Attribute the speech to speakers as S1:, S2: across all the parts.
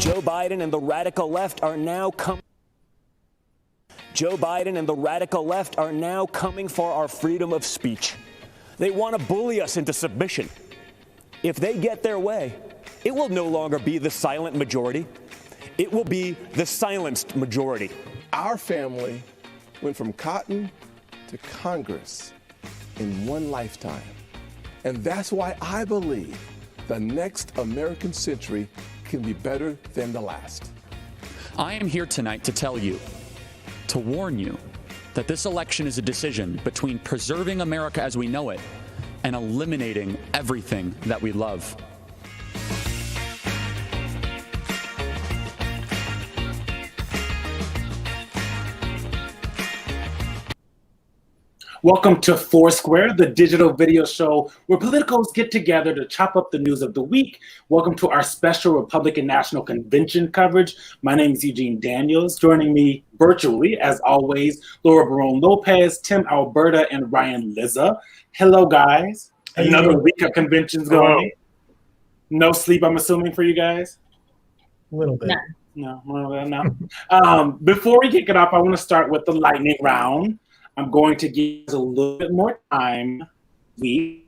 S1: Joe Biden and the radical left are now coming for our freedom of speech. They want to bully us into submission. If they get their way, it will no longer be the silent majority. It will be the silenced majority.
S2: Our family went from cotton to Congress in one lifetime. And that's why I believe the next American century can be better than the last.
S3: I am here tonight to tell you, to warn you, that this election is a decision between preserving America as we know it and eliminating everything that we love.
S4: Welcome to Foursquare, the digital video show where politicos get together to chop up the news of the week. Welcome to our special Republican National Convention coverage. My name is Eugene Daniels. Joining me virtually, as always, Laura Barone-Lopez, Tim Alberta, and Ryan Lizza. Hello, guys. Another week of conventions going. No sleep, I'm assuming, for you guys?
S5: A little bit.
S4: No. Before we kick it off, I want to start with the lightning round. I'm going to give you a little bit more time. We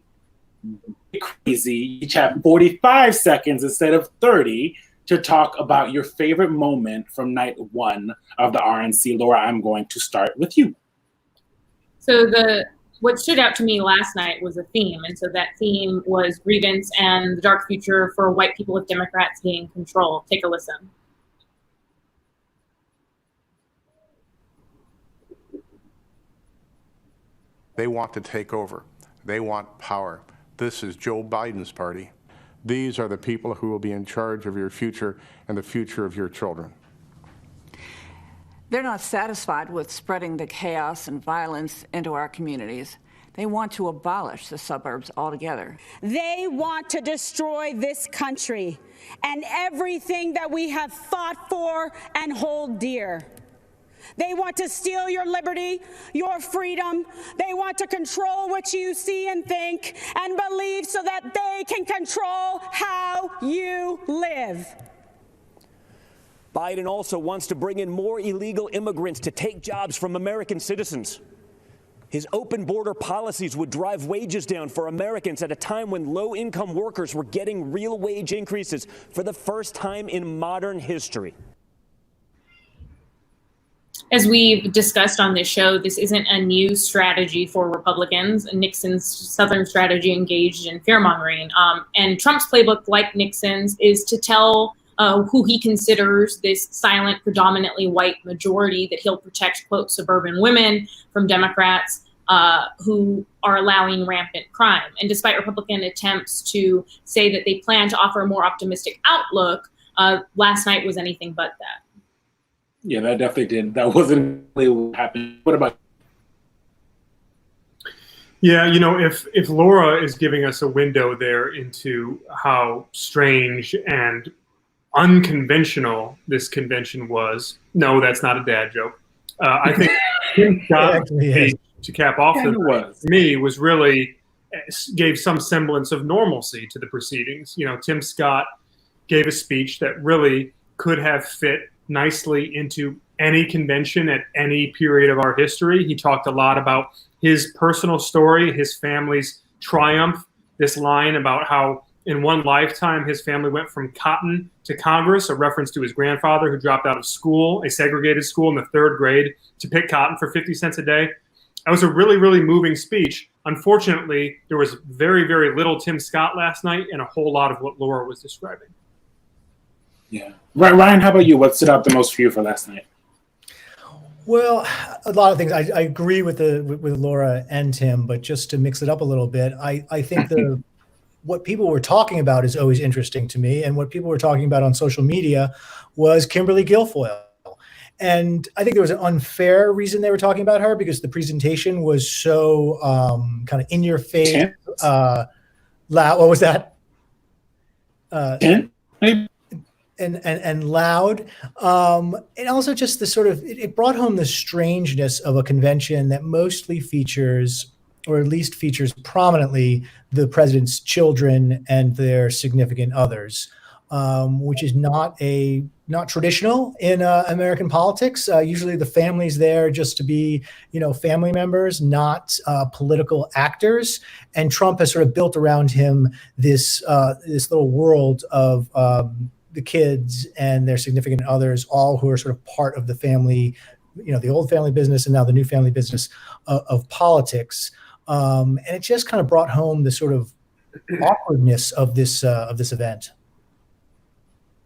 S4: crazy. Each have 45 seconds instead of 30 to talk about your favorite moment from night one of the RNC. Laura, I'm going to start with you.
S6: So what stood out to me last night was a theme, and so that theme was grievance and the dark future for white people if Democrats gain control. Take a listen.
S7: They want to take over. They want power. This is Joe Biden's party. These are the people who will be in charge of your future and the future of your children.
S8: They're not satisfied with spreading the chaos and violence into our communities. They want to abolish the suburbs altogether.
S9: They want to destroy this country and everything that we have fought for and hold dear. They want to steal your liberty, your freedom. They want to control what you see and think and believe so that they can control how you live.
S1: Biden also wants to bring in more illegal immigrants to take jobs from American citizens. His open border policies would drive wages down for Americans at a time when low-income workers were getting real wage increases for the first time in modern history.
S6: As we've discussed on this show, this isn't a new strategy for Republicans. Nixon's Southern strategy engaged in fear-mongering. And Trump's playbook, like Nixon's, is to tell who he considers this silent, predominantly white majority that he'll protect, quote, suburban women from Democrats who are allowing rampant crime. And despite Republican attempts to say that they plan to offer a more optimistic outlook, last night was anything but that.
S4: Yeah, that definitely did. That wasn't really what happened. What about?
S5: Yeah, you know, if Laura is giving us a window there into how strange and unconventional this convention was, no, that's not a dad joke. I think Tim Scott to cap off the night, to me, was really gave some semblance of normalcy to the proceedings. You know, Tim Scott gave a speech that really could have fit nicely into any convention at any period of our history. He talked a lot about his personal story, his family's triumph, this line about how in one lifetime his family went from cotton to Congress, a reference to his grandfather who dropped out of school, a segregated school in the 3rd grade, to pick cotton for 50 cents a day. That was a really, really moving speech. Unfortunately, there was very, very little Tim Scott last night and a whole lot of what Laura was describing.
S4: Yeah. Ryan, how about you? What stood out the most for you for last night?
S10: Well, a lot of things. I agree with Laura and Tim, but just to mix it up a little bit, I think what people were talking about is always interesting to me, and what people were talking about on social media was Kimberly Guilfoyle. And I think there was an unfair reason they were talking about her because the presentation was so kind of in your face. Loud. What was that? And loud, and also just the sort of it brought home the strangeness of a convention that mostly features, or at least features prominently, the president's children and their significant others. which is not traditional in American politics. Usually the family's there just to be, family members, not political actors. And Trump has sort of built around him this little world of the kids and their significant others, all who are sort of part of the family, the old family business and now the new family business of politics. And it just kind of brought home the sort of awkwardness of this event.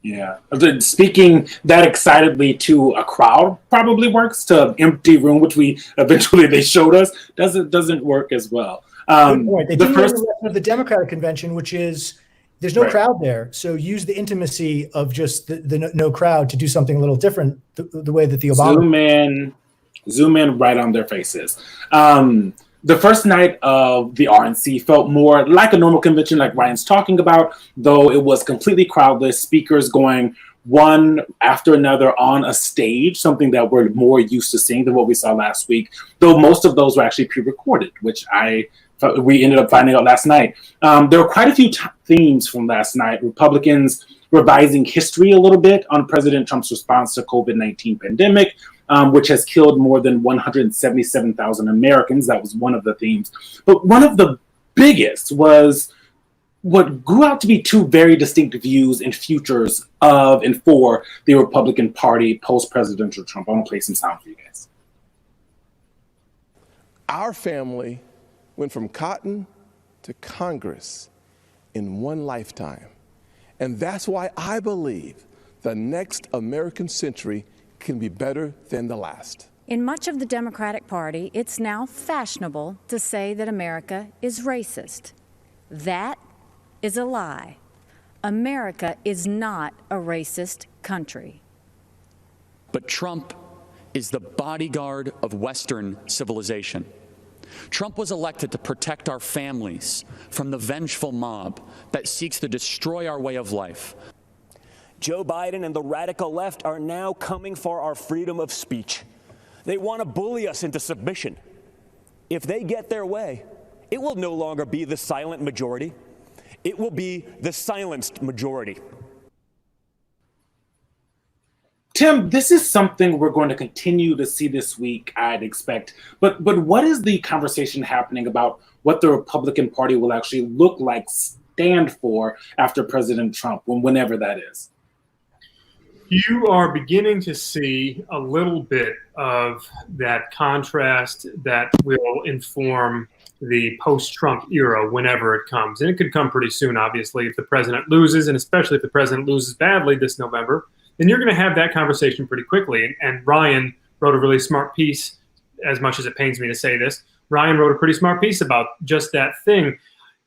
S4: Yeah. Speaking that excitedly to a crowd probably works. To an empty room, which they showed us, doesn't work as well.
S10: They did the Democratic convention, which is there's no crowd there. So use the intimacy of just the no crowd to do something a little different, the way that the Obama
S4: zoom in right on their faces. The first night of the RNC felt more like a normal convention, like Ryan's talking about, though it was completely crowdless, speakers going one after another on a stage, something that we're more used to seeing than what we saw last week, though most of those were actually pre-recorded, which we ended up finding out last night. There were quite a few themes from last night. Republicans revising history a little bit on President Trump's response to COVID-19 pandemic, which has killed more than 177,000 Americans. That was one of the themes. But one of the biggest was what grew out to be two very distinct views and futures of and for the Republican Party post-presidential Trump. I want to play some sound for you guys.
S2: Our family went from cotton to Congress in one lifetime. And that's why I believe the next American century can be better than the last.
S11: In much of the Democratic Party, it's now fashionable to say that America is racist. That is a lie. America is not a racist country.
S3: But Trump is the bodyguard of Western civilization. Trump was elected to protect our families from the vengeful mob that seeks to destroy our way of life.
S1: Joe Biden and the radical left are now coming for our freedom of speech. They want to bully us into submission. If they get their way, it will no longer be the silent majority. It will be the silenced majority.
S4: Tim, this is something we're going to continue to see this week, I'd expect. But what is the conversation happening about what the Republican Party will actually look like, stand for after President Trump, whenever that is?
S5: You are beginning to see a little bit of that contrast that will inform the post-Trump era whenever it comes. And it could come pretty soon, obviously, if the president loses, and especially if the president loses badly this November, then you're going to have that conversation pretty quickly. And Ryan wrote a really smart piece, as much as it pains me to say this. Ryan wrote a pretty smart piece about just that thing.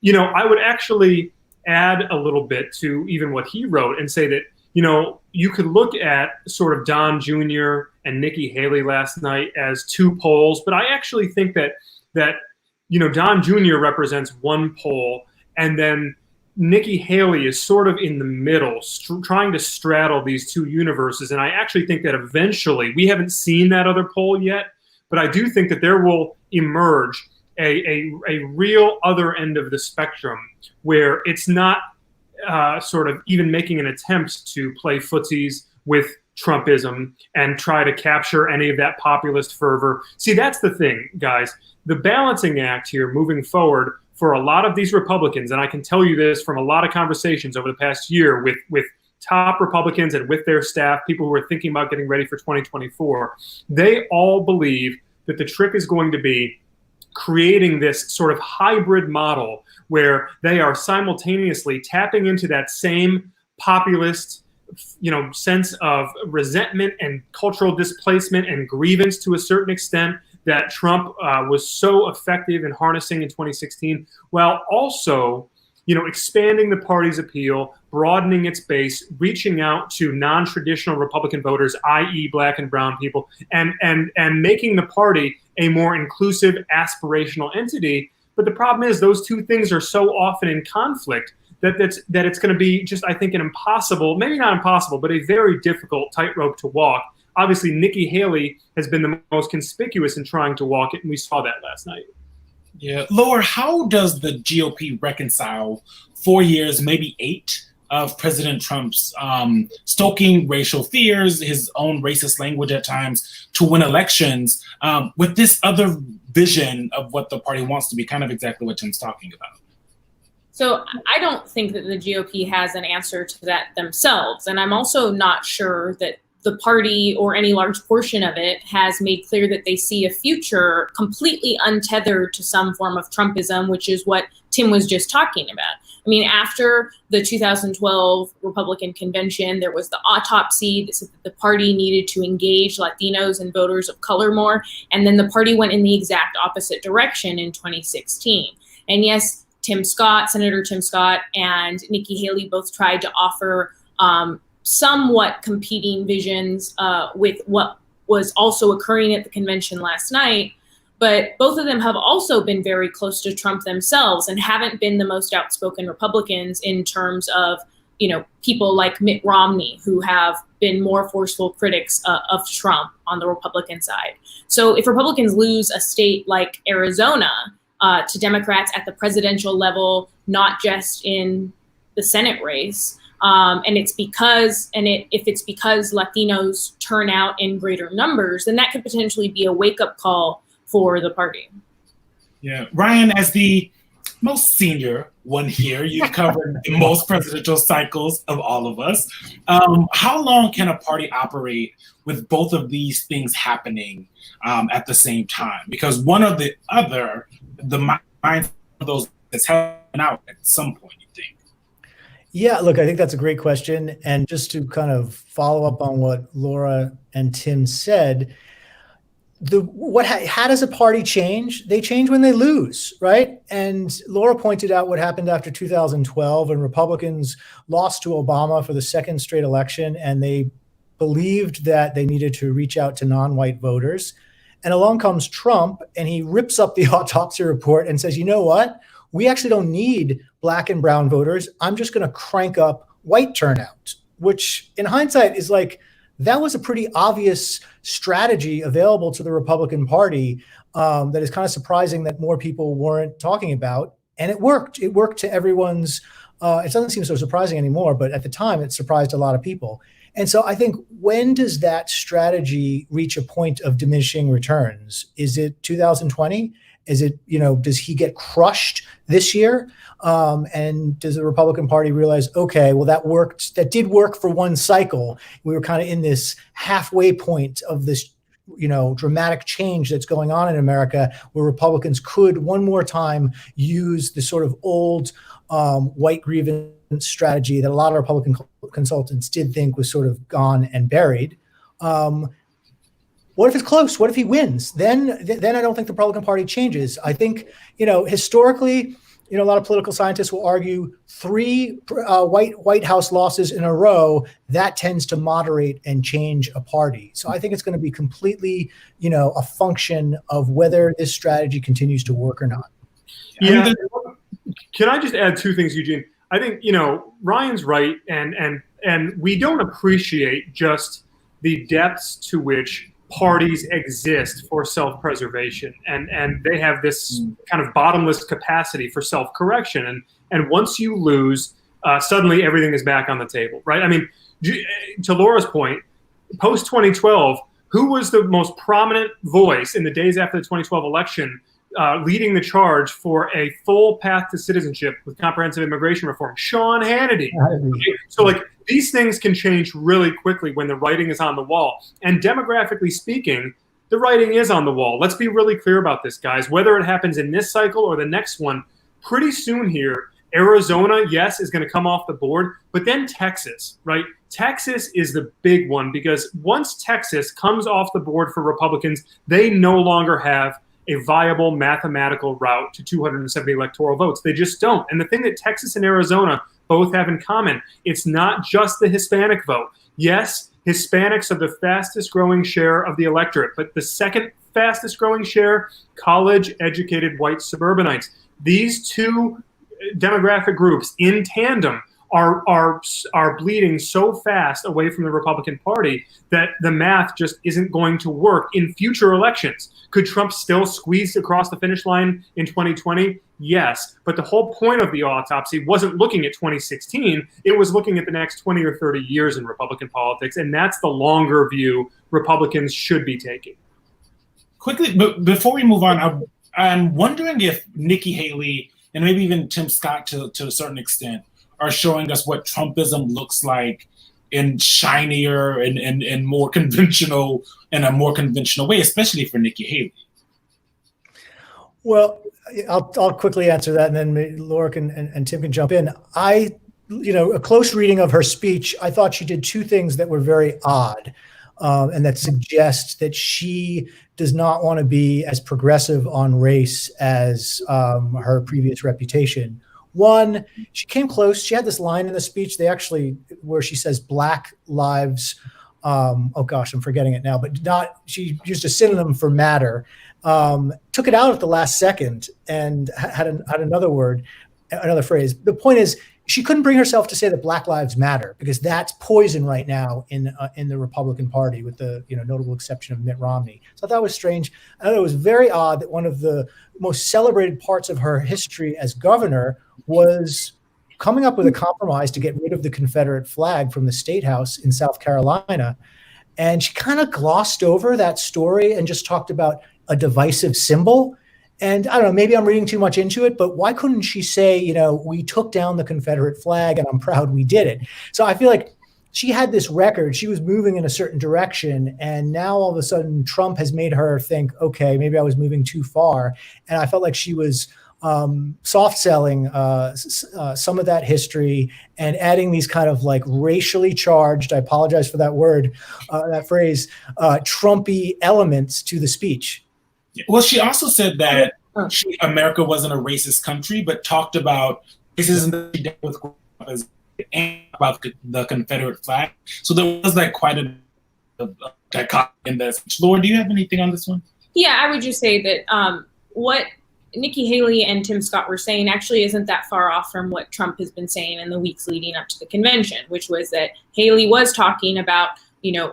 S5: I would actually add a little bit to even what he wrote and say that, you could look at sort of Don Jr. and Nikki Haley last night as two poles, but I actually think that Don Jr. represents one pole, and then Nikki Haley is sort of in the middle, trying to straddle these two universes. And I actually think that eventually, we haven't seen that other pole yet, but I do think that there will emerge a real other end of the spectrum where it's not sort of even making an attempt to play footsies with Trumpism and try to capture any of that populist fervor. See, that's the thing, guys. The balancing act here moving forward for a lot of these Republicans, and I can tell you this from a lot of conversations over the past year with top Republicans and with their staff, people who are thinking about getting ready for 2024, they all believe that the trick is going to be creating this sort of hybrid model where they are simultaneously tapping into that same populist, sense of resentment and cultural displacement and grievance to a certain extent that Trump was so effective in harnessing in 2016, while also, expanding the party's appeal, broadening its base, reaching out to non-traditional Republican voters, i.e. Black and brown people, and making the party a more inclusive, aspirational entity. But the problem is those two things are so often in conflict that it's going to be just, I think, an impossible, maybe not impossible, but a very difficult tightrope to walk. Obviously, Nikki Haley has been the most conspicuous in trying to walk it, and we saw that last night.
S4: Yeah. Laura, how does the GOP reconcile 4 years, maybe 8, of President Trump's stoking racial fears, his own racist language at times to win elections, with this other vision of what the party wants to be, kind of exactly what Tim's talking about?
S6: So I don't think that the GOP has an answer to that themselves. And I'm also not sure that the party or any large portion of it has made clear that they see a future completely untethered to some form of Trumpism, which is what Tim was just talking about. I mean, after the 2012 Republican convention, there was the autopsy that said that the party needed to engage Latinos and voters of color more. And then the party went in the exact opposite direction in 2016. And yes, Senator Tim Scott and Nikki Haley both tried to offer somewhat competing visions with what was also occurring at the convention last night. But both of them have also been very close to Trump themselves and haven't been the most outspoken Republicans in terms of, people like Mitt Romney, who have been more forceful critics of Trump on the Republican side. So if Republicans lose a state like Arizona to Democrats at the presidential level, not just in the Senate race, if it's because Latinos turn out in greater numbers, then that could potentially be a wake-up call for the party.
S4: Yeah, Ryan, as the most senior one here, you've covered the most presidential cycles of all of us. How long can a party operate with both of these things happening at the same time? Because one or the other, the mind of those is helping out at some point, you think?
S10: Yeah, look, I think that's a great question. And just to kind of follow up on what Laura and Tim said, how does a party change? They change when they lose, right? And Laura pointed out what happened after 2012 when Republicans lost to Obama for the second straight election, and they believed that they needed to reach out to non-white voters. And along comes Trump, and he rips up the autopsy report and says, you know what? We actually don't need black and brown voters. I'm just going to crank up white turnout, which in hindsight is like, that was a pretty obvious strategy available to the Republican Party that is kind of surprising that more people weren't talking about. And it worked. It worked to everyone's, it doesn't seem so surprising anymore, but at the time it surprised a lot of people. And so I think, when does that strategy reach a point of diminishing returns? Is it 2020? Is it, does he get crushed this year? And does the Republican Party realize, okay, well, that did work for one cycle. We were kind of in this halfway point of this, dramatic change that's going on in America, where Republicans could one more time use the sort of old white grievance strategy that a lot of Republican consultants did think was sort of gone and buried. What if it's close? What if he wins? Then I don't think the Republican Party changes. I think, historically, a lot of political scientists will argue 3 White House losses in a row, that tends to moderate and change a party. So I think it's going to be completely, a function of whether this strategy continues to work or not.
S5: Yeah. Can I just add 2 things, Eugene? I think, Ryan's right, and we don't appreciate just the depths to which parties exist for self-preservation, and they have this kind of bottomless capacity for self-correction, and once you lose, suddenly everything is back on the table, right? I mean, to Laura's point, post 2012, who was the most prominent voice in the days after the 2012 election leading the charge for a full path to citizenship with comprehensive immigration reform? Sean Hannity. So these things can change really quickly when the writing is on the wall. And demographically speaking, the writing is on the wall. Let's be really clear about this, guys. Whether it happens in this cycle or the next one, pretty soon here, Arizona, yes, is going to come off the board, but then Texas, right? Texas is the big one, because once Texas comes off the board for Republicans, they no longer have a viable mathematical route to 270 electoral votes. They just don't. And the thing that Texas and Arizona both have in common, it's not just the Hispanic vote. Yes, Hispanics are the fastest growing share of the electorate, but the second fastest growing share, college-educated white suburbanites. These 2 demographic groups in tandem are bleeding so fast away from the Republican Party that the math just isn't going to work in future elections. Could Trump still squeeze across the finish line in 2020? Yes, but the whole point of the autopsy wasn't looking at 2016. It was looking at the next 20 or 30 years in Republican politics, and that's the longer view Republicans should be taking.
S4: Quickly, but before we move on, I'm wondering if Nikki Haley and maybe even Tim Scott to a certain extent are showing us what Trumpism looks like in shinier and more conventional, in a more conventional way, especially for Nikki Haley.
S10: Well, I'll quickly answer that, and then Laura and Tim can jump in. A close reading of her speech, I thought she did two things that were very odd, and that suggest that she does not want to be as progressive on race as her previous reputation. One, she came close. She had this line in the speech, where she says Black lives, oh gosh, I'm forgetting it now, but she used a synonym for matter. Took it out at the last second and had another phrase. The point is, she couldn't bring herself to say that Black lives matter, because that's poison right now in the Republican Party, with the notable exception of Mitt Romney. So I thought it was strange. I thought it was very odd that one of the most celebrated parts of her history as governor was coming up with a compromise to get rid of the Confederate flag from the State House in South Carolina. And she kind of glossed over that story and just talked about a divisive symbol. And I don't know, maybe I'm reading too much into it, but why couldn't she say, we took down the Confederate flag and I'm proud we did it? So I feel like she had this record, she was moving in a certain direction, and now all of a sudden Trump has made her think, okay, maybe I was moving too far. And I felt like she was soft selling some of that history and adding these kind of like racially charged, I apologize for that word, that phrase, Trumpy elements to the speech.
S4: Well, she also said that America wasn't a racist country, but talked about racism that she dealt with and about the Confederate flag. So there was like quite a dichotomy in this. Laura, do you have anything on this one?
S6: Yeah, I would just say that what Nikki Haley and Tim Scott were saying actually isn't that far off from what Trump has been saying in the weeks leading up to the convention, which was that Haley was talking about,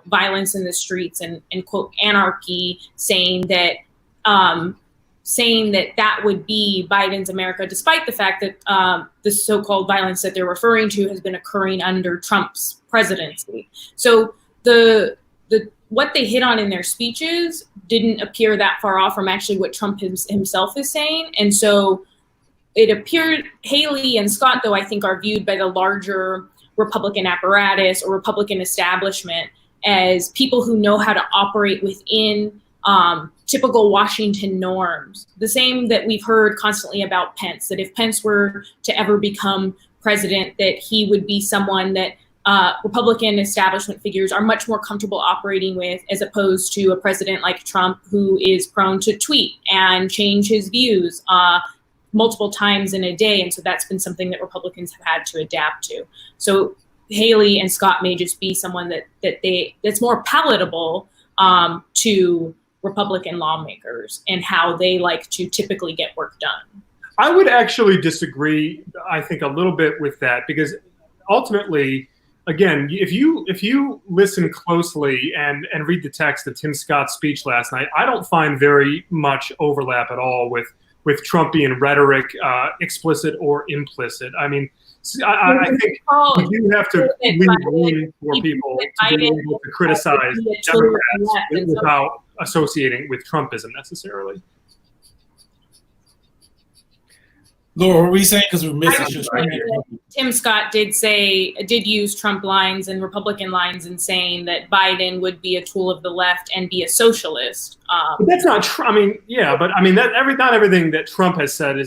S6: violence in the streets and quote, anarchy, saying that that would be Biden's America, despite the fact that the so-called violence that they're referring to has been occurring under Trump's presidency. So what they hit on in their speeches didn't appear that far off from actually what Trump himself is saying. And so it appeared Haley and Scott, though, I think are viewed by the larger Republican apparatus or Republican establishment as people who know how to operate within typical Washington norms. The same that we've heard constantly about Pence, that if Pence were to ever become president, that he would be someone that Republican establishment figures are much more comfortable operating with, as opposed to a president like Trump, who is prone to tweet and change his views multiple times in a day. And so that's been something that Republicans have had to adapt to. So Haley and Scott may just be someone that's more palatable to Republican lawmakers and how they like to typically get work done.
S5: I would actually disagree, I think, a little bit with that, because ultimately, again, if you listen closely and read the text of Tim Scott's speech last night, I don't find very much overlap at all with Trumpian rhetoric, explicit or implicit. I mean, I think we do have to leave room for people to be able to criticize Democrats without associating with Trumpism necessarily.
S4: Laura, what were you saying? Because we're missing.
S6: Tim Scott did use Trump lines and Republican lines in saying that Biden would be a tool of the left and be a socialist.
S5: But that's not true. I mean, yeah, but I mean not everything that Trump has said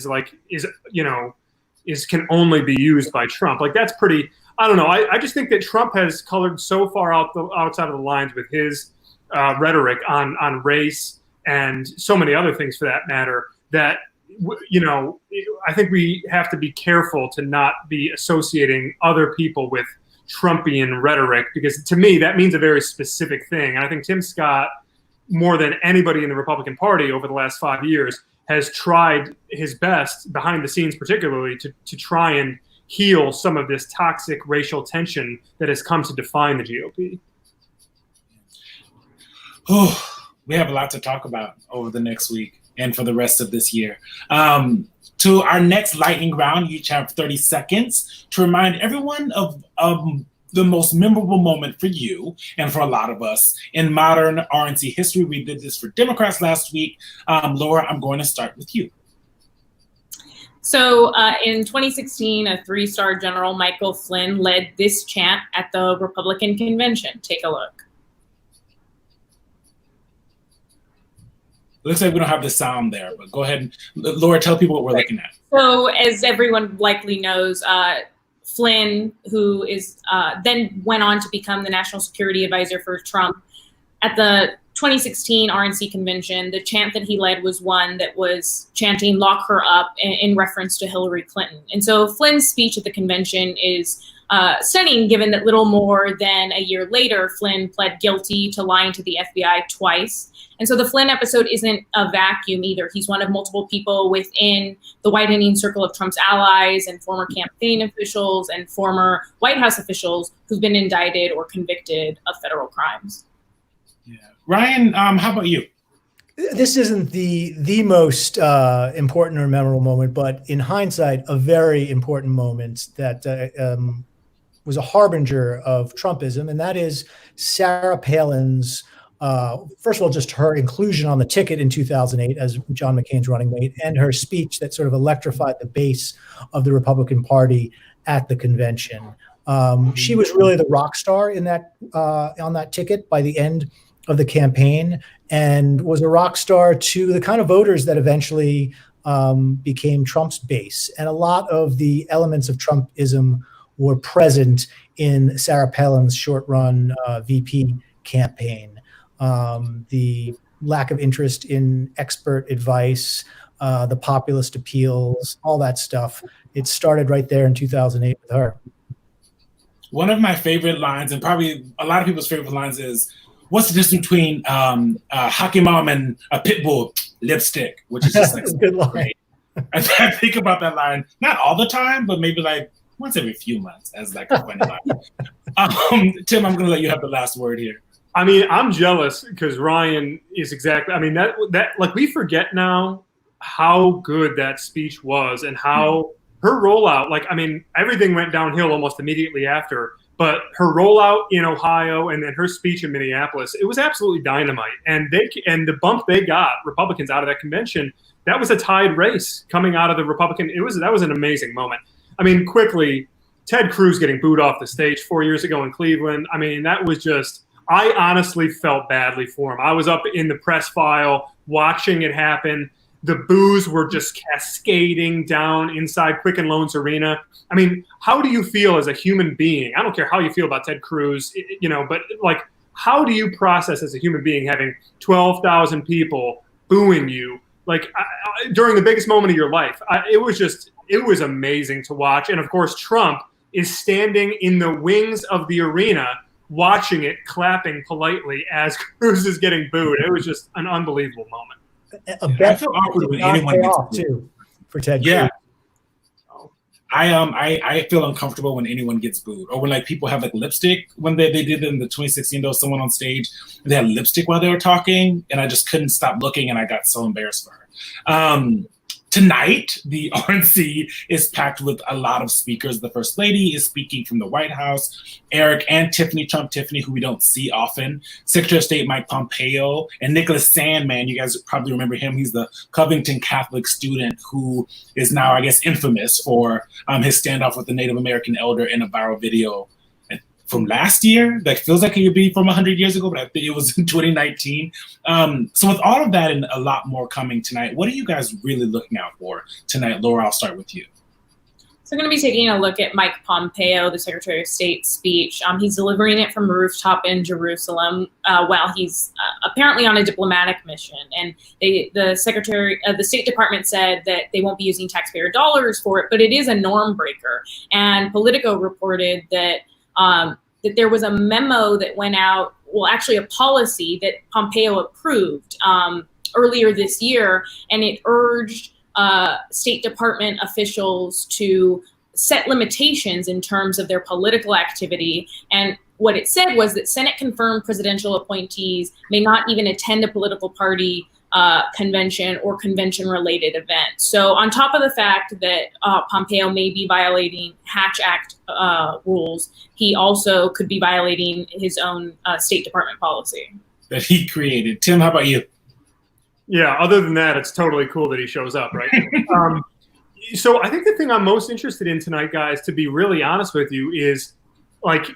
S5: can only be used by Trump. Like, that's pretty. I don't know. I just think that Trump has colored so far outside of the lines with his rhetoric on race and so many other things, for that matter, that. I think we have to be careful to not be associating other people with Trumpian rhetoric, because to me, that means a very specific thing. And I think Tim Scott, more than anybody in the Republican Party over the last 5 years, has tried his best, behind the scenes particularly, to try and heal some of this toxic racial tension that has come to define the GOP.
S4: Oh, we have a lot to talk about over the next week. and for the rest of this year. To our next lightning round, you each have 30 seconds to remind everyone of the most memorable moment for you and for a lot of us in modern RNC history. We did this for Democrats last week. Laura, I'm going to start with you.
S6: So in 2016, a three-star general, Michael Flynn, led this chant at the Republican convention. Take a look.
S4: Looks like we don't have the sound there, but go ahead. Laura, tell people what we're looking at.
S6: So as everyone likely knows, Flynn, who is then went on to become the national security advisor for Trump, at the 2016 RNC convention, the chant that he led was one that was chanting "Lock her up" in reference to Hillary Clinton. And so Flynn's speech at the convention is stunning, given that little more than a year later, Flynn pled guilty to lying to the FBI twice. And so the Flynn episode isn't a vacuum either. He's one of multiple people within the widening circle of Trump's allies and former campaign officials and former White House officials who've been indicted or convicted of federal crimes.
S4: Yeah. Ryan, how about you?
S10: This isn't the most important or memorable moment, but in hindsight, a very important moment that was a harbinger of Trumpism, and that is Sarah Palin's, first of all, just her inclusion on the ticket in 2008 as John McCain's running mate, and her speech that sort of electrified the base of the Republican Party at the convention. She was really the rock star in that on that ticket by the end of the campaign, and was a rock star to the kind of voters that eventually became Trump's base. And a lot of the elements of Trumpism were present in Sarah Palin's short-run VP campaign. The lack of interest in expert advice, the populist appeals, all that stuff. It started right there in 2008 with her.
S4: One of my favorite lines, and probably a lot of people's favorite lines, is, what's the difference between a hockey mom and a pit bull? Lipstick, which is just like
S10: a good line.
S4: Great. I think about that line, not all the time, but maybe like once every few months as like a funny line. Tim, I'm going to let you have the last word here.
S5: I mean, I'm jealous because Ryan is exactly, I mean, that like we forget now how good that speech was and how her rollout, like, I mean, everything went downhill almost immediately after. But her rollout in Ohio and then her speech in Minneapolis, it was absolutely dynamite. And the bump they got, Republicans, out of that convention, that was a tied race coming out of the Republican. That was an amazing moment. I mean, quickly, Ted Cruz getting booed off the stage 4 years ago in Cleveland. I mean, that was just, I honestly felt badly for him. I was up in the press file watching it happen. The boos were just cascading down inside Quicken Loans Arena. I mean, how do you feel as a human being? I don't care how you feel about Ted Cruz, you know, but like, how do you process as a human being having 12,000 people booing you, like during the biggest moment of your life? It was amazing to watch. And of course, Trump is standing in the wings of the arena, watching it, clapping politely as Cruz is getting booed. It was just an unbelievable moment.
S10: A bet I feel awkward when anyone gets booed too for Ted Cruz.
S4: Yeah. I feel uncomfortable when anyone gets booed, or when like people have like lipstick. When they did it in the 2016, there was someone on stage and they had lipstick while they were talking, and I just couldn't stop looking, and I got so embarrassed for her. Tonight, the RNC is packed with a lot of speakers. The First Lady is speaking from the White House. Eric and Tiffany Trump, Tiffany, who we don't see often. Secretary of State Mike Pompeo, and Nicholas Sandmann. You guys probably remember him. He's the Covington Catholic student who is now, I guess, infamous for his standoff with the Native American elder in a viral video from last year. That feels like it could be from 100 years ago, but I think it was in 2019. So with all of that and a lot more coming tonight, what are you guys really looking out for tonight? Laura, I'll start with you.
S6: So I'm going to be taking a look at Mike Pompeo, the Secretary of State's speech. He's delivering it from a rooftop in Jerusalem while he's apparently on a diplomatic mission. And the Secretary of the State Department said that they won't be using taxpayer dollars for it, but it is a norm breaker. And Politico reported that that there was a memo that went out, well, actually a policy that Pompeo approved earlier this year, and it urged State Department officials to set limitations in terms of their political activity. And what it said was that Senate-confirmed presidential appointees may not even attend a political party convention or convention-related event. So on top of the fact that Pompeo may be violating Hatch Act rules, he also could be violating his own State Department policy
S4: that he created. Tim, how about you?
S5: Yeah, other than that, it's totally cool that he shows up, right? So I think the thing I'm most interested in tonight, guys, to be really honest with you, is like,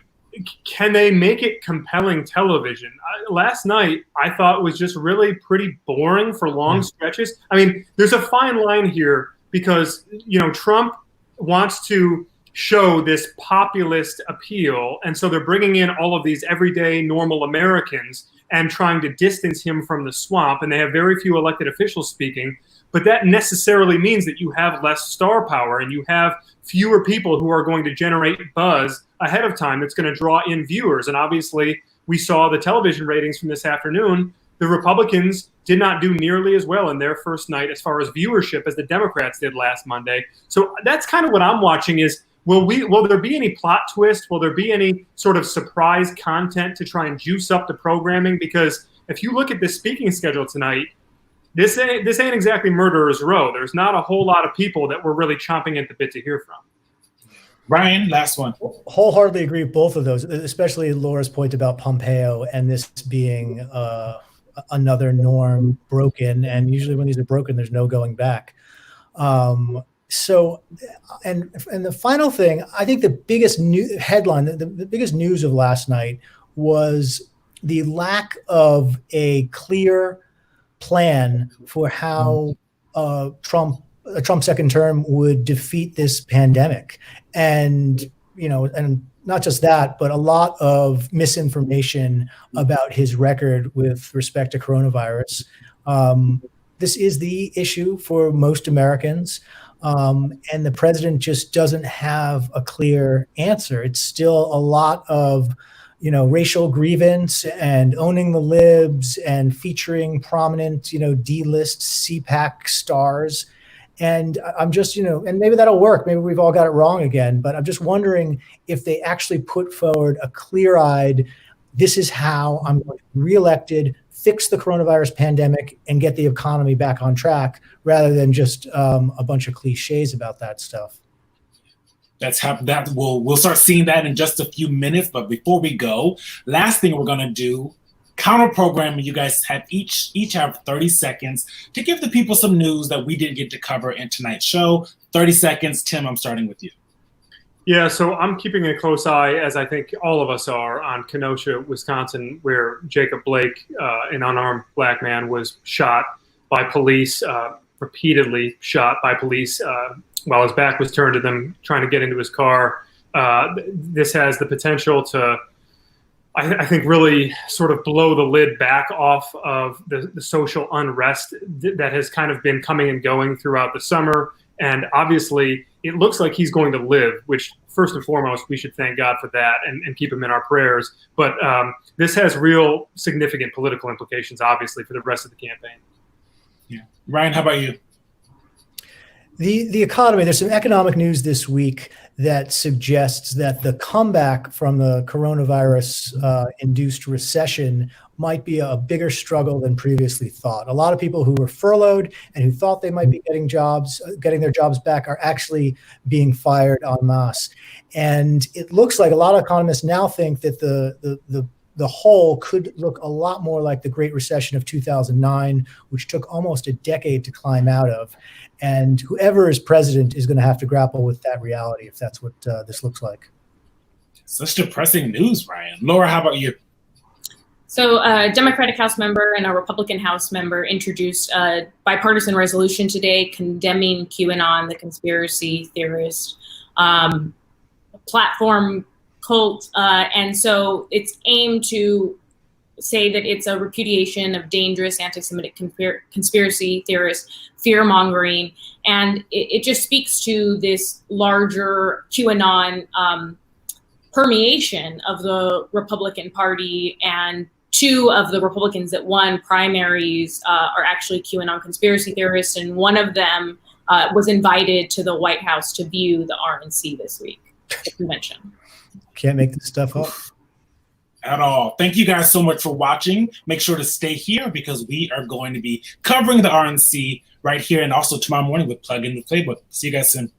S5: can they make it compelling television? Last night, I thought was just really pretty boring for long stretches. I mean, there's a fine line here because, you know, Trump wants to show this populist appeal. And so they're bringing in all of these everyday normal Americans and trying to distance him from the swamp. And they have very few elected officials speaking. But that necessarily means that you have less star power and you have fewer people who are going to generate buzz ahead of time that's going to draw in viewers. And obviously, we saw the television ratings from this afternoon. The Republicans did not do nearly as well in their first night as far as viewership as the Democrats did last Monday. So that's kind of what I'm watching is, will there be any plot twist? Will there be any sort of surprise content to try and juice up the programming? Because if you look at this speaking schedule tonight, this ain't exactly Murderer's Row. There's not a whole lot of people that we're really chomping at the bit to hear from.
S4: Ryan, last one.
S10: Wholeheartedly agree with both of those, especially Laura's point about Pompeo and this being another norm broken. And usually when these are broken, there's no going back. So, and the final thing, I think the biggest headline, the biggest news of last night was the lack of a clear plan for how a Trump second term would defeat this pandemic. And, you know, and not just that, but a lot of misinformation about his record with respect to coronavirus. This is the issue for most Americans. And the president just doesn't have a clear answer. It's still a lot of, you know, racial grievance and owning the libs and featuring prominent, you know, D-list CPAC stars. And I'm just, you know, and maybe that'll work. Maybe we've all got it wrong again, but I'm just wondering if they actually put forward a clear-eyed, this is how I'm going to be reelected, fix the coronavirus pandemic, and get the economy back on track, rather than just a bunch of cliches about that stuff.
S4: We'll start seeing that in just a few minutes. But before we go, last thing we're gonna do, counter programming. You guys have each have 30 seconds to give the people some news that we didn't get to cover in tonight's show. 30 seconds. Tim, I'm starting with you.
S5: Yeah, so I'm keeping a close eye, as I think all of us are, on Kenosha, Wisconsin, where Jacob Blake, an unarmed black man, was shot by police, repeatedly shot by police while his back was turned to them, trying to get into his car. This has the potential to, I think, really sort of blow the lid back off of the social unrest that has kind of been coming and going throughout the summer. And obviously, it looks like he's going to live, which first and foremost, we should thank God for that and keep him in our prayers. But this has real significant political implications, obviously, for the rest of the campaign.
S4: Yeah. Ryan, how about you?
S10: The economy, there's some economic news this week that suggests that the comeback from the coronavirus induced recession might be a bigger struggle than previously thought. A lot of people who were furloughed and who thought they might be getting their jobs back are actually being fired en masse. And it looks like a lot of economists now think that the whole could look a lot more like the Great Recession of 2009, which took almost a decade to climb out of. And whoever is president is going to have to grapple with that reality if that's what this looks like.
S4: Such depressing news, Ryan. Laura, how about you?
S6: So a Democratic House member and a Republican House member introduced a bipartisan resolution today condemning QAnon, the conspiracy theorist platform cult. And so it's aimed to say that it's a repudiation of dangerous anti-Semitic conspiracy theorists, fear-mongering. And it just speaks to this larger QAnon permeation of the Republican Party, and two of the Republicans that won primaries are actually QAnon conspiracy theorists, and one of them was invited to the White House to view the RNC this week, the convention.
S10: Can't make this stuff up.
S4: At all. Thank you guys so much for watching. Make sure to stay here because we are going to be covering the RNC right here and also tomorrow morning with Plug in the Playbook. See you guys soon.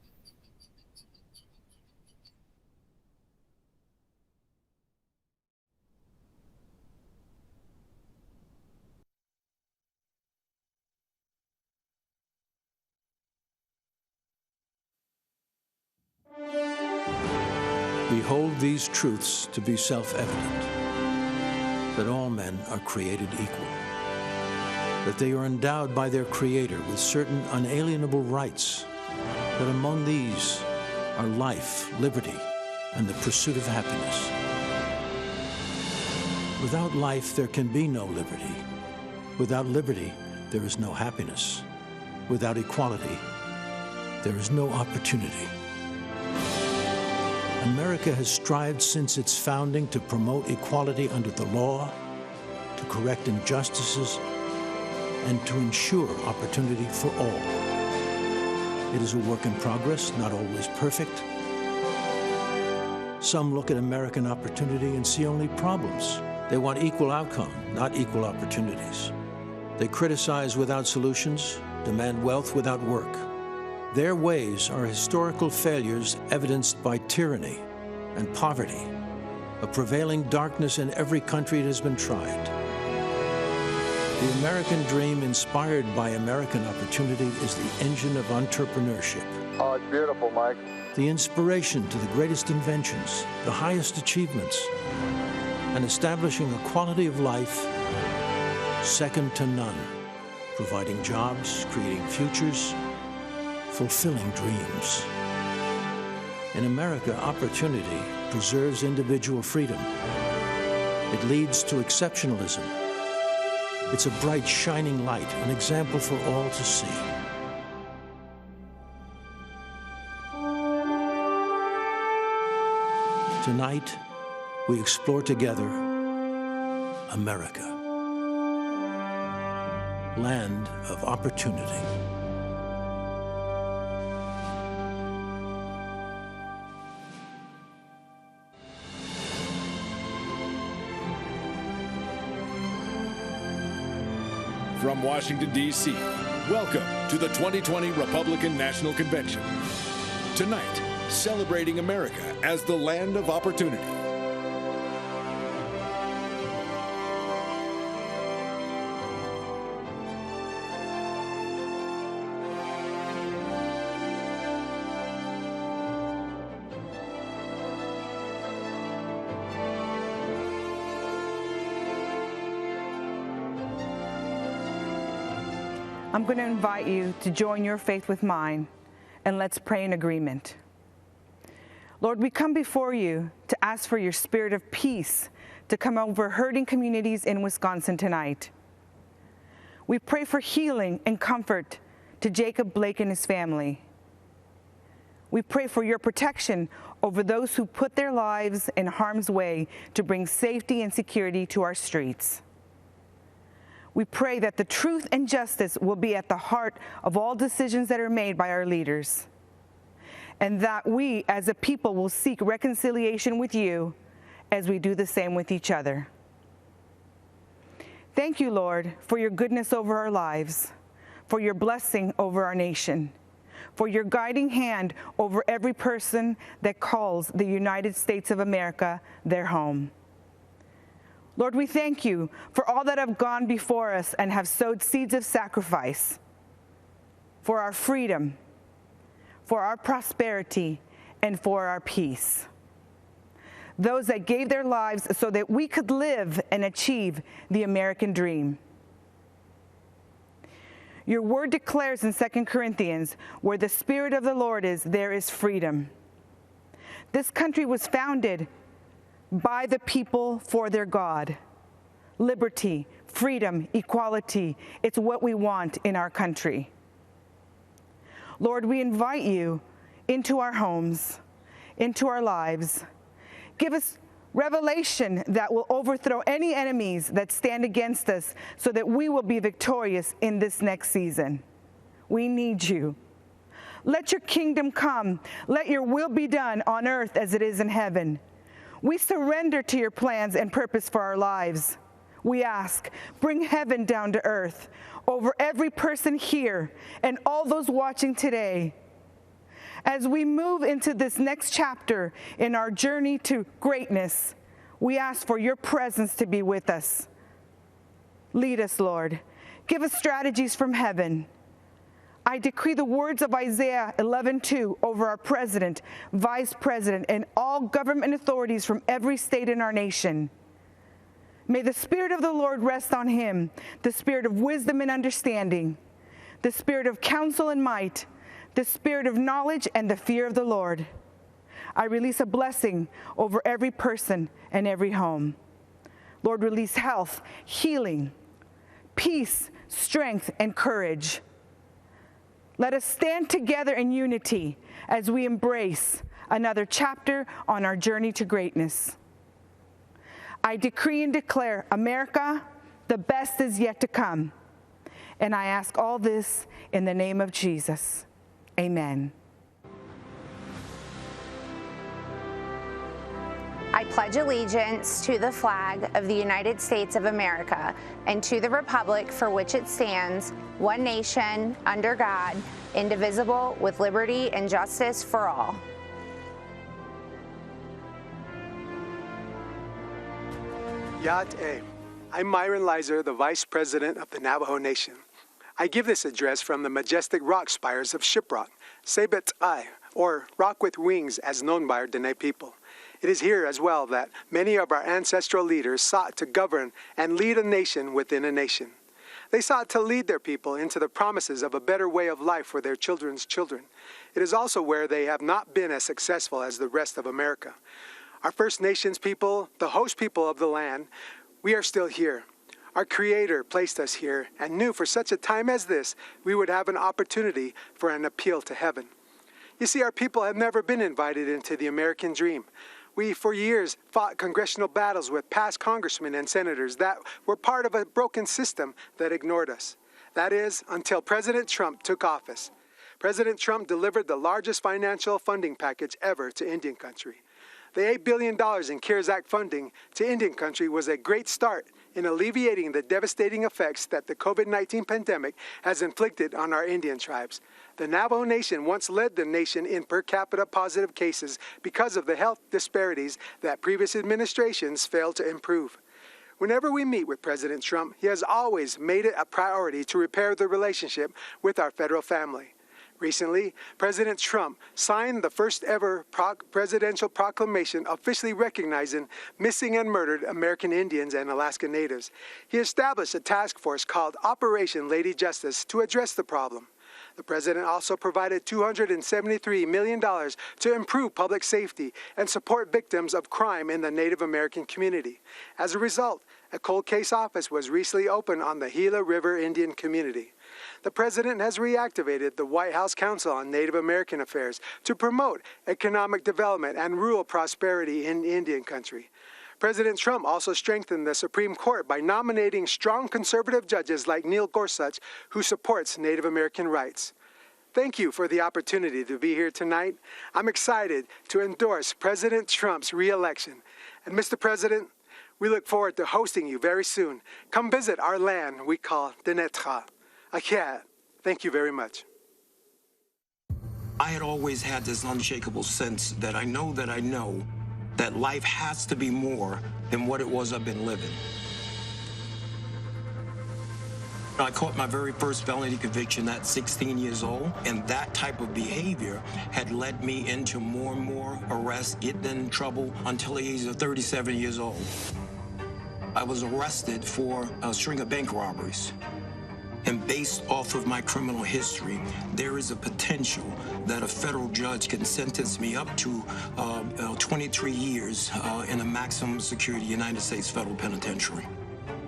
S12: Behold these truths to be self-evident, that all men are created equal, that they are endowed by their Creator with certain unalienable rights, that among these are life, liberty, and the pursuit of happiness. Without life, there can be no liberty. Without liberty, there is no happiness. Without equality, there is no opportunity. America has strived since its founding to promote equality under the law, to correct injustices, and to ensure opportunity for all. It is a work in progress, not always perfect. Some look at American opportunity and see only problems. They want equal outcome, not equal opportunities. They criticize without solutions, demand wealth without work. Their ways are historical failures evidenced by tyranny and poverty, a prevailing darkness in every country it has been tried. The American dream, inspired by American opportunity, is the engine of entrepreneurship.
S13: Oh, it's beautiful, Mike.
S12: The inspiration to the greatest inventions, the highest achievements, and establishing a quality of life second to none, providing jobs, creating futures, fulfilling dreams. In America, opportunity preserves individual freedom. It leads to exceptionalism. It's a bright, shining light, an example for all to see. Tonight, we explore together America, land of opportunity.
S14: From Washington, D.C., welcome to the 2020 Republican National Convention. Tonight, celebrating America as the land of opportunity.
S15: I'm going to invite you to join your faith with mine, and let's pray in agreement. Lord, we come before you to ask for your spirit of peace to come over hurting communities in Wisconsin tonight. We pray for healing and comfort to Jacob Blake and his family. We pray for your protection over those who put their lives in harm's way to bring safety and security to our streets. We pray that the truth and justice will be at the heart of all decisions that are made by our leaders, and that we as a people will seek reconciliation with you as we do the same with each other. Thank you, Lord, for your goodness over our lives, for your blessing over our nation, for your guiding hand over every person that calls the United States of America their home. Lord, we thank you for all that have gone before us and have sowed seeds of sacrifice for our freedom, for our prosperity, and for our peace. Those that gave their lives so that we could live and achieve the American dream. Your word declares in 2 Corinthians, where the Spirit of the Lord is, there is freedom. This country was founded by the people for their God. Liberty, freedom, equality, it's what we want in our country. Lord, we invite you into our homes, into our lives. Give us revelation that will overthrow any enemies that stand against us so that we will be victorious in this next season. We need you. Let your kingdom come. Let your will be done on earth as it is in heaven. We surrender to your plans and purpose for our lives. We ask, bring heaven down to earth over every person here and all those watching today. As we move into this next chapter in our journey to greatness, we ask for your presence to be with us. Lead us, Lord. Give us strategies from heaven. I decree the words of Isaiah 11:2 over our president, vice president, and all government authorities from every state in our nation. May the Spirit of the Lord rest on him, the spirit of wisdom and understanding, the spirit of counsel and might, the spirit of knowledge and the fear of the Lord. I release a blessing over every person and every home. Lord, release health, healing, peace, strength, and courage. Let us stand together in unity as we embrace another chapter on our journey to greatness. I decree and declare, America, the best is yet to come. And I ask all this in the name of Jesus. Amen.
S13: I pledge allegiance to the flag of the United States of America and to the republic for which it stands, one nation, under God, indivisible, with liberty and justice for all.
S16: Yat-e. I'm Myron Lizer, the Vice President of the Navajo Nation. I give this address from the majestic rock spires of Shiprock, Sebet-ai, or Rock with Wings as known by our Dene people. It is here as well that many of our ancestral leaders sought to govern and lead a nation within a nation. They sought to lead their people into the promises of a better way of life for their children's children. It is also where they have not been as successful as the rest of America. Our First Nations people, the host people of the land, we are still here. Our Creator placed us here and knew for such a time as this, we would have an opportunity for an appeal to heaven. You see, our people have never been invited into the American dream. We, for years, fought congressional battles with past congressmen and senators that were part of a broken system that ignored us. That is, until President Trump took office. President Trump delivered the largest financial funding package ever to Indian country. The $8 billion in CARES Act funding to Indian country was a great start in alleviating the devastating effects that the COVID-19 pandemic has inflicted on our Indian tribes. The Navajo Nation once led the nation in per capita positive cases because of the health disparities that previous administrations failed to improve. Whenever we meet with President Trump, he has always made it a priority to repair the relationship with our federal family. Recently, President Trump signed the first ever presidential proclamation officially recognizing missing and murdered American Indians and Alaska Natives. He established a task force called Operation Lady Justice to address the problem. The president also provided $273 million to improve public safety and support victims of crime in the Native American community. As a result, a cold case office was recently opened on the Gila River Indian community. The president has reactivated the White House Council on Native American Affairs to promote economic development and rural prosperity in Indian country. President Trump also strengthened the Supreme Court by nominating strong conservative judges like Neil Gorsuch, who supports Native American rights. Thank you for the opportunity to be here tonight. I'm excited to endorse President Trump's re-election. And Mr. President, we look forward to hosting you very soon. Come visit our land we call Denetra. Thank you very much.
S17: I had always had this unshakable sense that I know that life has to be more than what it was I've been living. I caught my very first felony conviction at 16 years old, and that type of behavior had led me into more and more arrests, getting in trouble until the age of 37 years old. I was arrested for a string of bank robberies. And based off of my criminal history, there is a potential that a federal judge can sentence me up to 23 years in a maximum security United States federal penitentiary.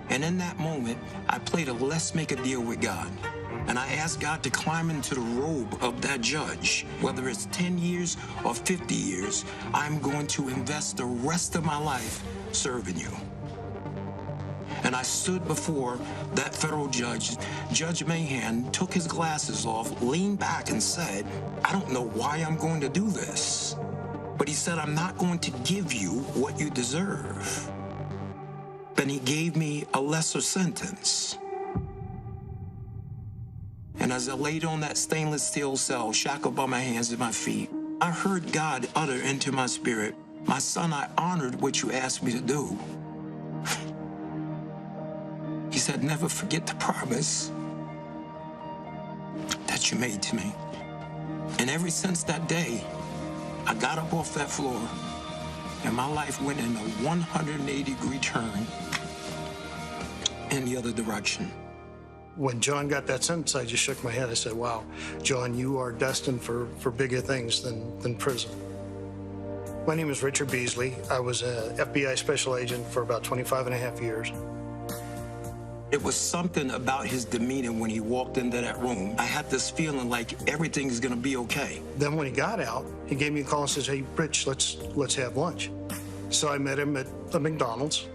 S17: And in that moment, I played a let's make a deal with God. And I asked God to climb into the robe of that judge. Whether it's 10 years or 50 years, I'm going to invest the rest of my life serving you. And I stood before that federal judge. Judge Mahan took his glasses off, leaned back and said, I don't know why I'm going to do this, but But he said, I'm not going to give you what you deserve. Then he gave me a lesser sentence. And as I laid on that stainless steel cell, shackled by my hands and my feet, I heard God utter into my spirit, my son, I honored what you asked me to do. He said, never forget the promise that you made to me. And ever since that day, I got up off that floor and my life went in a 180-degree turn in the other direction.
S18: When John got that sentence, I just shook my head. I said, wow, John, you are destined for bigger things than prison. My name is Richard Beasley. I was an FBI special agent for about 25 and a half years.
S17: It was something about his demeanor when he walked into that room. I had this feeling like everything's gonna be okay.
S18: Then when he got out, he gave me a call and says, hey, Rich, let's have lunch. So I met him at the McDonald's,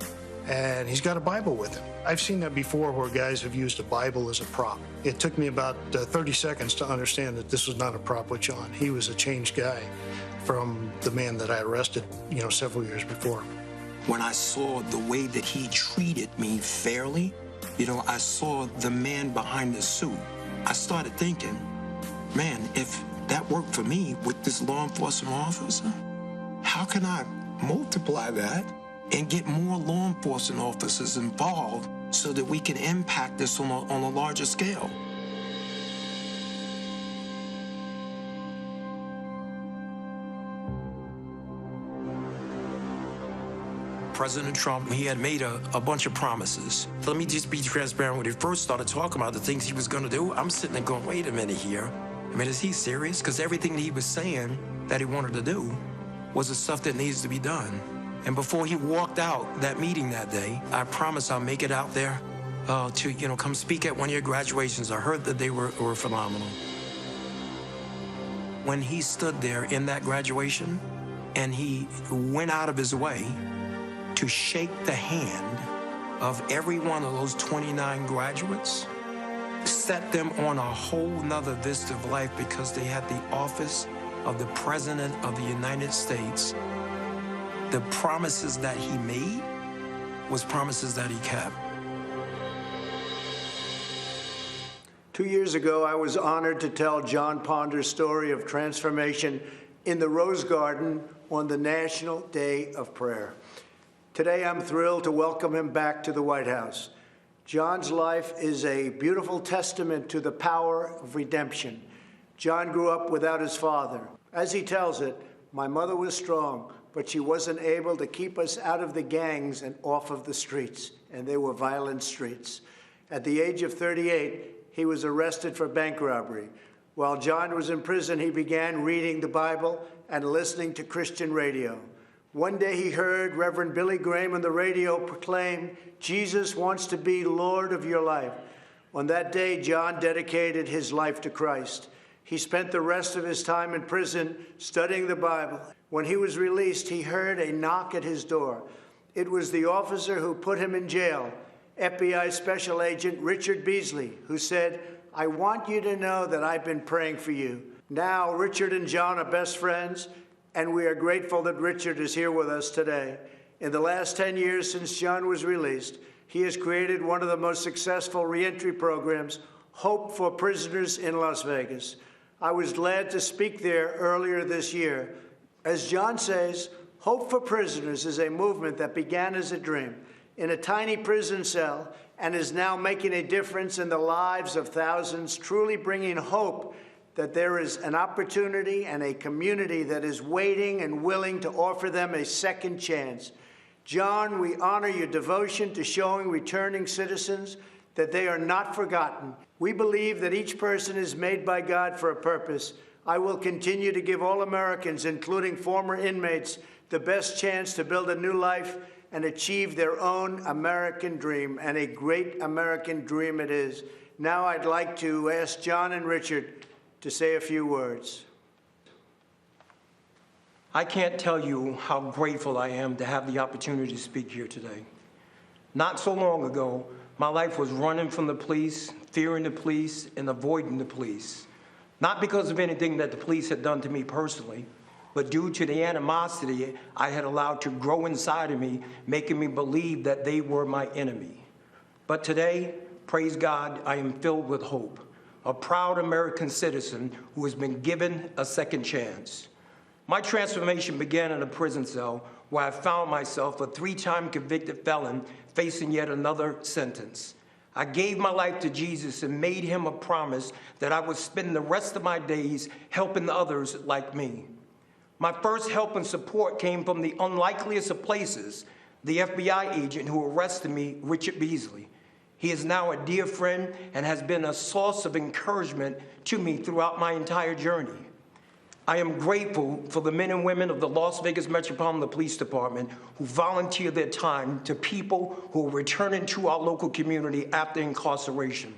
S18: and he's got a Bible with him. I've seen that before where guys have used a Bible as a prop. It took me about 30 seconds to understand that this was not a prop with John. He was a changed guy from the man that I arrested, several years before.
S17: When I saw the way that he treated me fairly, I saw the man behind the suit. I started thinking, man, if that worked for me with this law enforcement officer, how can I multiply that and get more law enforcement officers involved so that we can impact this on a larger scale? President Trump, he had made a bunch of promises. Let me just be transparent. When he first started talking about the things he was going to do, I'm sitting there going, wait a minute here. I mean, is he serious? Because everything that he was saying that he wanted to do was the stuff that needs to be done. And before he walked out that meeting that day, I promised I'll make it out there to, come speak at one of your graduations. I heard that they were phenomenal. When he stood there in that graduation and he went out of his way to shake the hand of every one of those 29 graduates, set them on a whole nother vista of life because they had the office of the President of the United States. The promises that he made was promises that he kept.
S19: 2 years ago, I was honored to tell John Ponder's story of transformation in the Rose Garden on the National Day of Prayer. Today, I'm thrilled to welcome him back to the White House. John's life is a beautiful testament to the power of redemption. John grew up without his father. As he tells it, my mother was strong, but she wasn't able to keep us out of the gangs and off of the streets, and they were violent streets. At the age of 38, he was arrested for bank robbery. While John was in prison, he began reading the Bible and listening to Christian radio. One day he heard Reverend Billy Graham on the radio proclaim, Jesus wants to be Lord of your life. On that day, John dedicated his life to Christ. He spent the rest of his time in prison studying the Bible. When he was released, he heard a knock at his door. It was the officer who put him in jail, FBI Special Agent Richard Beasley, who said, I want you to know that I've been praying for you. Now, Richard and John are best friends, and we are grateful that Richard is here with us today. In the last 10 years since John was released, he has created one of the most successful reentry programs, Hope for Prisoners in Las Vegas. I was glad to speak there earlier this year. As John says, Hope for Prisoners is a movement that began as a dream in a tiny prison cell and is now making a difference in the lives of thousands, truly bringing hope that there is an opportunity and a community that is waiting and willing to offer them a second chance. John, we honor your devotion to showing returning citizens that they are not forgotten. We believe that each person is made by God for a purpose. I will continue to give all Americans, including former inmates, the best chance to build a new life and achieve their own American dream, and a great American dream it is. Now I'd like to ask John and Richard to say a few words.
S17: I can't tell you how grateful I am to have the opportunity to speak here today. Not so long ago, my life was running from the police, fearing the police, and avoiding the police. Not because of anything that the police had done to me personally, but due to the animosity I had allowed to grow inside of me, making me believe that they were my enemy. But today, praise God, I am filled with hope, a proud American citizen who has been given a second chance. My transformation began in a prison cell where I found myself a 3-time convicted felon facing yet another sentence. I gave my life to Jesus and made him a promise that I would spend the rest of my days helping others like me. My first help and support came from the unlikeliest of places, the FBI agent who arrested me, Richard Beasley. He is now a dear friend and has been a source of encouragement to me throughout my entire journey. I am grateful for the men and women of the Las Vegas Metropolitan Police Department who volunteer their time to people who are returning to our local community after incarceration.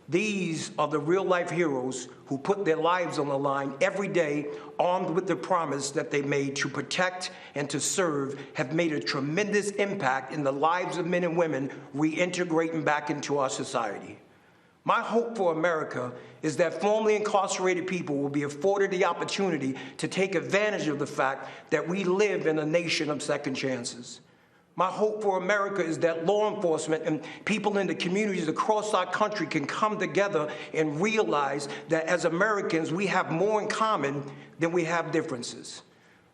S17: These are the real-life heroes who put their lives on the line every day, armed with the promise that they made to protect and to serve, have made a tremendous impact in the lives of men and women reintegrating back into our society. My hope for America is that formerly incarcerated people will be afforded the opportunity to take advantage of the fact that we live in a nation of second chances. My hope for America is that law enforcement and people in the communities across our country can come together and realize that as Americans, we have more in common than we have differences.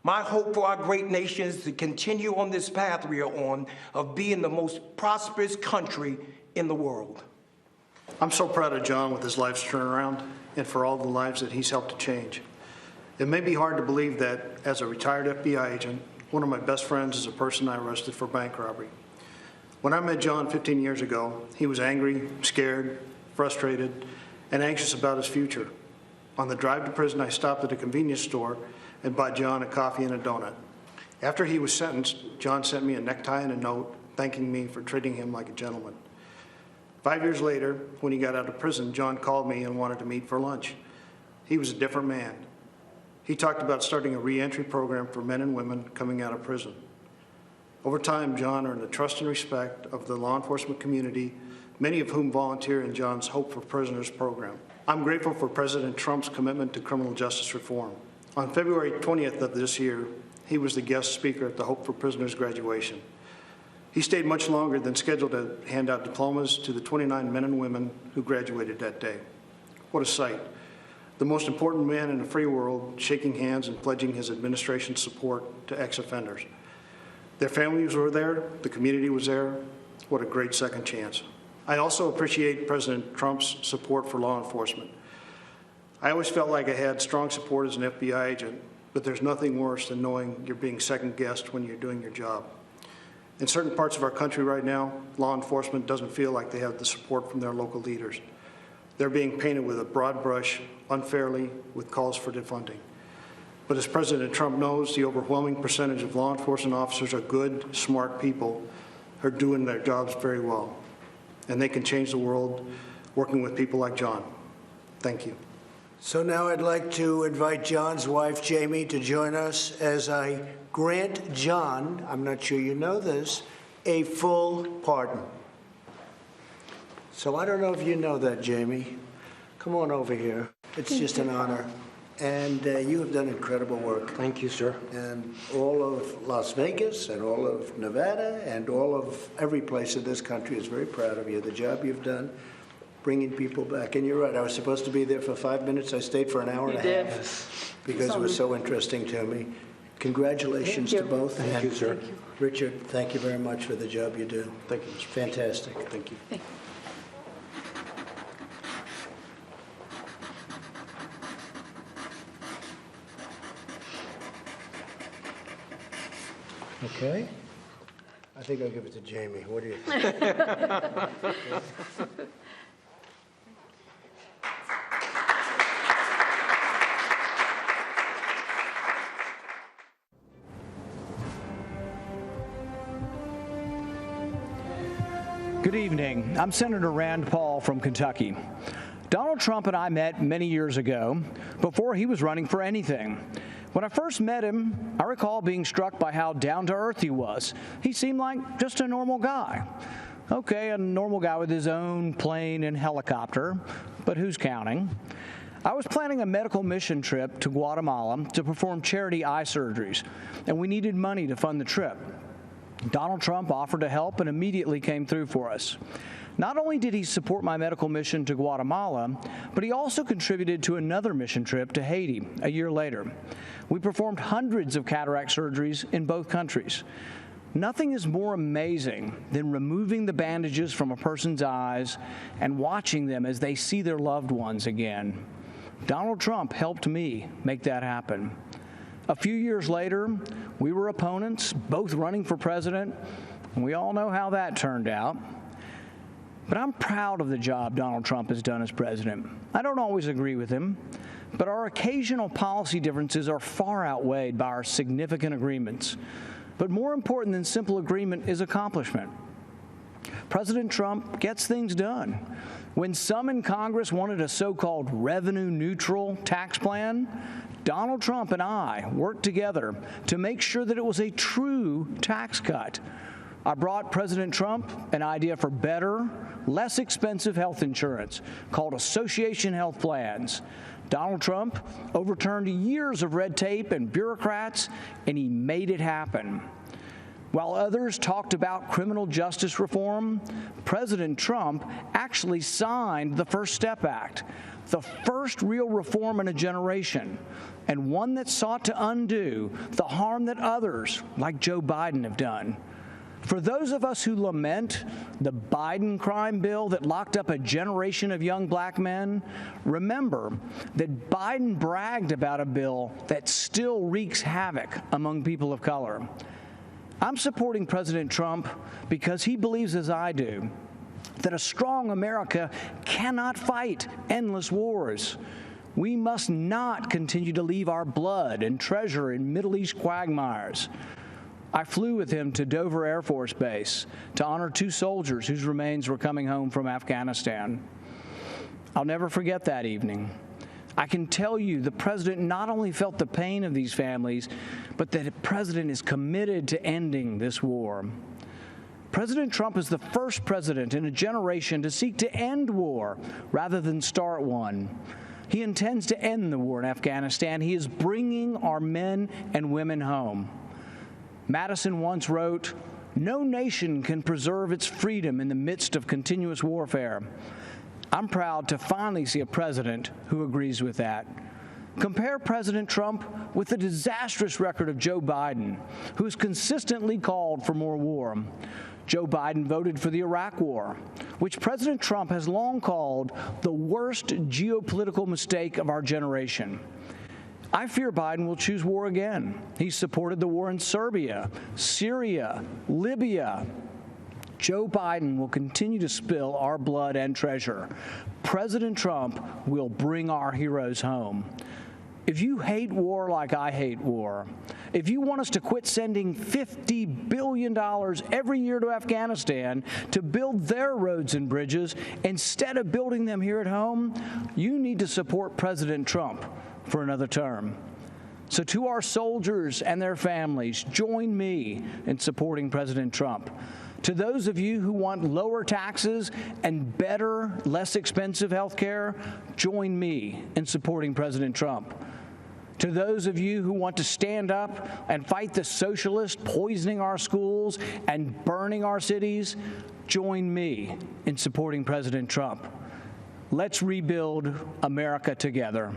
S17: My hope for our great nation is to continue on this path we are on of being the most prosperous country in the world.
S18: I'm so proud of John with his life's turnaround and for all the lives that he's helped to change. It may be hard to believe that as a retired FBI agent, one of my best friends is a person I arrested for bank robbery. When I met John 15 years ago, he was angry, scared, frustrated, and anxious about his future. On the drive to prison, I stopped at a convenience store and bought John a coffee and a donut. After he was sentenced, John sent me a necktie and a note thanking me for treating him like a gentleman. 5 years later, when he got out of prison, John called me and wanted to meet for lunch. He was a different man. He talked about starting a reentry program for men and women coming out of prison. Over time, John earned the trust and respect of the law enforcement community, many of whom volunteer in John's Hope for Prisoners program. I'm grateful for President Trump's commitment to criminal justice reform. On February 20th of this year, he was the guest speaker at the Hope for Prisoners graduation. He stayed much longer than scheduled to hand out diplomas to the 29 men and women who graduated that day. What a sight. The most important man in the free world shaking hands and pledging his administration's support to ex-offenders. Their families were there, the community was there. What a great second chance. I also appreciate President Trump's support for law enforcement. I always felt like I had strong support as an FBI agent, but there's nothing worse than knowing you're being second-guessed when you're doing your job. In certain parts of our country right now, law enforcement doesn't feel like they have the support from their local leaders. They're being painted with a broad brush, unfairly, with calls for defunding. But as President Trump knows, the overwhelming percentage of law enforcement officers are good, smart people who are doing their jobs very well. And they can change the world working with people like John. Thank you.
S19: So now I'd like to invite John's wife, Jamie, to join us as I grant John, I'm not sure you know this, a full pardon. So I don't know if you know that, Jamie. Come on over here. It's just an honor. And you have done incredible work.
S17: Thank you, sir.
S19: And all of Las Vegas and all of Nevada and all of every place in this country is very proud of you. The job you've done, bringing people back. And you're right, I was supposed to be there for 5 minutes. I stayed for an hour and a half because it was so interesting to me. Congratulations to both.
S17: Thank you, sir.
S19: Richard, thank you very much for the job you do.
S17: Thank you, Mr.
S19: Fantastic.
S17: Thank you.
S11: Thank you.
S19: Okay. I think I'll give it to Jamie. What do you think?
S20: Good evening. I'm Senator Rand Paul from Kentucky. Donald Trump and I met many years ago, before he was running for anything. When I first met him, I recall being struck by how down-to-earth he was. He seemed like just a normal guy. Okay, a normal guy with his own plane and helicopter, but who's counting? I was planning a medical mission trip to Guatemala to perform charity eye surgeries, and we needed money to fund the trip. Donald Trump offered to help and immediately came through for us. Not only did he support my medical mission to Guatemala, but he also contributed to another mission trip to Haiti a year later. We performed hundreds of cataract surgeries in both countries. Nothing is more amazing than removing the bandages from a person's eyes and watching them as they see their loved ones again. Donald Trump helped me make that happen. A few years later, we were opponents, both running for president, and we all know how that turned out. But I'm proud of the job Donald Trump has done as president. I don't always agree with him, but our occasional policy differences are far outweighed by our significant agreements. But more important than simple agreement is accomplishment. President Trump gets things done. When some in Congress wanted a so-called revenue-neutral tax plan, Donald Trump and I worked together to make sure that it was a true tax cut. I brought President Trump an idea for better, less expensive health insurance called association health plans. Donald Trump overturned years of red tape and bureaucrats, and he made it happen. While others talked about criminal justice reform, President Trump actually signed the First Step Act, the first real reform in a generation, and one that sought to undo the harm that others, like Joe Biden, have done. For those of us who lament the Biden crime bill that locked up a generation of young black men, remember that Biden bragged about a bill that still wreaks havoc among people of color. I'm supporting President Trump because he believes, as I do, that a strong America cannot fight endless wars. We must not continue to leave our blood and treasure in Middle East quagmires. I flew with him to Dover Air Force Base to honor 2 soldiers whose remains were coming home from Afghanistan. I'll never forget that evening. I can tell you the president not only felt the pain of these families, but that the president is committed to ending this war. President Trump is the first president in a generation to seek to end war rather than start one. He intends to end the war in Afghanistan. He is bringing our men and women home. Madison once wrote, "No nation can preserve its freedom in the midst of continuous warfare." I'm proud to finally see a president who agrees with that. Compare President Trump with the disastrous record of Joe Biden, who has consistently called for more war. Joe Biden voted for the Iraq War, which President Trump has long called the worst geopolitical mistake of our generation. I fear Biden will choose war again. He supported the war in Serbia, Syria, Libya. Joe Biden will continue to spill our blood and treasure. President Trump will bring our heroes home. If you hate war like I hate war, if you want us to quit sending $50 billion every year to Afghanistan to build their roads and bridges instead of building them here at home, you need to support President Trump for another term. So to our soldiers and their families, join me in supporting President Trump. To those of you who want lower taxes and better, less expensive health care, join me in supporting President Trump. To those of you who want to stand up and fight the socialists poisoning our schools and burning our cities, join me in supporting President Trump. Let's rebuild America together.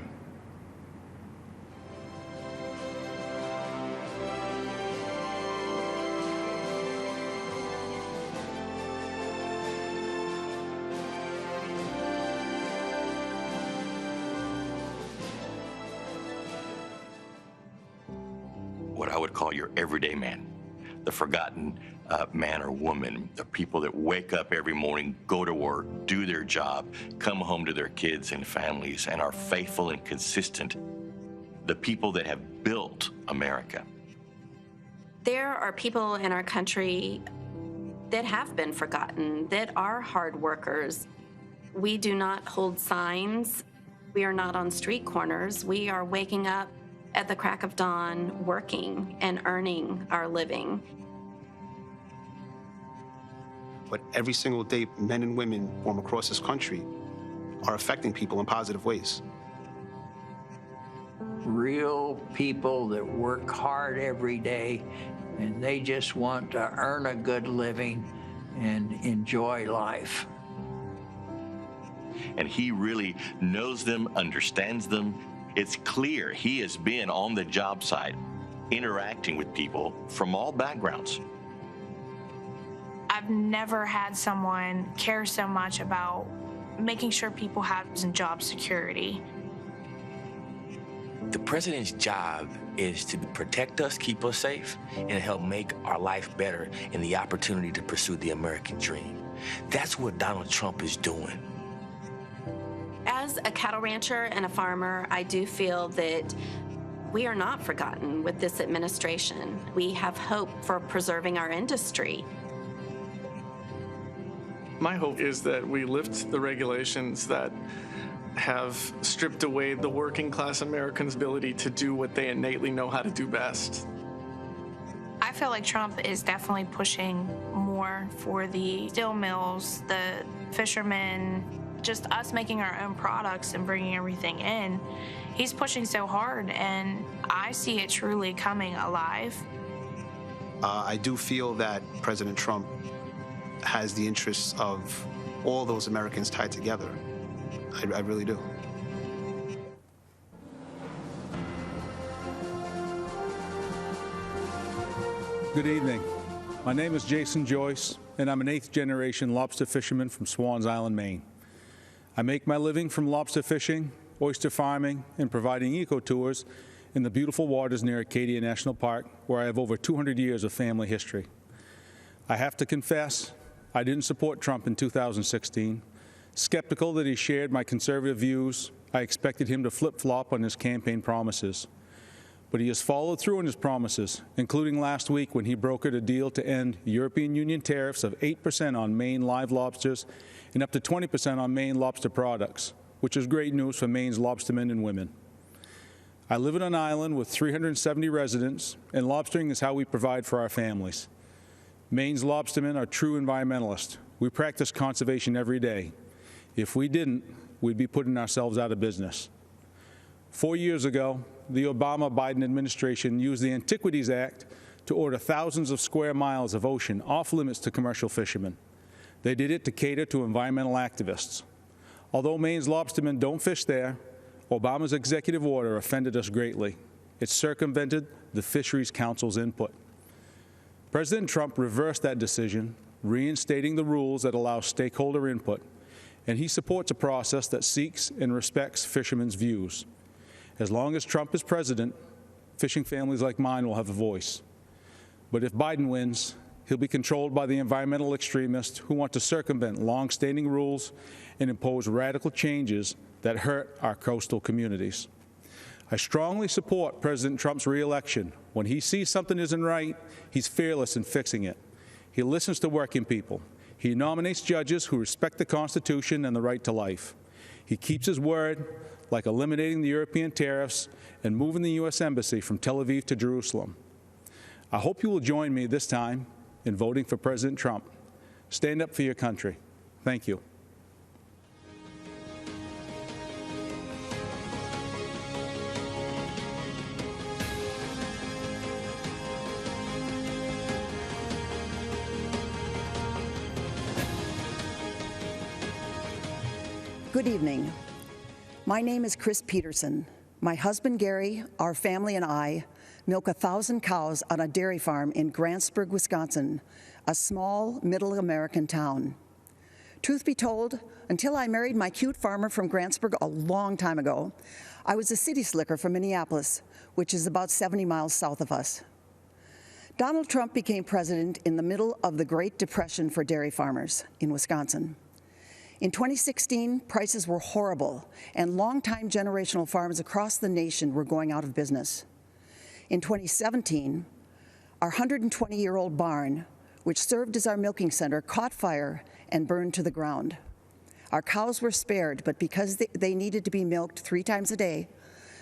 S21: What I would call your everyday man, the forgotten man or woman, the people that wake up every morning, go to work, do their job, come home to their kids and families, and are faithful and consistent, the people that have built America.
S22: There are people in our country that have been forgotten, that are hard workers. We do not hold signs. We are not on street corners. We are waking up at the crack of dawn, working and earning our living.
S23: But every single day, men and women from across this country are affecting people in positive ways.
S7: real people that work hard every day, and they just want to earn a good living and enjoy life.
S21: And he really knows them, understands them. It's clear he has been on the job site, interacting with people from all backgrounds.
S8: I've never had someone care so much about making sure people have job security.
S9: The president's job is to protect us, keep us safe, and help make our life better and the opportunity to pursue the American dream. That's what Donald Trump is doing.
S22: As a cattle rancher and a farmer, I do feel that we are not forgotten with this administration. We have hope for preserving our industry.
S24: My hope is that we lift the regulations that have stripped away the working class Americans' ability to do what they innately know how to do best.
S8: I feel like Trump is definitely pushing more for the steel mills, the fishermen, just us making our own products and bringing everything in. He's pushing so hard, and I see it truly coming alive.
S25: I do feel that President Trump has the interests of all those Americans tied together. I really do.
S26: Good evening. My name is Jason Joyce, and I'm an 8th-generation lobster fisherman from Swans Island, Maine. I make my living from lobster fishing, oyster farming, and providing eco-tours in the beautiful waters near Acadia National Park, where I have over 200 years of family history. I have to confess, I didn't support Trump in 2016. Skeptical that he shared my conservative views, I expected him to flip-flop on his campaign promises. But he has followed through on his promises, including last week when he brokered a deal to end European Union tariffs of 8% on Maine live lobsters and up to 20% on Maine lobster products, which is great news for Maine's lobstermen and women. I live on an island with 370 residents, and lobstering is how we provide for our families. Maine's lobstermen are true environmentalists. We practice conservation every day. If we didn't, we'd be putting ourselves out of business. 4 years ago, the Obama-Biden administration used the Antiquities Act to order thousands of square miles of ocean off limits to commercial fishermen. They did it to cater to environmental activists. Although Maine's lobstermen don't fish there, Obama's executive order offended us greatly. It circumvented the Fisheries Council's input. President Trump reversed that decision, reinstating the rules that allow stakeholder input, and he supports a process that seeks and respects fishermen's views. As long as Trump is president, fishing families like mine will have a voice. But if Biden wins, he'll be controlled by the environmental extremists who want to circumvent long-standing rules and impose radical changes that hurt our coastal communities. I strongly support President Trump's re-election. When he sees something isn't right, he's fearless in fixing it. He listens to working people. He nominates judges who respect the Constitution and the right to life. He keeps his word, like eliminating the European tariffs and moving the U.S. Embassy from Tel Aviv to Jerusalem. I hope you will join me this time in voting for President Trump. Stand up for your country. Thank you.
S27: Good evening. My name is Chris Peterson. My husband Gary, our family, and I milk 1,000 cows on a dairy farm in Grantsburg, Wisconsin, a small middle American town. Truth be told, until I married my cute farmer from Grantsburg a long time ago, I was a city slicker from Minneapolis, which is about 70 miles south of us. Donald Trump became president in the middle of the Great Depression for dairy farmers in Wisconsin. In 2016, prices were horrible, and longtime generational farms across the nation were going out of business. In 2017, our 120-year-old barn, which served as our milking center, caught fire and burned to the ground. Our cows were spared, but because they needed to be milked 3 times a day,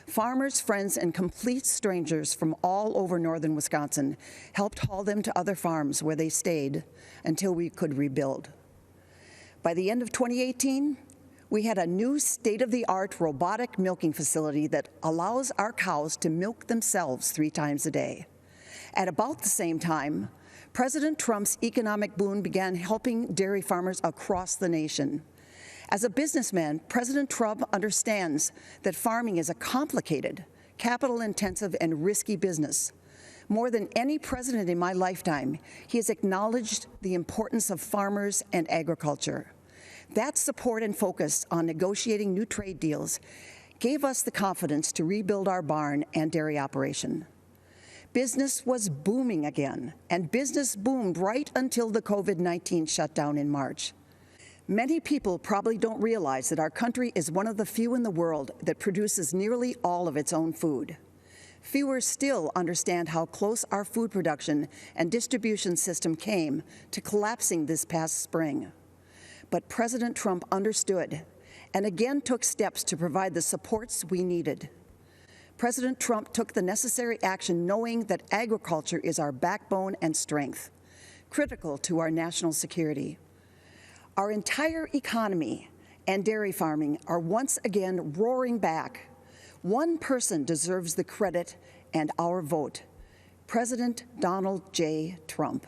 S27: farmers, friends, and complete strangers from all over northern Wisconsin helped haul them to other farms where they stayed until we could rebuild. By the end of 2018, We had a new state-of-the-art robotic milking facility that allows our cows to milk themselves 3 times a day. At about the same time, President Trump's economic boom began helping dairy farmers across the nation. As a businessman, President Trump understands that farming is a complicated, capital-intensive, and risky business. More than any president in my lifetime, he has acknowledged the importance of farmers and agriculture. That support and focus on negotiating new trade deals gave us the confidence to rebuild our barn and dairy operation. Business was booming again, and business boomed right until the COVID-19 shutdown in March. Many people probably don't realize that our country is one of the few in the world that produces nearly all of its own food. Fewer still understand how close our food production and distribution system came to collapsing this past spring. But President Trump understood and again took steps to provide the supports we needed. President Trump took the necessary action knowing that agriculture is our backbone and strength, critical to our national security. Our entire economy and dairy farming are once again roaring back. One person deserves the credit and our vote, President Donald J. Trump.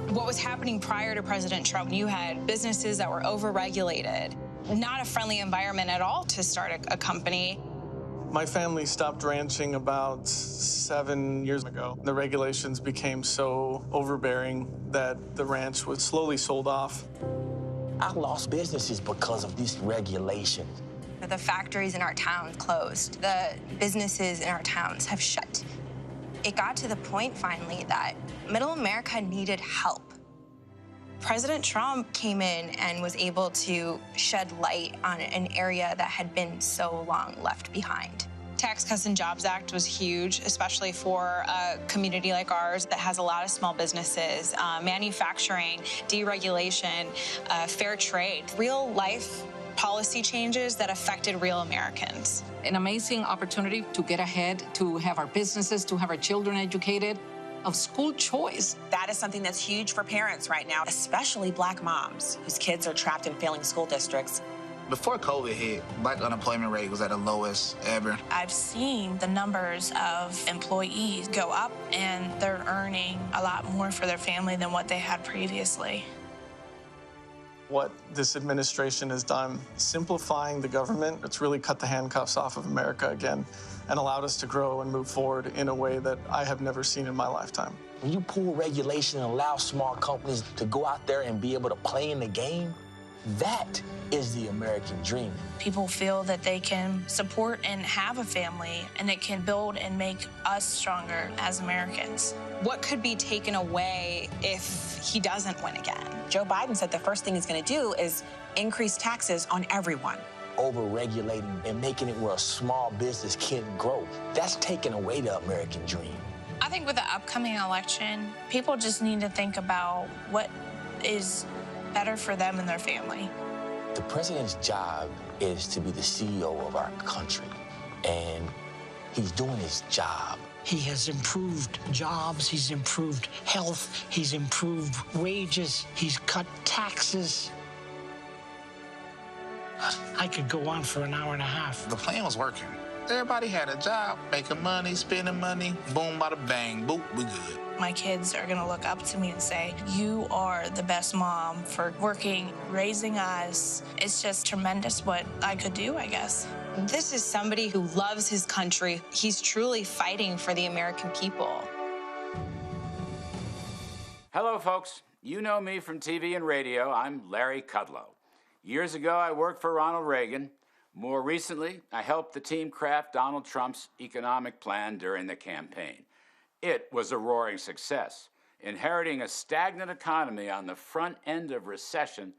S1: What was happening prior to President Trump, you had businesses that were overregulated, not a friendly environment at all to start a company.
S24: My family stopped ranching about 7 years ago. The regulations became so overbearing that the ranch was slowly sold off.
S9: I lost businesses because of this regulation.
S1: The factories in our towns closed. The businesses in our towns have shut. It got to the point finally that middle America needed help. President Trump came in and was able to shed light on an area that had been so long left behind. Tax Cuts and Jobs Act was huge, especially for a community like ours that has a lot of small businesses, manufacturing, deregulation, fair trade, real life policy changes that affected real Americans.
S2: An amazing opportunity to get ahead, to have our businesses, to have our children educated, of school choice.
S3: That is something that's huge for parents right now, especially Black moms whose kids are trapped in failing school districts.
S4: Before COVID hit, Black unemployment rate was at the lowest ever.
S8: I've seen the numbers of employees go up, and they're earning a lot more for their family than what they had previously.
S24: What this administration has done, simplifying the government, it's really cut the handcuffs off of America again and allowed us to grow and move forward in a way that I have never seen in my lifetime.
S9: When you pull regulation and allow small companies to go out there and be able to play in the game, that is the American dream.
S8: People feel that they can support and have a family, and it can build and make us stronger as Americans.
S1: What could be taken away if he doesn't win again?
S3: Joe Biden said the first thing he's going to do is increase taxes on everyone.
S9: Over-regulating and making it where a small business can't grow, that's taking away the American dream.
S8: I think with the upcoming election, people just need to think about what is better for them and their family.
S9: The president's job is to be the CEO of our country, and he's doing his job.
S5: He has improved jobs, he's improved health, he's improved wages, he's cut taxes. I could go on for an hour and a half.
S4: The plan was working. Everybody had a job, making money, spending money, boom, bada bang, boop, we good.
S8: My kids are gonna look up to me and say, you are the best mom for working, raising us. It's just tremendous what I could do, I guess.
S1: This is somebody who loves his country. He's truly fighting for the American people.
S6: Hello, folks. You know me from TV and radio. I'm Larry Kudlow. Years ago, I worked for Ronald Reagan. More recently, I helped the team craft Donald Trump's economic plan during the campaign. It was a roaring success. Inheriting a stagnant economy on the front end of recession,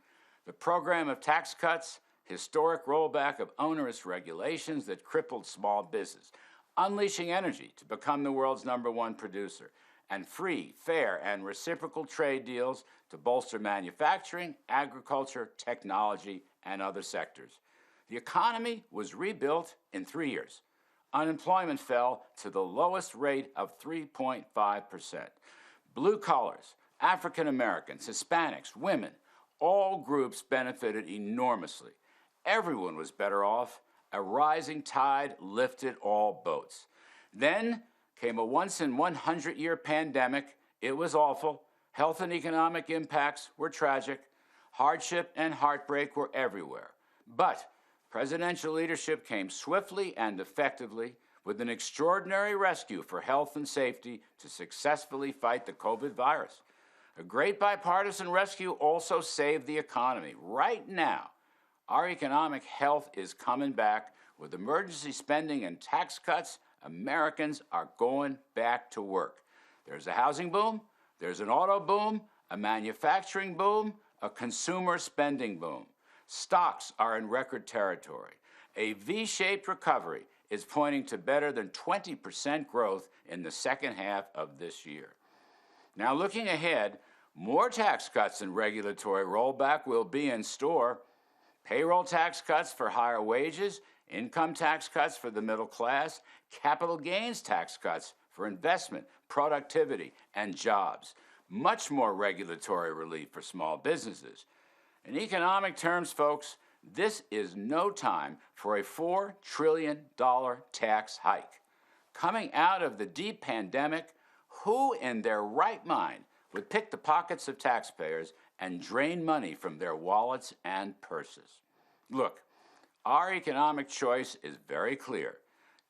S6: the program of tax cuts, historic rollback of onerous regulations that crippled small business, unleashing energy to become the world's #1 producer, and free, fair, and reciprocal trade deals to bolster manufacturing, agriculture, technology, and other sectors. The economy was rebuilt in 3 years. Unemployment fell to the lowest rate of 3.5%. blue collars, African Americans, Hispanics, women, all groups benefited enormously. Everyone was better off. A rising tide lifted all boats. Then came a once-in-100-year pandemic. It was awful. Health and economic impacts were tragic. Hardship and heartbreak were everywhere. But presidential leadership came swiftly and effectively with an extraordinary rescue for health and safety to successfully fight the COVID virus. A great bipartisan rescue also saved the economy. Right now, our economic health is coming back. With emergency spending and tax cuts, Americans are going back to work. There's a housing boom, there's an auto boom, a manufacturing boom, a consumer spending boom. Stocks are in record territory. A V-shaped recovery is pointing to better than 20% growth in the second half of this year. Now, looking ahead, more tax cuts and regulatory rollback will be in store. Payroll tax cuts for higher wages, income tax cuts for the middle class, capital gains tax cuts for investment, productivity, and jobs. Much more regulatory relief for small businesses. In economic terms, folks, this is no time for a $4 trillion tax hike. Coming out of the deep pandemic, who in their right mind would pick the pockets of taxpayers and drain money from their wallets and purses? Look, our economic choice is very clear.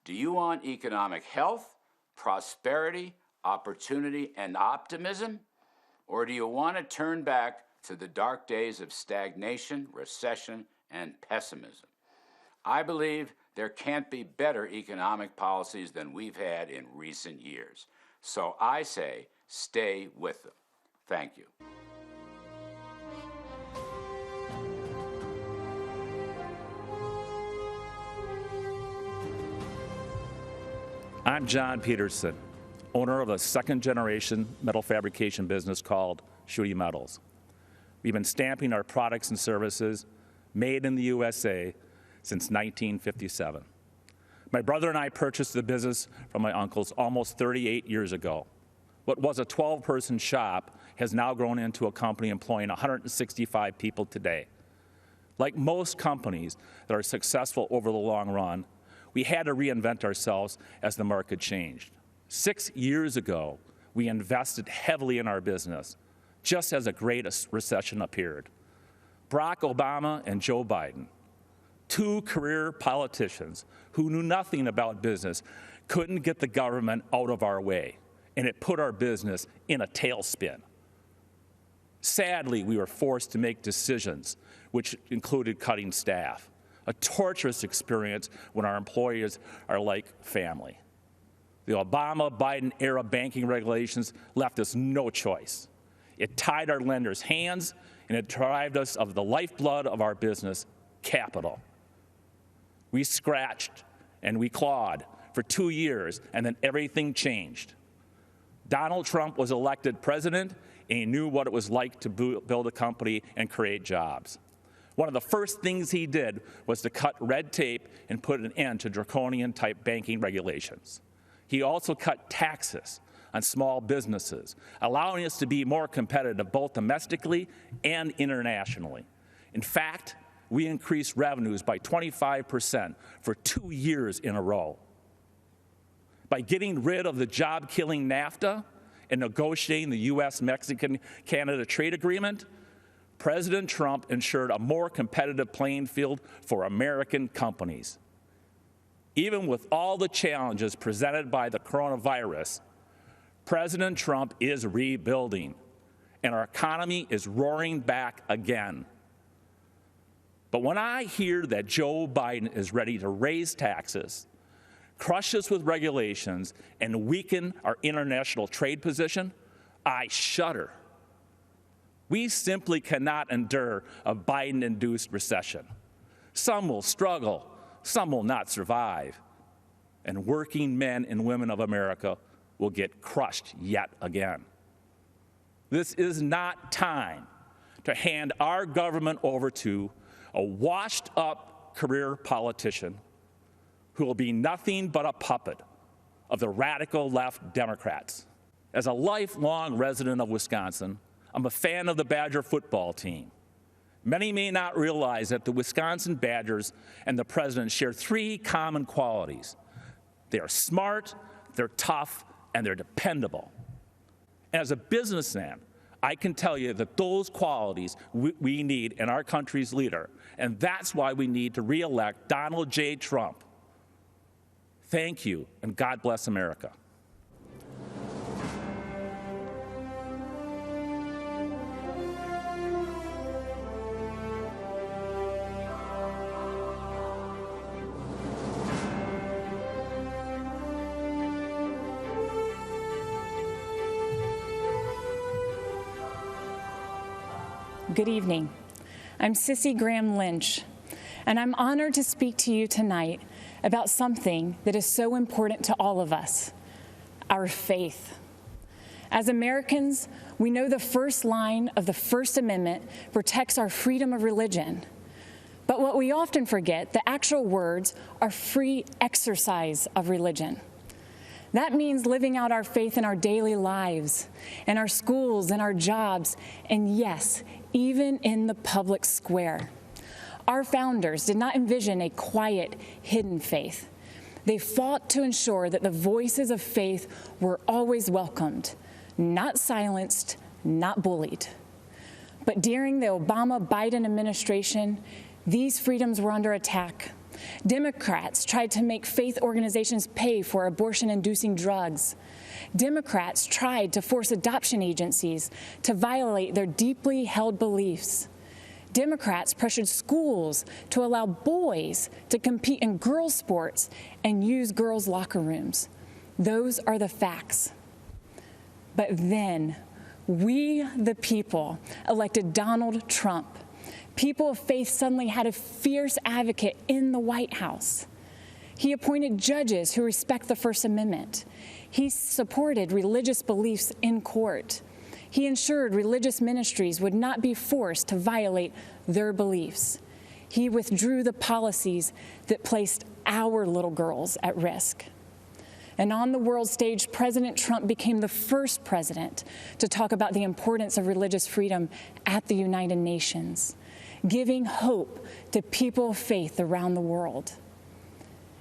S6: Do you want economic health, prosperity, opportunity, and optimism? Or do you want to turn back to the dark days of stagnation, recession, and pessimism? I believe there can't be better economic policies than we've had in recent years. So I say, stay with them. Thank you.
S10: I'm John Peterson, owner of a second-generation metal fabrication business called Shooty Metals. We've been stamping our products and services made in the USA since 1957. My brother and I purchased the business from my uncles almost 38 years ago. What was a 12-person shop has now grown into a company employing 165 people today. Like most companies that are successful over the long run, we had to reinvent ourselves as the market changed. 6 years ago, we invested heavily in our business, just as a great recession appeared. Barack Obama and Joe Biden, two career politicians who knew nothing about business, couldn't get the government out of our way, and it put our business in a tailspin. Sadly, we were forced to make decisions which included cutting staff, a torturous experience when our employees are like family. The Obama-Biden era banking regulations left us no choice. It tied our lenders' hands, and it deprived us of the lifeblood of our business, capital. We scratched and we clawed for 2 years, and then everything changed. Donald Trump was elected president, and he knew what it was like to build a company and create jobs. One of the first things he did was to cut red tape and put an end to draconian-type banking regulations. He also cut taxes on small businesses, allowing us to be more competitive both domestically and internationally. In fact, we increased revenues by 25% for 2 years in a row. By getting rid of the job-killing NAFTA and negotiating the U.S.-Mexican-Canada trade agreement, President Trump ensured a more competitive playing field for American companies. Even with all the challenges presented by the coronavirus, President Trump is rebuilding, and our economy is roaring back again. But when I hear that Joe Biden is ready to raise taxes, crush us with regulations, and weaken our international trade position, I shudder. We simply cannot endure a Biden-induced recession. Some will struggle, some will not survive, and working men and women of America will get crushed yet again. This is not time to hand our government over to a washed-up career politician who will be nothing but a puppet of the radical left Democrats. As a lifelong resident of Wisconsin, I'm a fan of the Badger football team. Many may not realize that the Wisconsin Badgers and the president share three common qualities. They are smart, they're tough, and they're dependable. As a businessman, I can tell you that those qualities we need in our country's leader, and that's why we need to re-elect Donald J. Trump. Thank you, and God bless America.
S12: Good evening. I'm Sissy Graham Lynch, and I'm honored to speak to you tonight about something that is so important to all of us, our faith. As Americans, we know the first line of the First Amendment protects our freedom of religion. But what we often forget, the actual words are free exercise of religion. That means living out our faith in our daily lives, in our schools, in our jobs, and yes, even in the public square. Our founders did not envision a quiet, hidden faith. They fought to ensure that the voices of faith were always welcomed, not silenced, not bullied. But during the Obama-Biden administration, these freedoms were under attack. Democrats tried to make faith organizations pay for abortion-inducing drugs. Democrats tried to force adoption agencies to violate their deeply held beliefs. Democrats pressured schools to allow boys to compete in girls' sports and use girls' locker rooms. Those are the facts. But then, we, the people, elected Donald Trump. People of faith suddenly had a fierce advocate in the White House. He appointed judges who respect the First Amendment. He supported religious beliefs in court. He ensured religious ministries would not be forced to violate their beliefs. He withdrew the policies that placed our little girls at risk. And on the world stage, President Trump became the first president to talk about the importance of religious freedom at the United Nations, giving hope to people of faith around the world.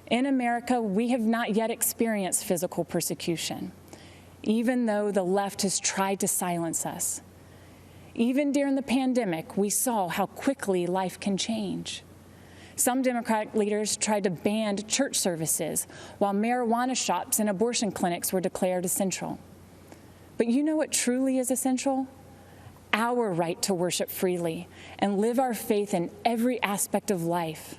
S12: In America, we have not yet experienced physical persecution, even though the left has tried to silence us. Even during the pandemic, we saw how quickly life can change. Some Democratic leaders tried to ban church services, while marijuana shops and abortion clinics were declared essential. But you know what truly is essential? Our right to worship freely and live our faith in every aspect of life.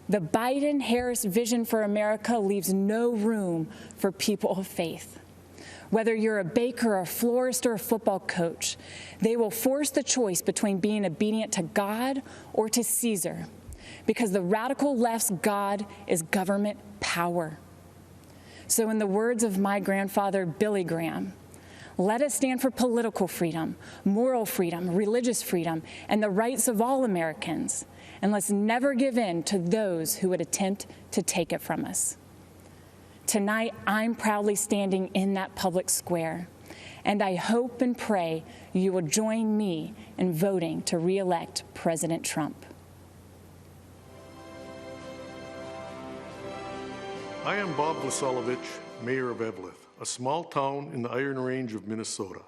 S12: The Biden-Harris vision for America leaves no room for people of faith. Whether you're a baker, a florist, or a football coach, they will force the choice between being obedient to God or to Caesar, because the radical left's God is government power. So in the words of my grandfather, Billy Graham, let us stand for political freedom, moral freedom, religious freedom, and the rights of all Americans. And let's never give in to those who would attempt to take it from us. Tonight, I'm proudly standing in that public square, and I hope and pray you will join me in voting to re-elect President Trump.
S13: I am Bob Vasilevich, Mayor of Eveleth, a small town in the Iron Range of Minnesota.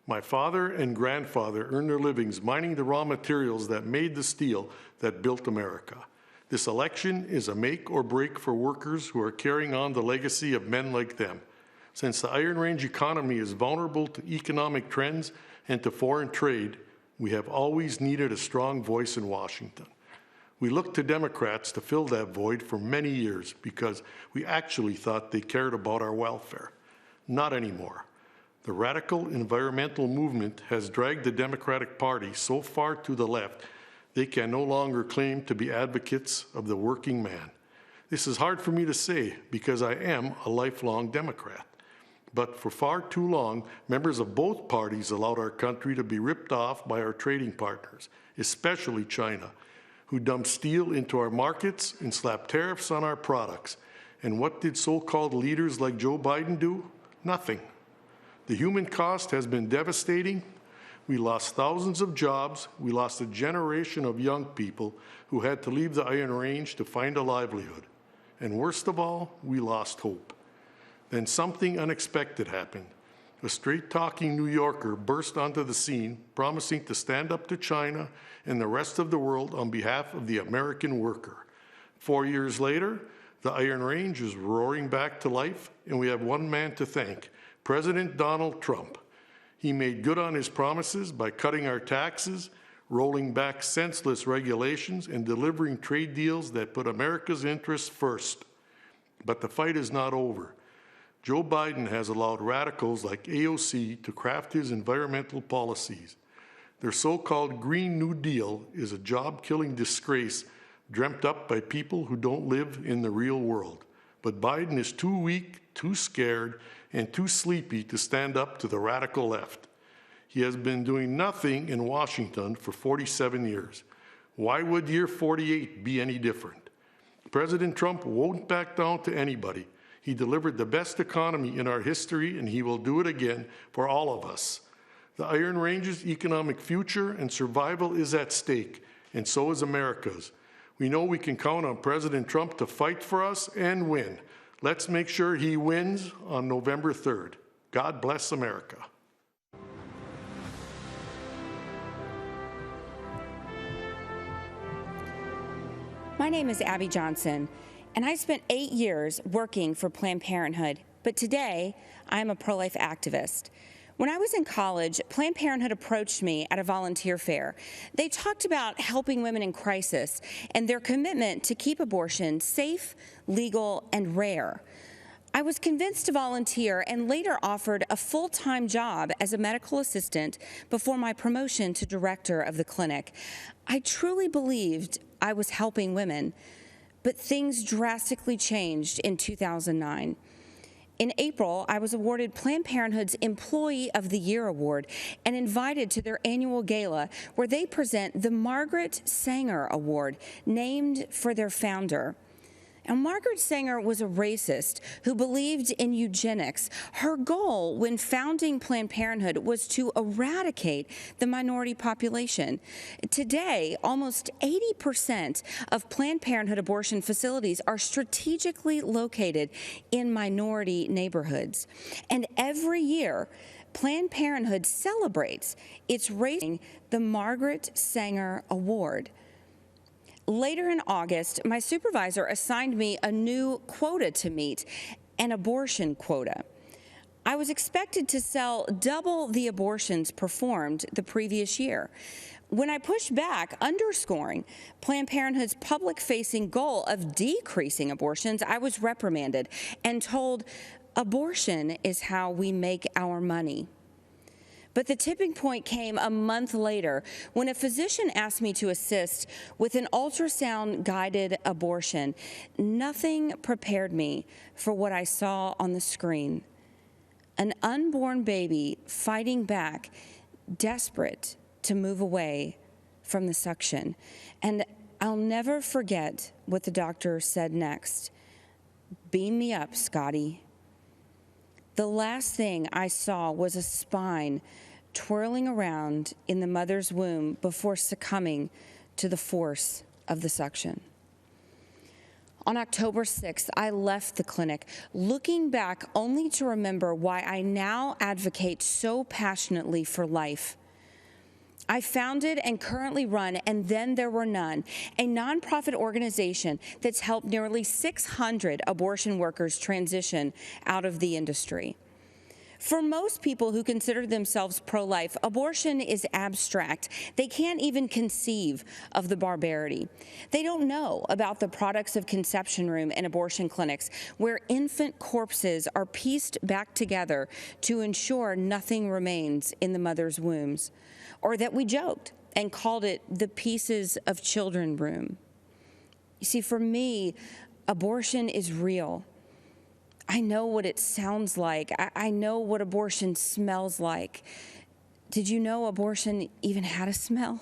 S13: My father and grandfather earned their livings mining the raw materials that made the steel that built America. This election is a make or break for workers who are carrying on the legacy of men like them. Since the Iron Range economy is vulnerable to economic trends and to foreign trade, we have always needed a strong voice in Washington. We looked to Democrats to fill that void for many years because we actually thought they cared about our welfare. Not anymore. The radical environmental movement has dragged the Democratic Party so far to the left, they can no longer claim to be advocates of the working man. This is hard for me to say because I am a lifelong Democrat. But for far too long, members of both parties allowed our country to be ripped off by our trading partners, especially China, who dumped steel into our markets and slapped tariffs on our products. And what did so-called leaders like Joe Biden do? Nothing. The human cost has been devastating. We lost thousands of jobs. We lost a generation of young people who had to leave the Iron Range to find a livelihood. And worst of all, we lost hope. Then something unexpected happened. A straight-talking New Yorker burst onto the scene, promising to stand up to China and the rest of the world on behalf of the American worker. 4 years later, the Iron Range is roaring back to life, and we have one man to thank, President Donald Trump. He made good on his promises by cutting our taxes, rolling back senseless regulations, and delivering trade deals that put America's interests first. But the fight is not over. Joe Biden has allowed radicals like AOC to craft his environmental policies. Their so-called Green New Deal is a job-killing disgrace dreamt up by people who don't live in the real world. But Biden is too weak, too scared, and too sleepy to stand up to the radical left. He has been doing nothing in Washington for 47 years. Why would year 48 be any different? President Trump won't back down to anybody. He delivered the best economy in our history, and he will do it again for all of us. The Iron Range's economic future and survival is at stake, and so is America's. We know we can count on President Trump to fight for us and win. Let's make sure he wins on November 3rd. God bless America.
S11: My name is Abby Johnson, and I spent 8 years working for Planned Parenthood, but today I'm a pro-life activist. When I was in college, Planned Parenthood approached me at a volunteer fair. They talked about helping women in crisis and their commitment to keep abortion safe, legal, and rare. I was convinced to volunteer and later offered a full-time job as a medical assistant before my promotion to director of the clinic. I truly believed I was helping women, but things drastically changed in 2009. In April, I was awarded Planned Parenthood's Employee of the Year Award and invited to their annual gala where they present the Margaret Sanger Award, named for their founder. Now, Margaret Sanger was a racist who believed in eugenics. Her goal when founding Planned Parenthood was to eradicate the minority population. Today, almost 80% of Planned Parenthood abortion facilities are strategically located in minority neighborhoods. And every year, Planned Parenthood celebrates its raising the Margaret Sanger Award. Later in August, my supervisor assigned me a new quota to meet, an abortion quota. I was expected to sell double the abortions performed the previous year. When I pushed back, underscoring Planned Parenthood's public-facing goal of decreasing abortions, I was reprimanded and told, "Abortion is how we make our money." But the tipping point came a month later when a physician asked me to assist with an ultrasound-guided abortion. Nothing prepared me for what I saw on the screen. An unborn baby fighting back, desperate to move away from the suction. And I'll never forget what the doctor said next. "Beam me up, Scotty." The last thing I saw was a spine twirling around in the mother's womb before succumbing to the force of the suction. On October 6th, I left the clinic, looking back only to remember why I now advocate so passionately for life. I founded and currently run And Then There Were None, a nonprofit organization that's helped nearly 600 abortion workers transition out of the industry. For most people who consider themselves pro-life, abortion is abstract. They can't even conceive of the barbarity. They don't know about the products of conception room and abortion clinics where infant corpses are pieced back together to ensure nothing remains in the mother's wombs, or that we joked and called it the pieces of children room. You see, for me, abortion is real. I know what it sounds like. I know what abortion smells like. Did you know abortion even had a smell?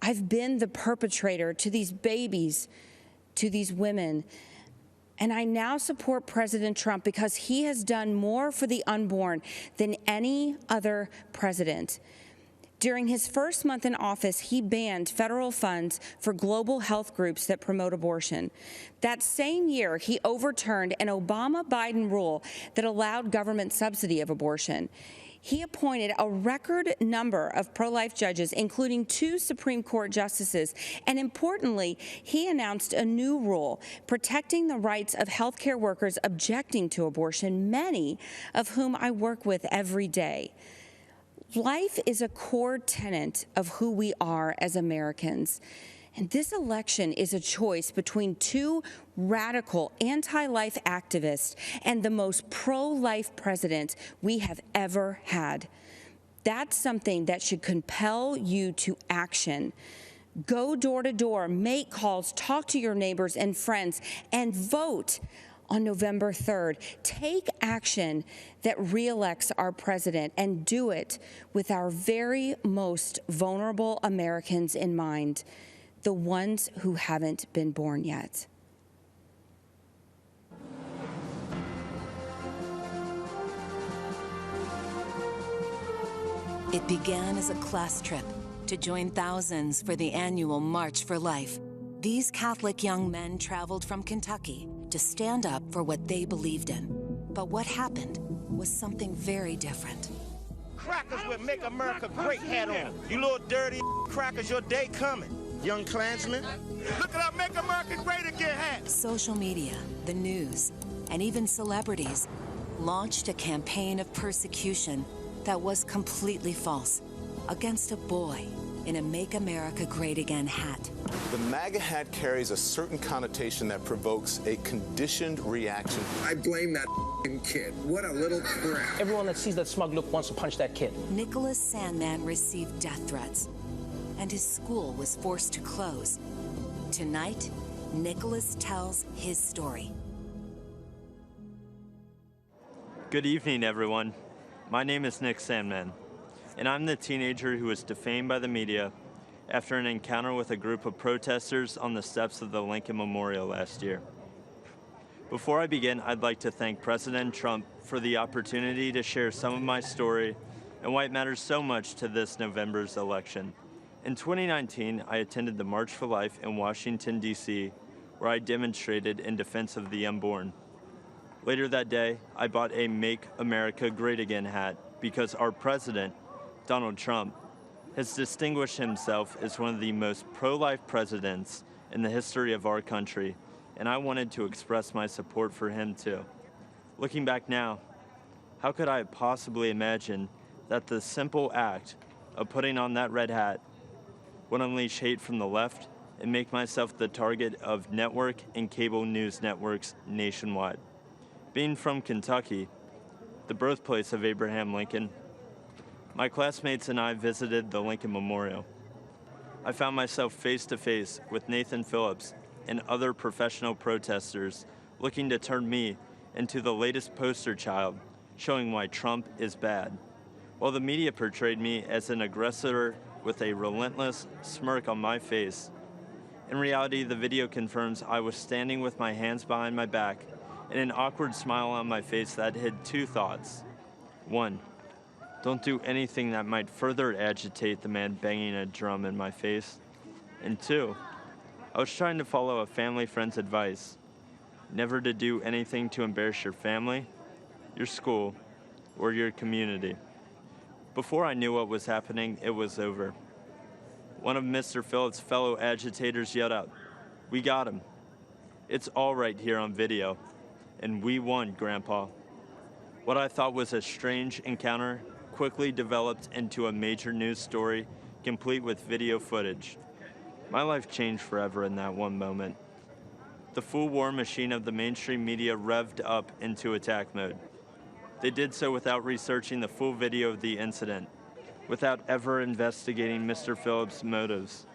S11: I've been the perpetrator to these babies, to these women. And I now support President Trump because he has done more for the unborn than any other president. During his first month in office, he banned federal funds for global health groups that promote abortion. That same year, he overturned an Obama-Biden rule that allowed government subsidy of abortion. He appointed a record number of pro-life judges, including 2 Supreme Court justices. And importantly, he announced a new rule protecting the rights of healthcare workers objecting to abortion, many of whom I work with every day. Life is a core tenet of who we are as Americans. And this election is a choice between 2 radical anti-life activists and the most pro-life president we have ever had. That's something that should compel you to action. Go door to door, make calls, talk to your neighbors and friends, and vote on November 3rd. Take action that reelects our president, and do it with our very most vulnerable Americans in mind, the ones who haven't been born yet.
S14: It began as a class trip to join thousands for the annual March for Life. These Catholic young men traveled from Kentucky to stand up for what they believed in. But what happened was something very different.
S15: Crackers with Make America Great hat on. You little dirty crackers, your day coming. Young Klansmen. Look at our Make America Great Again hat.
S14: Social media, the news, and even celebrities launched a campaign of persecution that was completely false against a boy in a Make America Great Again hat.
S16: The MAGA hat carries a certain connotation that provokes a conditioned reaction.
S17: I blame that kid. What a little crap.
S18: Everyone that sees that smug look wants to punch that kid.
S14: Nicholas Sandmann received death threats, and his school was forced to close. Tonight, Nicholas tells his story.
S19: Good evening, everyone. My name is Nick Sandmann, and I'm the teenager who was defamed by the media after an encounter with a group of protesters on the steps of the Lincoln Memorial last year. Before I begin, I'd like to thank President Trump for the opportunity to share some of my story and why it matters so much to this November's election. In 2019, I attended the March for Life in Washington, D.C., where I demonstrated in defense of the unborn. Later that day, I bought a Make America Great Again hat because our president, Donald Trump, has distinguished himself as one of the most pro-life presidents in the history of our country, and I wanted to express my support for him too. Looking back now, how could I possibly imagine that the simple act of putting on that red hat would unleash hate from the left and make myself the target of network and cable news networks nationwide? Being from Kentucky, the birthplace of Abraham Lincoln, my classmates and I visited the Lincoln Memorial. I found myself face to face with Nathan Phillips and other professional protesters looking to turn me into the latest poster child showing why Trump is bad, while the media portrayed me as an aggressor with a relentless smirk on my face. In reality, the video confirms I was standing with my hands behind my back and an awkward smile on my face that hid 2 thoughts. 1, don't do anything that might further agitate the man banging a drum in my face. And 2, I was trying to follow a family friend's advice, never to do anything to embarrass your family, your school, or your community. Before I knew what was happening, it was over. One of Mr. Phillips' fellow agitators yelled out, "We got him. It's all right here on video. And we won, Grandpa." What I thought was a strange encounter quickly developed into a major news story, complete with video footage. My life changed forever in that one moment. The full war machine of the mainstream media revved up into attack mode. They did so without researching the full video of the incident, without ever investigating Mr. Phillips' motives,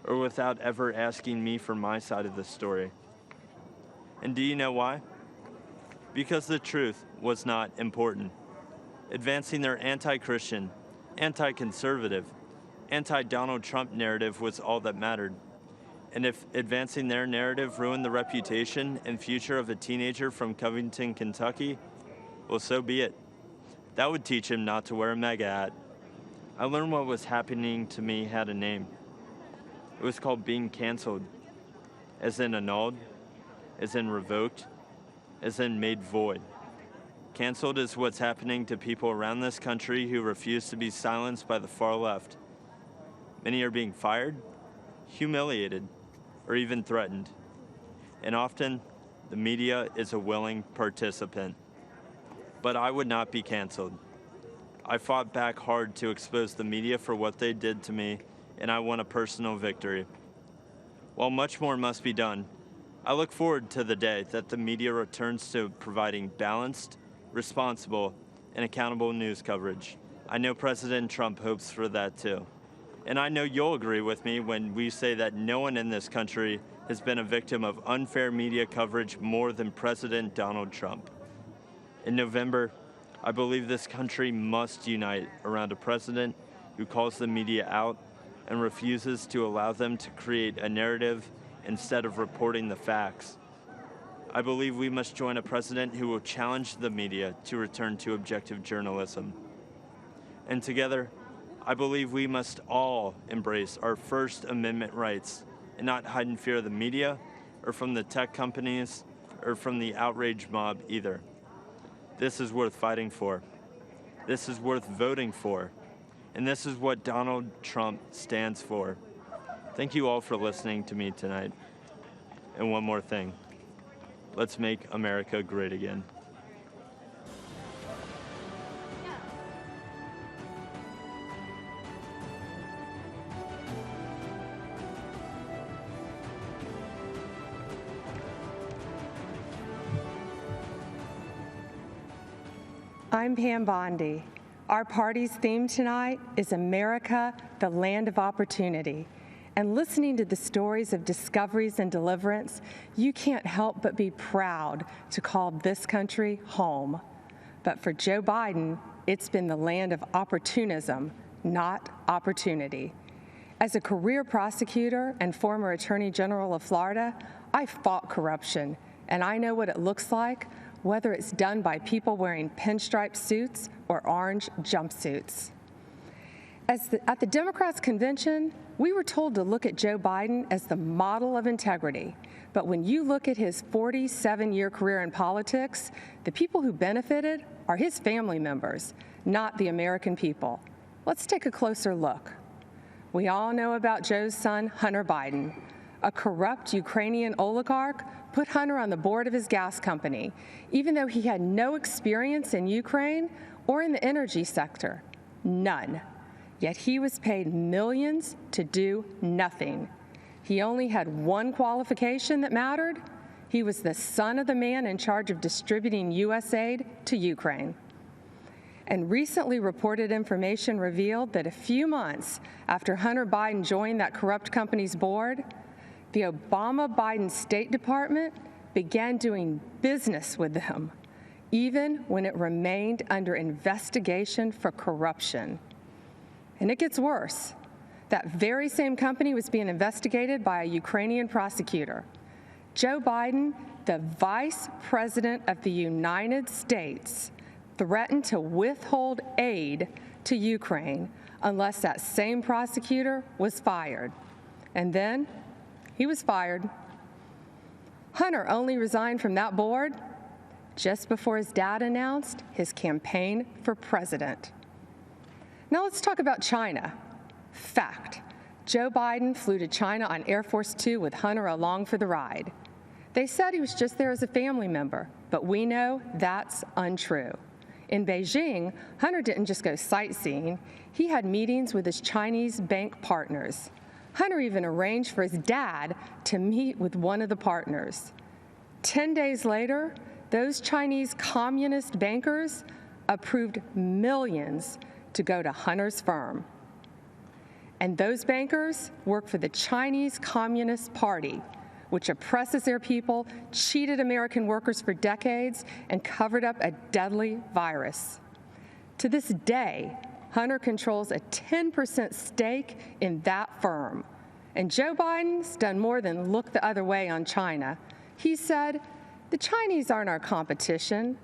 S19: or without ever asking me for my side of the story. And do you know why? Because the truth was not important. Advancing their anti-Christian, anti-conservative, anti-Donald Trump narrative was all that mattered. And if advancing their narrative ruined the reputation and future of a teenager from Covington, Kentucky, well, so be it. That would teach him not to wear a MAGA hat. I learned what was happening to me had a name. It was called being canceled, as in annulled, as in revoked, as in made void. Canceled is what's happening to people around this country who refuse to be silenced by the far left. Many are being fired, humiliated, or even threatened. And often, the media is a willing participant. But I would not be canceled. I fought back hard to expose the media for what they did to me, and I won a personal victory. While much more must be done, I look forward to the day that the media returns to providing balanced, responsible, and accountable news coverage. I know President Trump hopes for that too. And I know you'll agree with me when we say that no one in this country has been a victim of unfair media coverage more than President Donald Trump. In November, I believe this country must unite around a president who calls the media out and refuses to allow them to create a narrative instead of reporting the facts. I believe we must join a president who will challenge the media to return to objective journalism. And together, I believe we must all embrace our First Amendment rights and not hide in fear of the media or from the tech companies or from the outrage mob either. This is worth fighting for. This is worth voting for. And this is what Donald Trump stands for. Thank you all for listening to me tonight. And one more thing. Let's make America great again.
S7: I'm Pam Bondi. Our party's theme tonight is America, the Land of Opportunity. And listening to the stories of discoveries and deliverance, you can't help but be proud to call this country home. But for Joe Biden, it's been the land of opportunism, not opportunity. As a career prosecutor and former Attorney General of Florida, I fought corruption, and I know what it looks like, whether it's done by people wearing pinstripe suits or orange jumpsuits. At the Democrats' convention, we were told to look at Joe Biden as the model of integrity. But when you look at his 47-year career in politics, the people who benefited are his family members, not the American people. Let's take a closer look. We all know about Joe's son, Hunter Biden. A corrupt Ukrainian oligarch put Hunter on the board of his gas company, even though he had no experience in Ukraine or in the energy sector. None. Yet he was paid millions to do nothing. He only had one qualification that mattered. He was the son of the man in charge of distributing U.S. aid to Ukraine. And recently reported information revealed that a few months after Hunter Biden joined that corrupt company's board, the Obama-Biden State Department began doing business with them, even when it remained under investigation for corruption. And it gets worse. That very same company was being investigated by a Ukrainian prosecutor. Joe Biden, the Vice President of the United States, threatened to withhold aid to Ukraine unless that same prosecutor was fired. And then he was fired. Hunter only resigned from that board just before his dad announced his campaign for president. Now let's talk about China. Fact, Joe Biden flew to China on Air Force Two with Hunter along for the ride. They said he was just there as a family member, but we know that's untrue. In Beijing, Hunter didn't just go sightseeing. He had meetings with his Chinese bank partners. Hunter even arranged for his dad to meet with one of the partners. 10 days later, those Chinese communist bankers approved millions to go to Hunter's firm. And those bankers work for the Chinese Communist Party, which oppresses their people, cheated American workers for decades, and covered up a deadly virus. To this day, Hunter controls a 10% stake in that firm. And Joe Biden's done more than look the other way on China. He said, "The Chinese aren't our competition.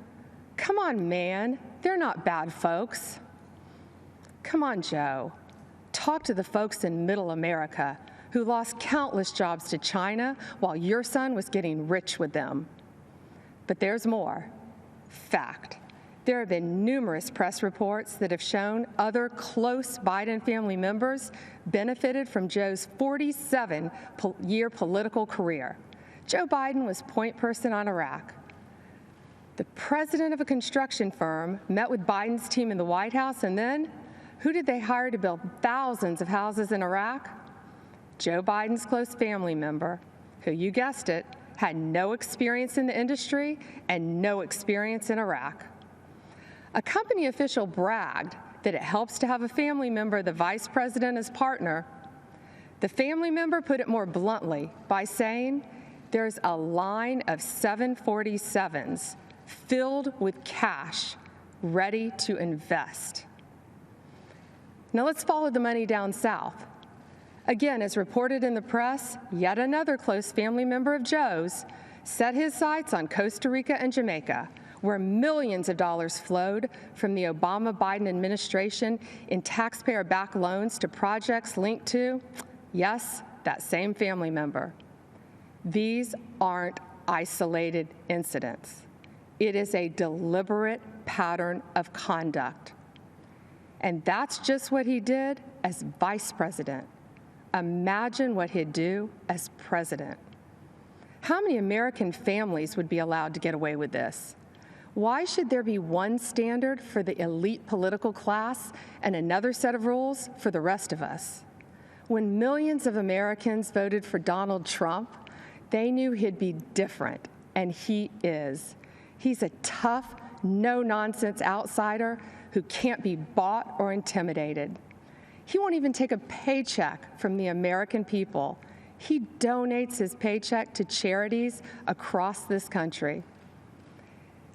S7: Come on, man, they're not bad folks." Come on, Joe. Talk to the folks in Middle America who lost countless jobs to China while your son was getting rich with them. But there's more. Fact. There have been numerous press reports that have shown other close Biden family members benefited from Joe's 47-year political career. Joe Biden was point person on Iraq. The president of a construction firm met with Biden's team in the White House, and then who did they hire to build thousands of houses in Iraq? Joe Biden's close family member, who, you guessed it, had no experience in the industry and no experience in Iraq. A company official bragged that it helps to have a family member, the vice president, as partner. The family member put it more bluntly by saying, "There's a line of 747s filled with cash ready to invest." Now let's follow the money down south. Again, as reported in the press, yet another close family member of Joe's set his sights on Costa Rica and Jamaica, where millions of dollars flowed from the Obama-Biden administration in taxpayer-backed loans to projects linked to, yes, that same family member. These aren't isolated incidents. It is a deliberate pattern of conduct. And that's just what he did as vice president. Imagine what he'd do as president. How many American families would be allowed to get away with this? Why should there be one standard for the elite political class and another set of rules for the rest of us? When millions of Americans voted for Donald Trump, they knew he'd be different, and he is. He's a tough, no-nonsense outsider who can't be bought or intimidated. He won't even take a paycheck from the American people. He donates his paycheck to charities across this country.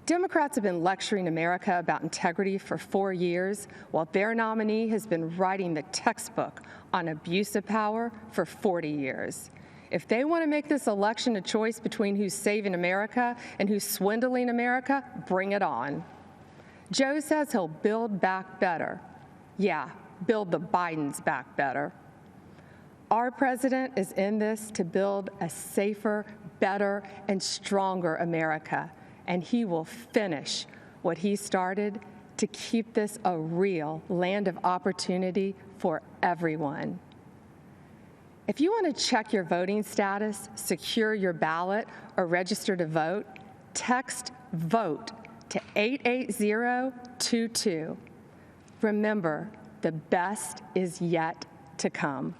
S7: Democrats have been lecturing America about integrity for 4 years, while their nominee has been writing the textbook on abuse of power for 40 years. If they want to make this election a choice between who's saving America and who's swindling America, bring it on. Joe says he'll build back better. Yeah, build the Bidens back better. Our president is in this to build a safer, better, and stronger America, and he will finish what he started to keep this a real land of opportunity for everyone. If you want to check your voting status, secure your ballot, or register to vote, text VOTE to 88022. Remember, the best is yet to come.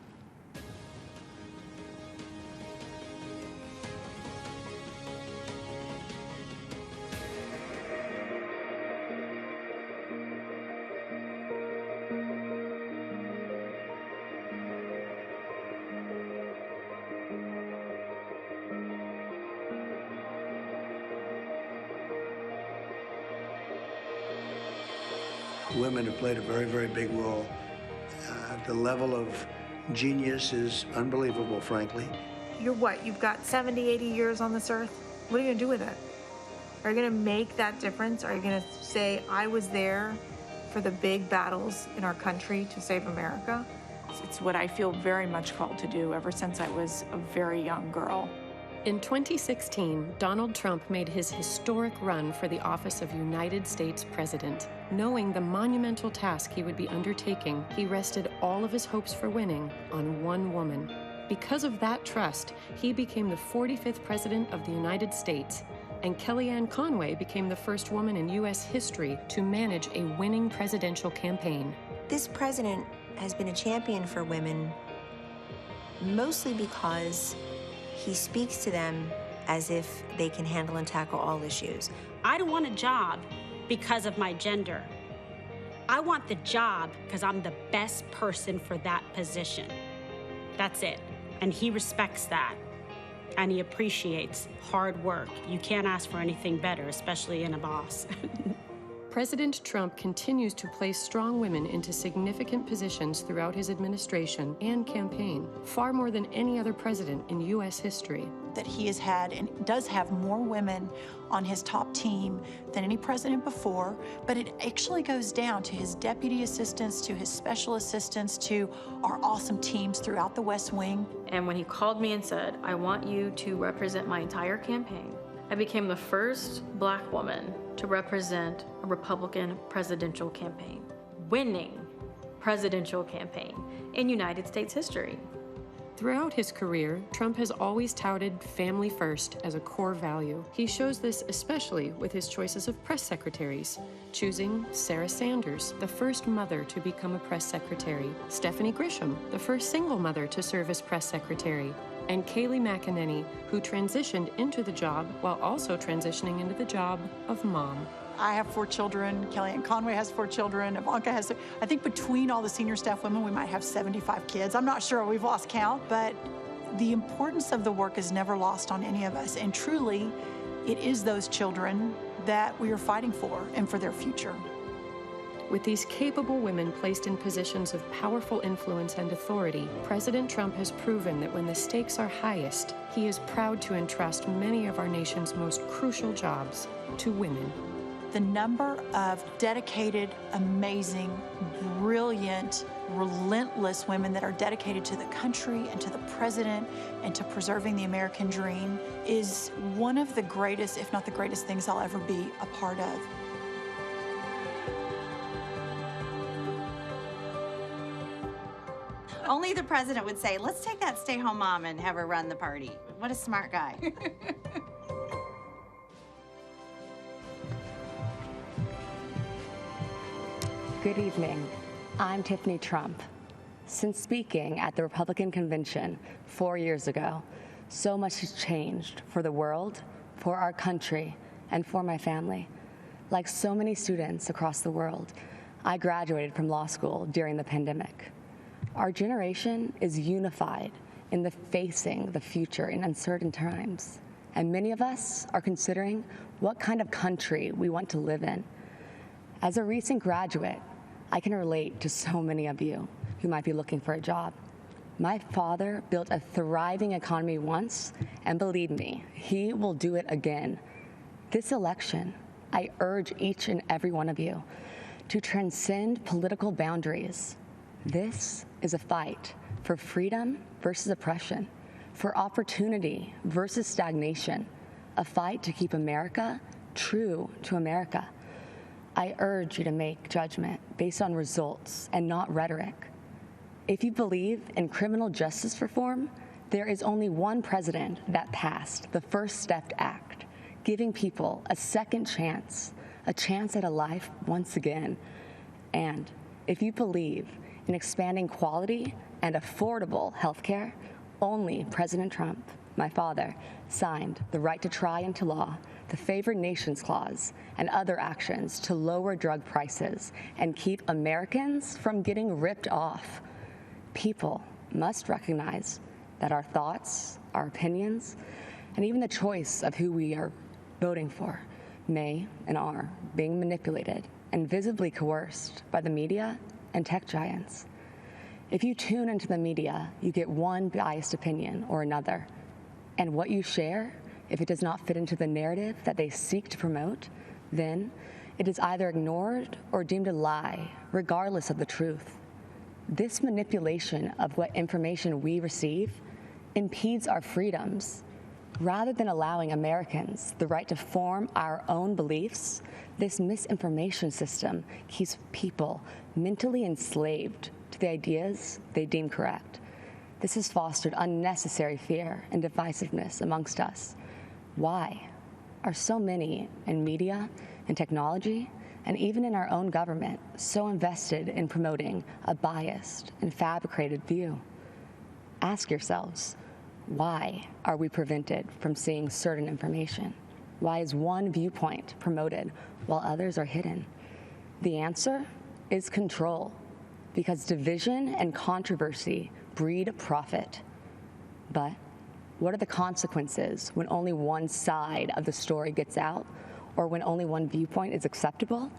S20: Women have played a very, very big role. The level of genius is unbelievable, frankly.
S21: You're what? You've got 70, 80 years on this earth? What are you going to do with it? Are you going to make that difference? Are you going to say, I was there for the big battles in our country to save America?
S22: It's what I feel very much called to do ever since I was a very young girl.
S23: In 2016, Donald Trump made his historic run for the office of United States President. Knowing the monumental task he would be undertaking, he rested all of his hopes for winning on one woman. Because of that trust, he became the 45th President of the United States, and Kellyanne Conway became the first woman in U.S. history to manage a winning presidential campaign.
S25: This president has been a champion for women mostly because he speaks to them as if they can handle and tackle all issues.
S26: I don't want a job because of my gender. I want the job because I'm the best person for that position. That's it. And he respects that. And he appreciates hard work. You can't ask for anything better, especially in a boss.
S23: President Trump continues to place strong women into significant positions throughout his administration and campaign, far more than any other president in U.S. history.
S2: That he has had and does have more women on his top team than any president before, but it actually goes down to his deputy assistants, to his special assistants, to our awesome teams throughout the West Wing.
S3: And when he called me and said, I want you to represent my entire campaign, I became the first Black woman to represent a Republican presidential campaign, winning presidential campaign in United States history.
S23: Throughout his career, Trump has always touted family first as a core value. He shows this especially with his choices of press secretaries, choosing Sarah Sanders, the first mother to become a press secretary, Stephanie Grisham, the first single mother to serve as press secretary, and Kayleigh McEnany, who transitioned into the job while also transitioning into the job of mom.
S2: I have 4 children. Kellyanne Conway has 4 children. Ivanka has, I think between all the senior staff women, we might have 75 kids. I'm not sure, we've lost count, but the importance of the work is never lost on any of us. And truly, it is those children that we are fighting for and for their future.
S23: With these capable women placed in positions of powerful influence and authority, President Trump has proven that when the stakes are highest, he is proud to entrust many of our nation's most crucial jobs to women.
S2: The number of dedicated, amazing, brilliant, relentless women that are dedicated to the country and to the president and to preserving the American dream is one of the greatest, if not the greatest things I'll ever be a part of.
S4: Only the president would say, let's take that stay-home mom and have her run the party. What a smart guy.
S5: Good evening. I'm Tiffany Trump. Since speaking at the Republican convention 4 years ago, so much has changed for the world, for our country, and for my family. Like so many students across the world, I graduated from law school during the pandemic. Our generation is unified in the facing the future in uncertain times, and many of us are considering what kind of country we want to live in. As a recent graduate, I can relate to so many of you who might be looking for a job. My father built a thriving economy once, and believe me, he will do it again. This election, I urge each and every one of you to transcend political boundaries. This is a fight for freedom versus oppression, for opportunity versus stagnation, a fight to keep America true to America. I urge you to make judgment based on results and not rhetoric. If you believe in criminal justice reform, there is only one president that passed the First Step Act, giving people a second chance, a chance at a life once again. And if you believe in expanding quality and affordable health care, only President Trump, my father, signed the right to try into law, the Favored Nations Clause, and other actions to lower drug prices and keep Americans from getting ripped off. People must recognize that our thoughts, our opinions, and even the choice of who we are voting for may and are being manipulated and visibly coerced by the media and tech giants. If you tune into the media, you get one biased opinion or another. And what you share, if it does not fit into the narrative that they seek to promote, then it is either ignored or deemed a lie, regardless of the truth. This manipulation of what information we receive impedes our freedoms. Rather than allowing Americans the right to form our own beliefs, this misinformation system keeps people mentally enslaved to the ideas they deem correct. This has fostered unnecessary fear and divisiveness amongst us. Why are so many in media and technology, and even in our own government, so invested in promoting a biased and fabricated view? Ask yourselves, why are we prevented from seeing certain information? Why is one viewpoint promoted while others are hidden? The answer is control, because division and controversy breed profit. But what are the consequences when only one side of the story gets out, or when only one viewpoint is acceptable?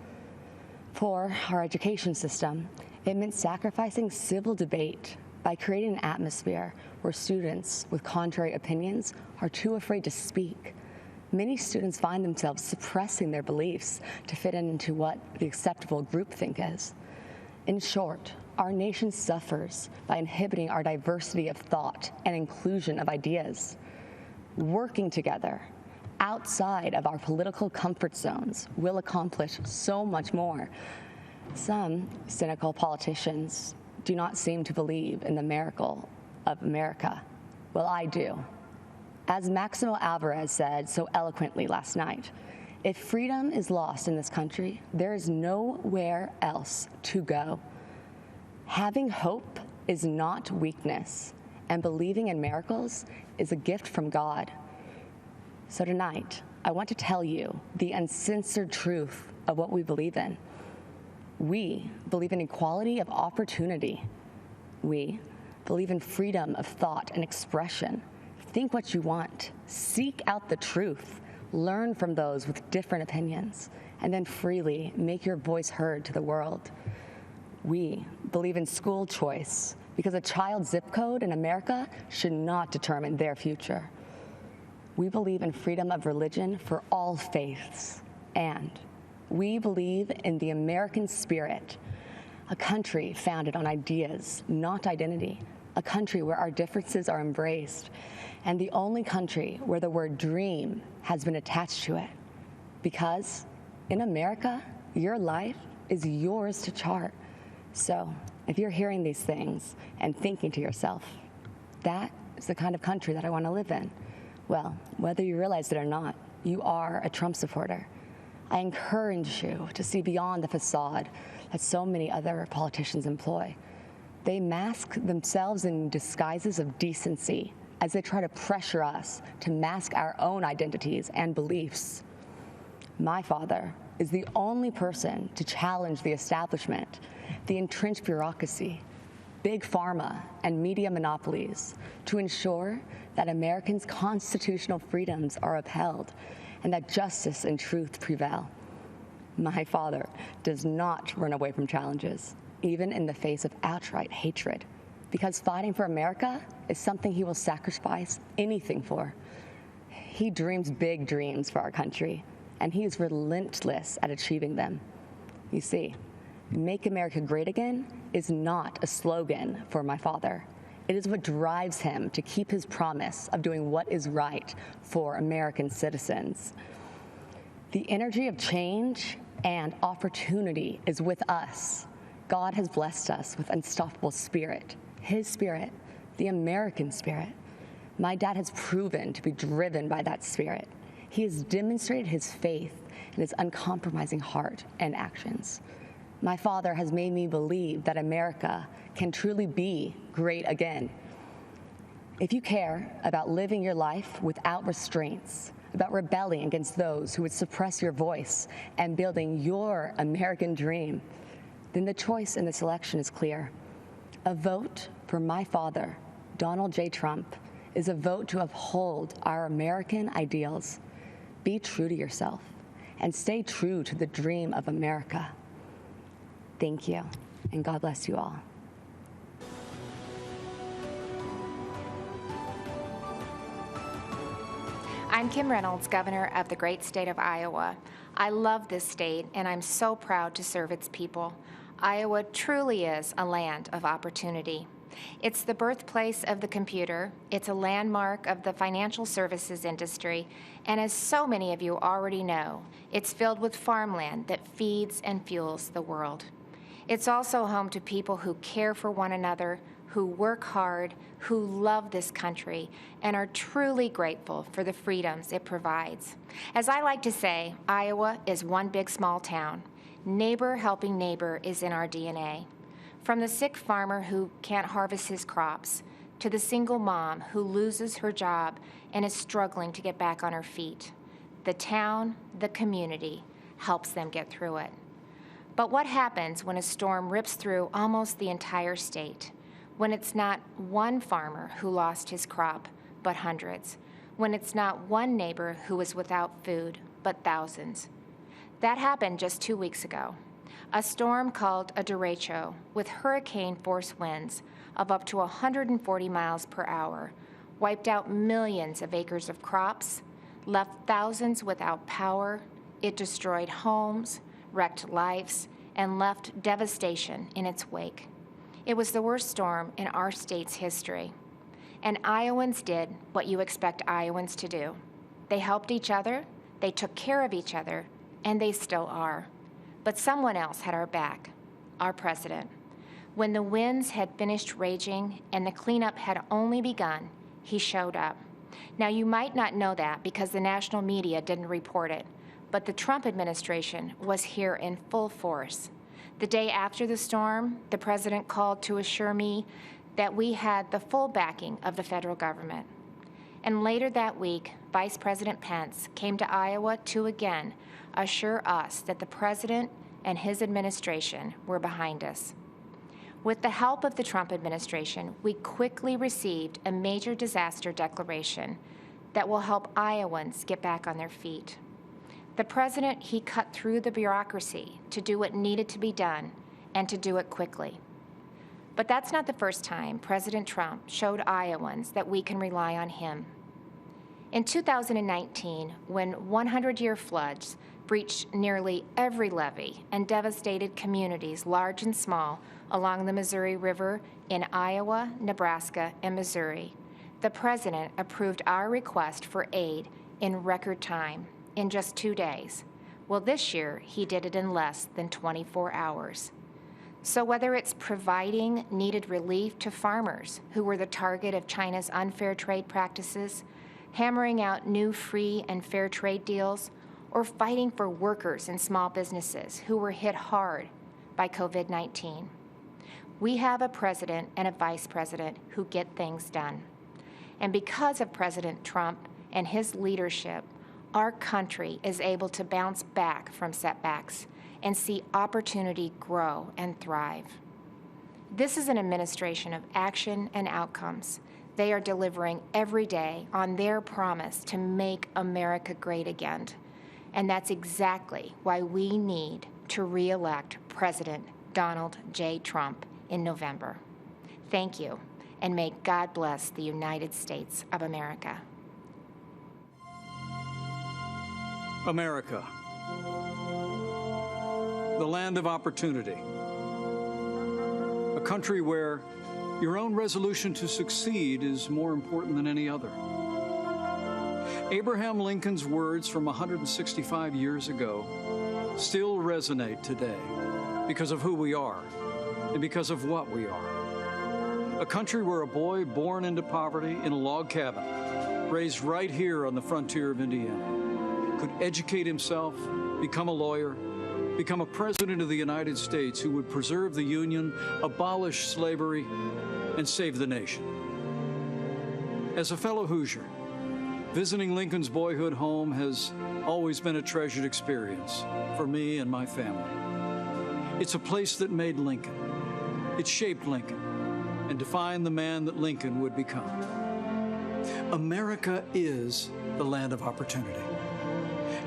S5: For our education system, it meant sacrificing civil debate by creating an atmosphere where students with contrary opinions are too afraid to speak. Many students find themselves suppressing their beliefs to fit into what the acceptable groupthink is. In short, our nation suffers by inhibiting our diversity of thought and inclusion of ideas. Working together, outside of our political comfort zones, will accomplish so much more. Some cynical politicians do not seem to believe in the miracle of America. Well, I do. As Maximo Alvarez said so eloquently last night, if freedom is lost in this country, there is nowhere else to go. Having hope is not weakness, and believing in miracles is a gift from God. So tonight, I want to tell you the uncensored truth of what we believe in. We believe in equality of opportunity. We believe in freedom of thought and expression. Think what you want. Seek out the truth. Learn from those with different opinions, and then freely make your voice heard to the world. We believe in school choice because a child's zip code in America should not determine their future. We believe in freedom of religion for all faiths, and we believe in the American spirit, a country founded on ideas, not identity, a country where our differences are embraced, and the only country where the word dream has been attached to it. Because in America, your life is yours to chart. So if you're hearing these things and thinking to yourself, that is the kind of country that I want to live in, well, whether you realize it or not, you are a Trump supporter. I encourage you to see beyond the facade that so many other politicians employ. They mask themselves in disguises of decency as they try to pressure us to mask our own identities and beliefs. My father is the only person to challenge the establishment, the entrenched bureaucracy, big pharma, and media monopolies to ensure that Americans' constitutional freedoms are upheld and that justice and truth prevail. My father does not run away from challenges, even in the face of outright hatred, because fighting for America is something he will sacrifice anything for. He dreams big dreams for our country, and he is relentless at achieving them. You see, Make America Great Again is not a slogan for my father. It is what drives him to keep his promise of doing what is right for American citizens. The energy of change and opportunity is with us. God has blessed us with unstoppable spirit, his spirit, the American spirit. My dad has proven to be driven by that spirit. He has demonstrated his faith and his uncompromising heart and actions. My father has made me believe that America can truly be great again. If you care about living your life without restraints, about rebelling against those who would suppress your voice and building your American dream, then the choice in this election is clear. A vote for my father, Donald J. Trump, is a vote to uphold our American ideals. Be true to yourself and stay true to the dream of America. Thank you, and God bless you all.
S1: I'm Kim Reynolds, Governor of the great state of Iowa. I love this state, and I'm so proud to serve its people. Iowa truly is a land of opportunity. It's the birthplace of the computer, it's a landmark of the financial services industry, and as so many of you already know, it's filled with farmland that feeds and fuels the world. It's also home to people who care for one another, who work hard, who love this country, and are truly grateful for the freedoms it provides. As I like to say, Iowa is one big small town. Neighbor helping neighbor is in our DNA. From the sick farmer who can't harvest his crops, to the single mom who loses her job and is struggling to get back on her feet, the town, the community, helps them get through it. But what happens when a storm rips through almost the entire state? When it's not one farmer who lost his crop, but hundreds? When it's not one neighbor who was without food, but thousands? That happened just 2 weeks ago. A storm called a derecho with hurricane-force winds of up to 140 miles per hour wiped out millions of acres of crops, left thousands without power. It destroyed homes, wrecked lives, and left devastation in its wake. It was the worst storm in our state's history. And Iowans did what you expect Iowans to do. They helped each other, they took care of each other, and they still are. But someone else had our back, our president. When the winds had finished raging and the cleanup had only begun, he showed up. Now, you might not know that because the national media didn't report it, but the Trump administration was here in full force. The day after the storm, the president called to assure me that we had the full backing of the federal government. And later that week, Vice President Pence came to Iowa to again assure us that the president and his administration were behind us. With the help of the Trump administration, we quickly received a major disaster declaration that will help Iowans get back on their feet. The president, he cut through the bureaucracy to do what needed to be done and to do it quickly. But that's not the first time President Trump showed Iowans that we can rely on him. In 2019, when 100-year floods breached nearly every levee and devastated communities large and small along the Missouri River in Iowa, Nebraska, and Missouri, the president approved our request for aid in record time, in just 2 days. Well, this year, he did it in less than 24 hours. So whether it's providing needed relief to farmers who were the target of China's unfair trade practices, hammering out new free and fair trade deals, or fighting for workers and small businesses who were hit hard by COVID-19. We have a president and a vice president who get things done. And because of President Trump and his leadership, our country is able to bounce back from setbacks and see opportunity grow and thrive. This is an administration of action and outcomes. They are delivering every day on their promise to make America great again. And that's exactly why we need to re-elect President Donald J. Trump in November. Thank you, and may God bless the United States of America.
S6: America, the land of opportunity, a country where your own resolution to succeed is more important than any other. Abraham Lincoln's words from 165 years ago still resonate today because of who we are and because of what we are. A country where a boy born into poverty in a log cabin, raised right here on the frontier of Indiana, could educate himself, become a lawyer, become a president of the United States who would preserve the Union, abolish slavery, and save the nation. As a fellow Hoosier, visiting Lincoln's boyhood home has always been a treasured experience for me and my family. It's a place that made Lincoln. It shaped Lincoln and defined the man that Lincoln would become. America is the land of opportunity.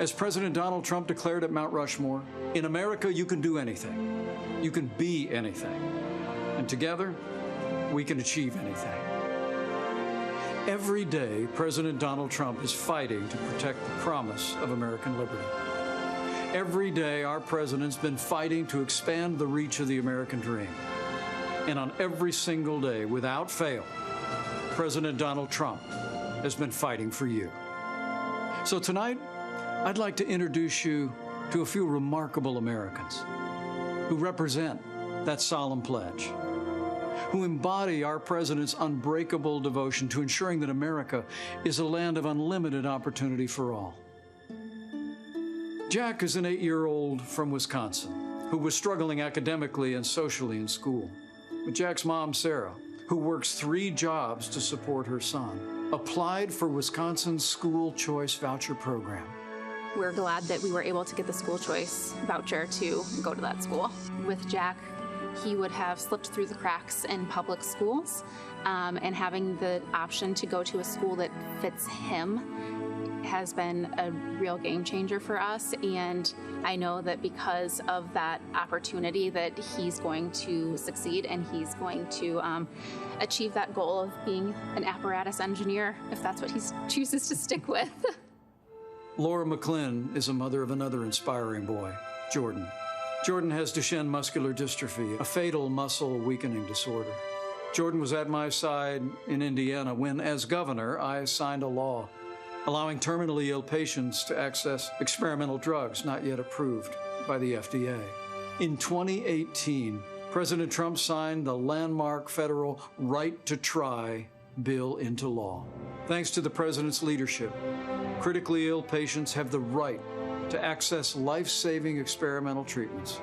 S6: As President Donald Trump declared at Mount Rushmore, in America you can do anything. You can be anything. And together, we can achieve anything. Every day, President Donald Trump is fighting to protect the promise of American liberty. Every day, our president's been fighting to expand the reach of the American dream. And on every single day, without fail, President Donald Trump has been fighting for you. So tonight, I'd like to introduce you to a few remarkable Americans who represent that solemn pledge, who embody our president's unbreakable devotion to ensuring that America is a land of unlimited opportunity for all. Jack is an 8-year-old from Wisconsin who was struggling academically and socially in school. But Jack's mom, Sarah, who works 3 jobs to support her son, applied for Wisconsin's school choice voucher program.
S8: We're glad that we were able to get the school choice voucher to go to that school. With Jack, he would have slipped through the cracks in public schools, and having the option to go to a school that fits him has been a real game changer for us, and I know that because of that opportunity that he's going to succeed and he's going to achieve that goal of being an apparatus engineer, if that's what he chooses to stick with.
S6: Laura McClin is a mother of another inspiring boy, Jordan. Jordan has Duchenne muscular dystrophy, a fatal muscle weakening disorder. Jordan was at my side in Indiana when, as governor, I signed a law allowing terminally ill patients to access experimental drugs not yet approved by the FDA. In 2018, President Trump signed the landmark federal Right to Try bill into law. Thanks to the president's leadership, critically ill patients have the right to access life-saving experimental treatments.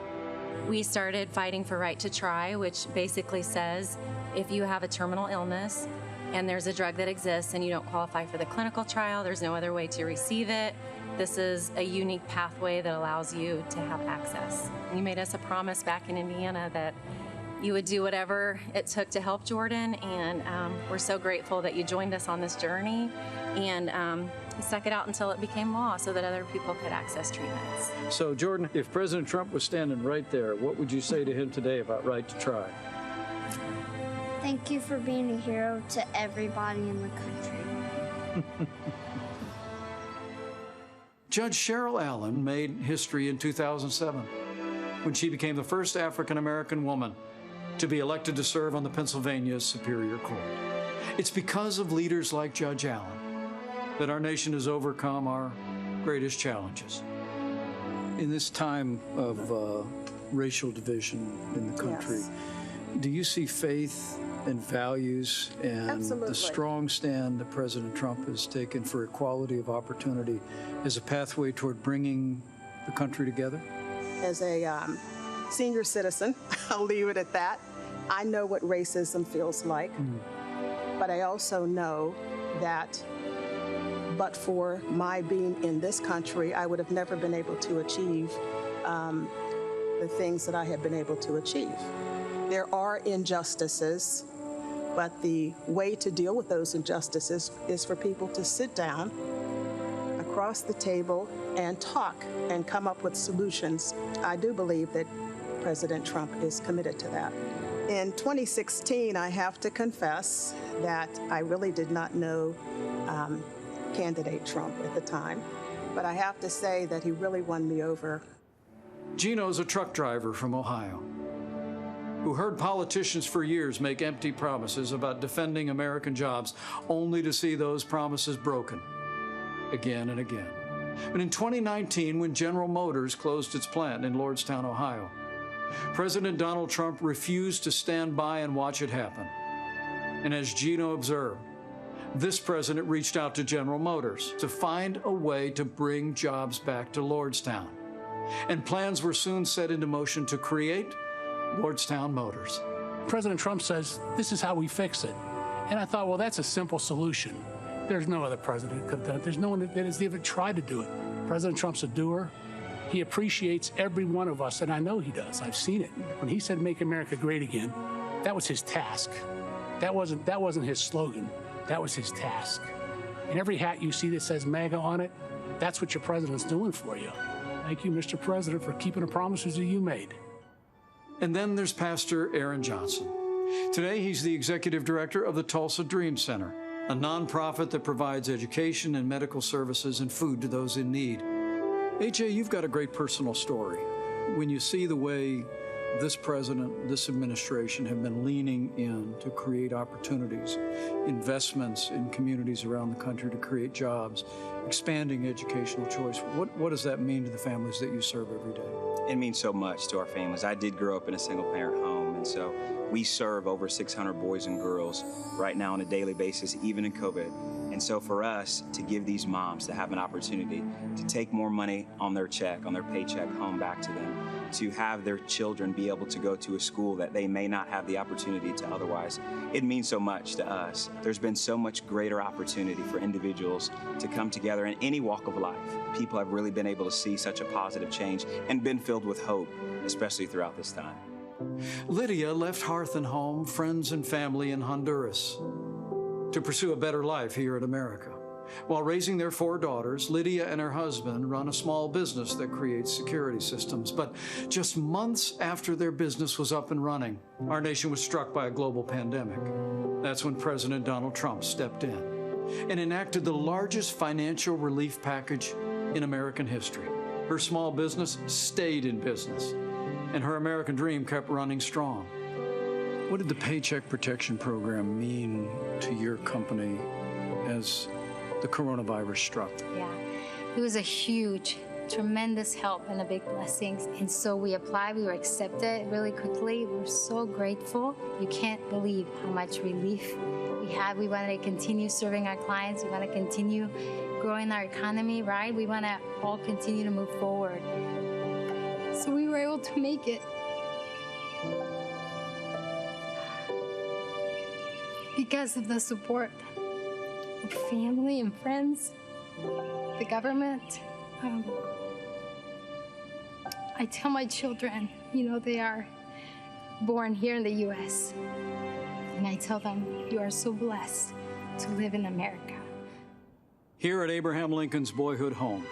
S9: We started fighting for Right to Try, which basically says if you have a terminal illness and there's a drug that exists and you don't qualify for the clinical trial, there's no other way to receive it. This is a unique pathway that allows you to have access. You made us a promise back in Indiana that you would do whatever it took to help Jordan, and we're so grateful that you joined us on this journey, and you stuck it out until it became law so that other people could access treatments.
S6: So, Jordan, if President Trump was standing right there, what would you say to him today about Right to Try?
S10: Thank you for being a hero to everybody in the country.
S6: Judge Cheryl Allen made history in 2007 when she became the first African-American woman to be elected to serve on the Pennsylvania Superior Court. It's because of leaders like Judge Allen that our nation has overcome our greatest challenges. In this time of racial division in the country, yes, do you see faith and values and the strong stand that President Trump has taken for equality of opportunity as a pathway toward bringing the country together?
S11: As a senior citizen, I'll leave it at that. I know what racism feels like, but I also know that but for my being in this country, I would have never been able to achieve the things that I have been able to achieve. There are injustices, but the way to deal with those injustices is for people to sit down across the table and talk and come up with solutions. I do believe that President Trump is committed to that. In 2016, I have to confess that I really did not know candidate Trump at the time, but I have to say that he really won me over.
S6: Gino's a truck driver from Ohio who heard politicians for years make empty promises about defending American jobs, only to see those promises broken again and again. But in 2019, when General Motors closed its plant in Lordstown, Ohio, President Donald Trump refused to stand by and watch it happen. And as Gino observed, this president reached out to General Motors to find a way to bring jobs back to Lordstown. And plans were soon set into motion to create Lordstown Motors.
S12: President Trump says, this is how we fix it. And I thought, well, that's a simple solution. There's no other president that could have done it. There's no one that has even tried to do it. President Trump's a doer. He appreciates every one of us, and I know he does. I've seen it. When he said, make America great again, that was his task. That wasn't his slogan. That was his task. And every hat you see that says MAGA on it, that's what your president's doing for you. Thank you, Mr. President, for keeping the promises that you made.
S6: And then there's Pastor Aaron Johnson. Today, he's the executive director of the Tulsa Dream Center, a nonprofit that provides education and medical services and food to those in need. AJ, you've got a great personal story. When you see the way this president, this administration have been leaning in to create opportunities, investments in communities around the country to create jobs, expanding educational choice, what does that mean to the families that you serve every day?
S13: It means so much to our families. I did grow up in a single-parent home, and so we serve over 600 boys and girls right now on a daily basis, even in COVID. And so for us to give these moms to have an opportunity to take more money on their check, on their paycheck home back to them, to have their children be able to go to a school that they may not have the opportunity to otherwise, it means so much to us. There's been so much greater opportunity for individuals to come together in any walk of life. People have really been able to see such a positive change and been filled with hope, especially throughout this time.
S6: Lydia left hearth and home, friends and family in Honduras to pursue a better life here in America. While raising their 4 daughters, Lydia and her husband run a small business that creates security systems. But just months after their business was up and running, our nation was struck by a global pandemic. That's when President Donald Trump stepped in and enacted the largest financial relief package in American history. Her small business stayed in business, and her American dream kept running strong. What did the Paycheck Protection Program mean to your company as the coronavirus struck?
S14: Yeah, it was a huge, tremendous help and a big blessing. And so we applied, we were accepted really quickly. We're so grateful. You can't believe how much relief we had. We want to continue serving our clients. We want to continue growing our economy, right? We want to all continue to move forward. So we were able to make it. Because of the support of family and friends, the government. I tell my children, they are born here in the U.S. And I tell them, you are so blessed to live in America.
S6: Here at Abraham Lincoln's boyhood home,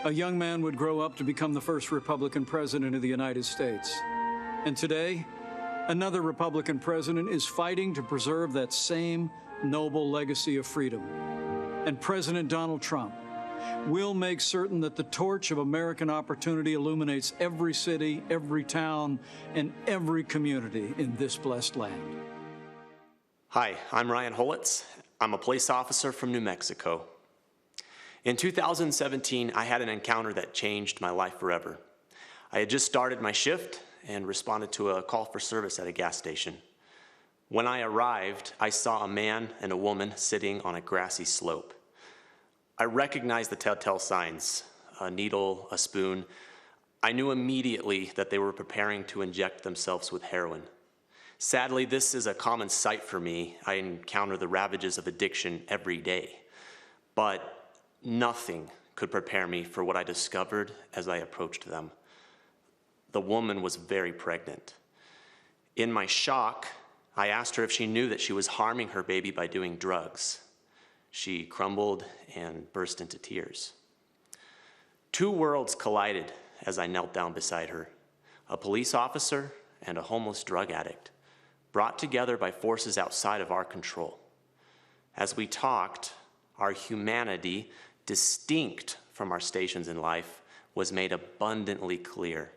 S6: a young man would grow up to become the first Republican president of the United States. And today, another Republican president is fighting to preserve that same noble legacy of freedom. And President Donald Trump will make certain that the torch of American opportunity illuminates every city, every town, and every community in this blessed land.
S15: Hi, I'm Ryan Holitz. I'm a police officer from New Mexico. In 2017, I had an encounter that changed my life forever. I had just started my shift and responded to a call for service at a gas station. When I arrived, I saw a man and a woman sitting on a grassy slope. I recognized the telltale signs, a needle, a spoon. I knew immediately that they were preparing to inject themselves with heroin. Sadly, this is a common sight for me. I encounter the ravages of addiction every day. But nothing could prepare me for what I discovered as I approached them. The woman was very pregnant. In my shock, I asked her if she knew that she was harming her baby by doing drugs. She crumbled and burst into tears. 2 worlds collided as I knelt down beside her. A police officer and a homeless drug addict, brought together by forces outside of our control. As we talked, our humanity, distinct from our stations in life, was made abundantly clear.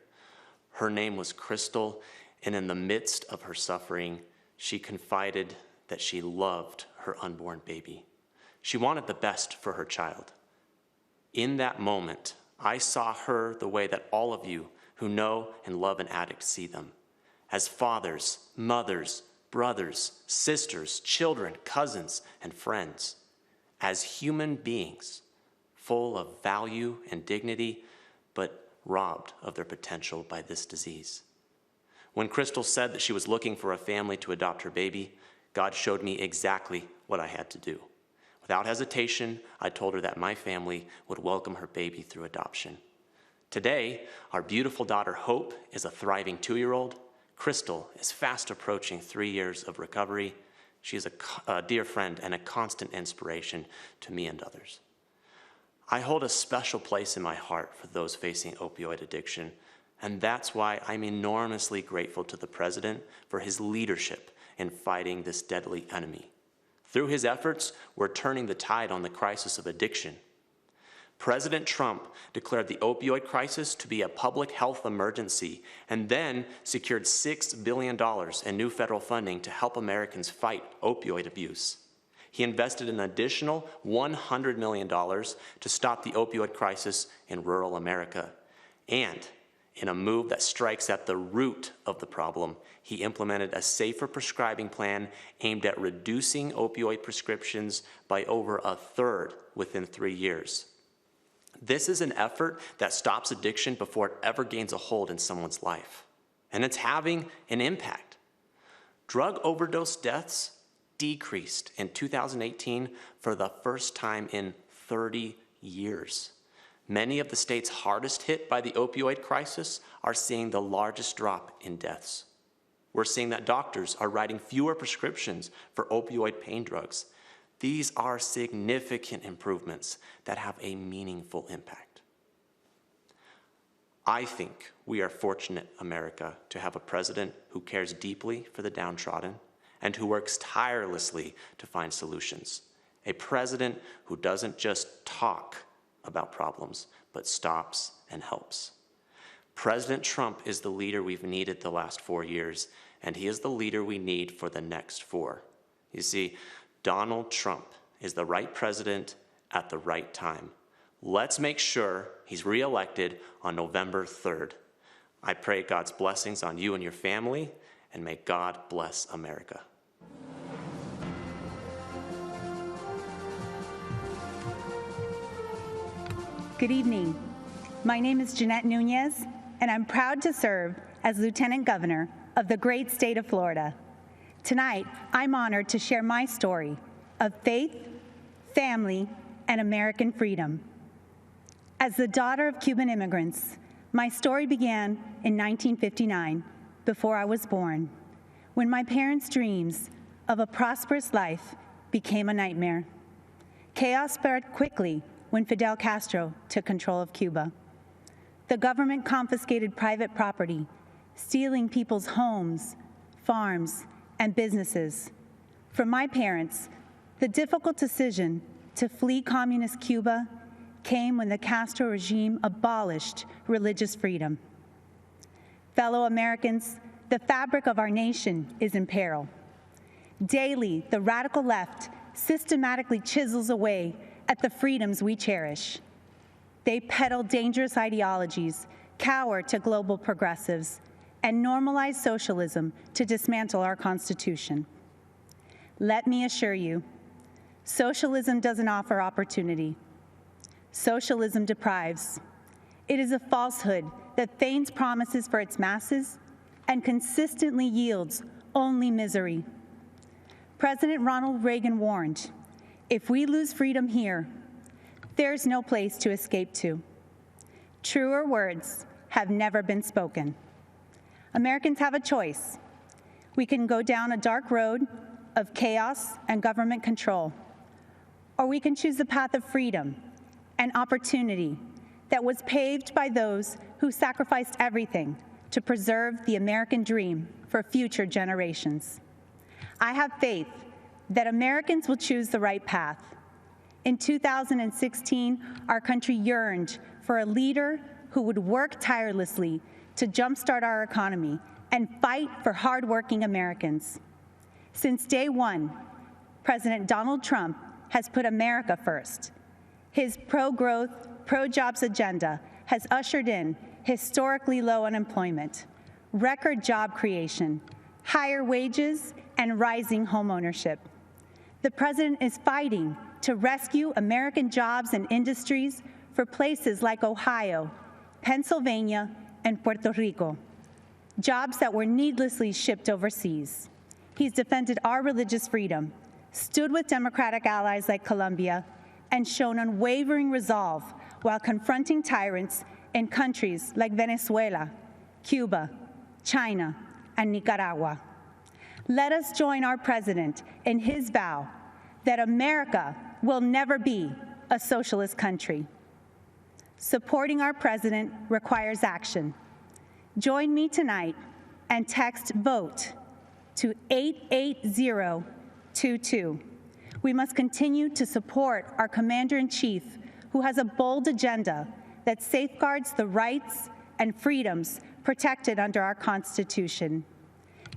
S15: Her name was Crystal, and in the midst of her suffering, she confided that she loved her unborn baby. She wanted the best for her child. In that moment, I saw her the way that all of you who know and love an addict see them, as fathers, mothers, brothers, sisters, children, cousins, and friends, as human beings, full of value and dignity, but robbed of their potential by this disease. When Crystal said that she was looking for a family to adopt her baby, God showed me exactly what I had to do. Without hesitation, I told her that my family would welcome her baby through adoption. Today, our beautiful daughter Hope is a thriving 2-year-old. Crystal is fast approaching 3 years of recovery. She is a dear friend and a constant inspiration to me and others. I hold a special place in my heart for those facing opioid addiction, and that's why I'm enormously grateful to the President for his leadership in fighting this deadly enemy. Through his efforts, we're turning the tide on the crisis of addiction. President Trump declared the opioid crisis to be a public health emergency and then secured $6 billion in new federal funding to help Americans fight opioid abuse. He invested an additional $100 million to stop the opioid crisis in rural America. And in a move that strikes at the root of the problem, he implemented a safer prescribing plan aimed at reducing opioid prescriptions by over 1/3 within 3 years. This is an effort that stops addiction before it ever gains a hold in someone's life. And it's having an impact. Drug overdose deaths decreased in 2018 for the first time in 30 years. Many of the states hardest hit by the opioid crisis are seeing the largest drop in deaths. We're seeing that doctors are writing fewer prescriptions for opioid pain drugs. These are significant improvements that have a meaningful impact. I think we are fortunate, America, to have a president who cares deeply for the downtrodden and who works tirelessly to find solutions. A president who doesn't just talk about problems, but stops and helps. President Trump is the leader we've needed the last 4 years, and he is the leader we need for the next 4. You see, Donald Trump is the right president at the right time. Let's make sure he's reelected on November 3rd. I pray God's blessings on you and your family, and may God bless America.
S7: Good evening. My name is Jeanette Nunez, and I'm proud to serve as Lieutenant Governor of the great state of Florida. Tonight, I'm honored to share my story of faith, family, and American freedom. As the daughter of Cuban immigrants, my story began in 1959, before I was born, when my parents' dreams of a prosperous life became a nightmare. Chaos spread quickly when Fidel Castro took control of Cuba. The government confiscated private property, stealing people's homes, farms, and businesses. For my parents, the difficult decision to flee communist Cuba came when the Castro regime abolished religious freedom. Fellow Americans, the fabric of our nation is in peril. Daily, the radical left systematically chisels away at the freedoms we cherish. They peddle dangerous ideologies, cower to global progressives, and normalize socialism to dismantle our Constitution. Let me assure you, socialism doesn't offer opportunity. Socialism deprives. It is a falsehood that feigns promises for its masses and consistently yields only misery. President Ronald Reagan warned, if we lose freedom here, there's no place to escape to. Truer words have never been spoken. Americans have a choice. We can go down a dark road of chaos and government control, or we can choose the path of freedom and opportunity that was paved by those who sacrificed everything to preserve the American dream for future generations. I have faith that Americans will choose the right path. In 2016, our country yearned for a leader who would work tirelessly to jumpstart our economy and fight for hardworking Americans. Since day one, President Donald Trump has put America first. His pro-growth, pro-jobs agenda has ushered in historically low unemployment, record job creation, higher wages, and rising homeownership. The president is fighting to rescue American jobs and industries for places like Ohio, Pennsylvania, and Puerto Rico, jobs that were needlessly shipped overseas. He's defended our religious freedom, stood with Democratic allies like Colombia, and shown unwavering resolve while confronting tyrants in countries like Venezuela, Cuba, China, and Nicaragua. Let us join our president in his vow that America will never be a socialist country. Supporting our president requires action. Join me tonight and text VOTE to 88022. We must continue to support our Commander-in-Chief, who has a bold agenda that safeguards the rights and freedoms protected under our Constitution.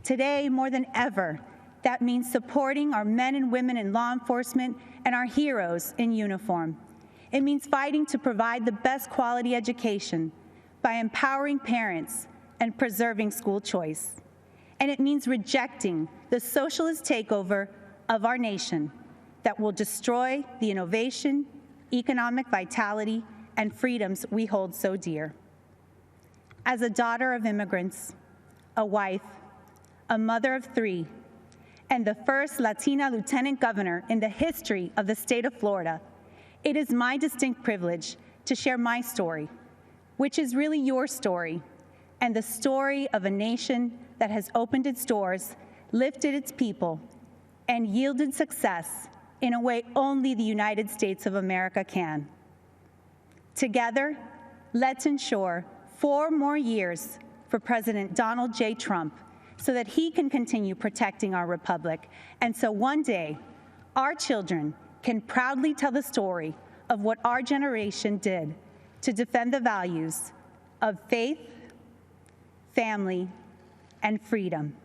S7: Today, more than ever, that means supporting our men and women in law enforcement and our heroes in uniform. It means fighting to provide the best quality education by empowering parents and preserving school choice. And it means rejecting the socialist takeover of our nation that will destroy the innovation, economic vitality, and freedoms we hold so dear. As a daughter of immigrants, a wife, a mother of 3, and the first Latina lieutenant governor in the history of the state of Florida, it is my distinct privilege to share my story, which is really your story, and the story of a nation that has opened its doors, lifted its people, and yielded success in a way only the United States of America can. Together, let's ensure 4 more years for President Donald J. Trump so that he can continue protecting our republic, and so one day, our children can proudly tell the story of what our generation did to defend the values of faith, family, and freedom.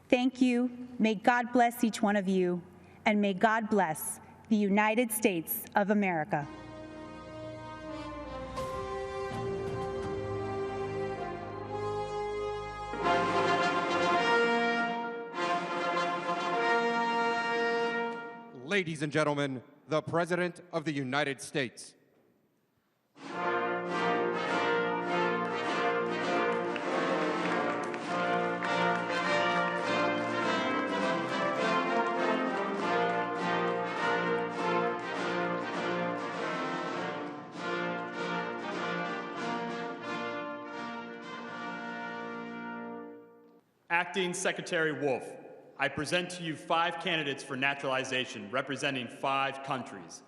S7: Thank you. May God bless each one of you, and may God bless the United States of America.
S16: Ladies and gentlemen, the President of the United States.
S17: Acting Secretary Wolf, I present to you 5 candidates for naturalization representing 5 countries.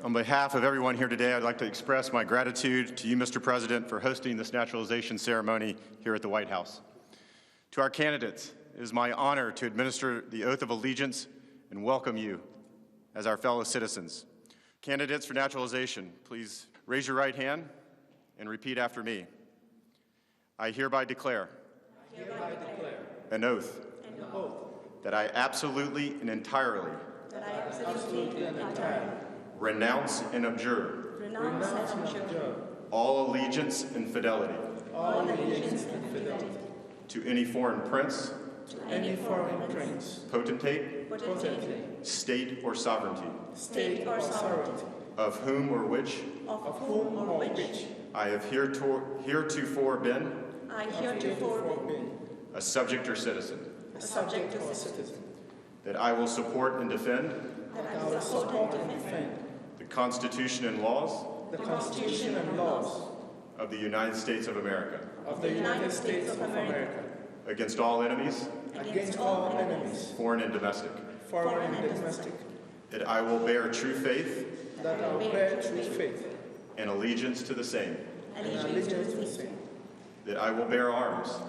S18: On behalf of everyone here today, I'd like to express my gratitude to you, Mr. President, for hosting this naturalization ceremony here at the White House. To our candidates, it is my honor to administer the oath of allegiance and welcome you as our fellow citizens. Candidates for naturalization, please raise your right hand and repeat after me. I hereby declare an oath that I absolutely and entirely renounce and abjure all allegiance and fidelity to any foreign prince, potentate, state or sovereignty, of whom or which I have heretofore been a subject or citizen. That I will support and defend the Constitution and laws of the United States of America. Against all enemies, foreign and domestic. That I will bear true faith and allegiance to the same. That I will bear arms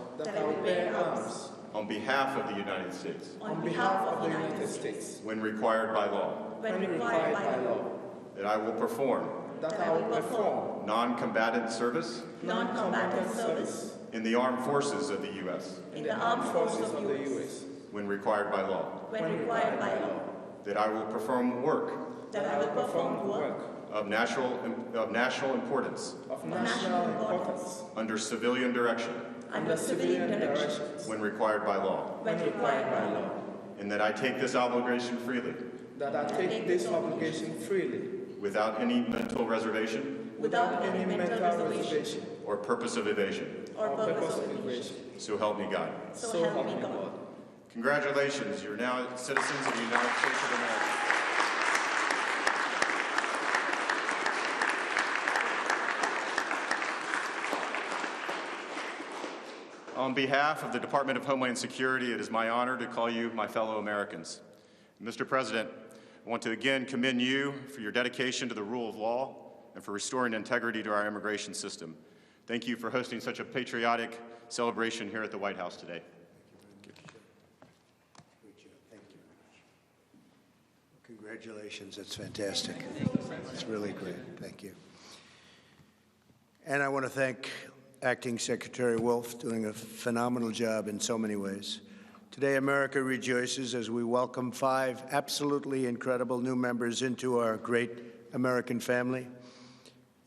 S18: on behalf of the United States. When required by law. That I will perform. Non-combatant service. In the armed forces of the U.S. When required by law. That I will perform work. Of national importance. Under civilian direction. When required by law. And that I take this obligation freely. Without any mental reservation. Or purpose of evasion. So help me God. Congratulations, you're now citizens of the United States of America. On behalf of the Department of Homeland Security, it is my honor to call you my fellow Americans. Mr. President, I want to again commend you for your dedication to the rule of law and for restoring integrity to our immigration system. Thank you for hosting such a patriotic celebration here at the White House today.
S19: Thank you. Congratulations, that's fantastic. It's really great, thank you. And I want to thank Acting Secretary Wolf, doing a phenomenal job in so many ways. Today, America rejoices as we welcome 5 absolutely incredible new members into our great American family.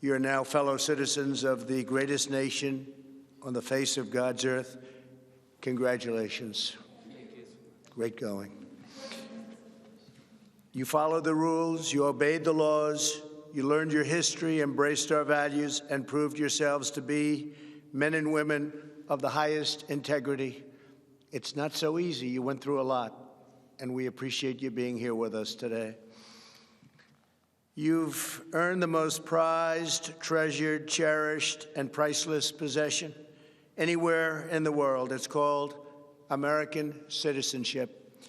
S19: You are now fellow citizens of the greatest nation on the face of God's earth. Congratulations. Great going. You followed the rules, you obeyed the laws, you learned your history, embraced our values, and proved yourselves to be men and women of the highest integrity. It's not so easy. You went through a lot, and we appreciate you being here with us today. You've earned the most prized, treasured, cherished, and priceless possession anywhere in the world. It's called American citizenship.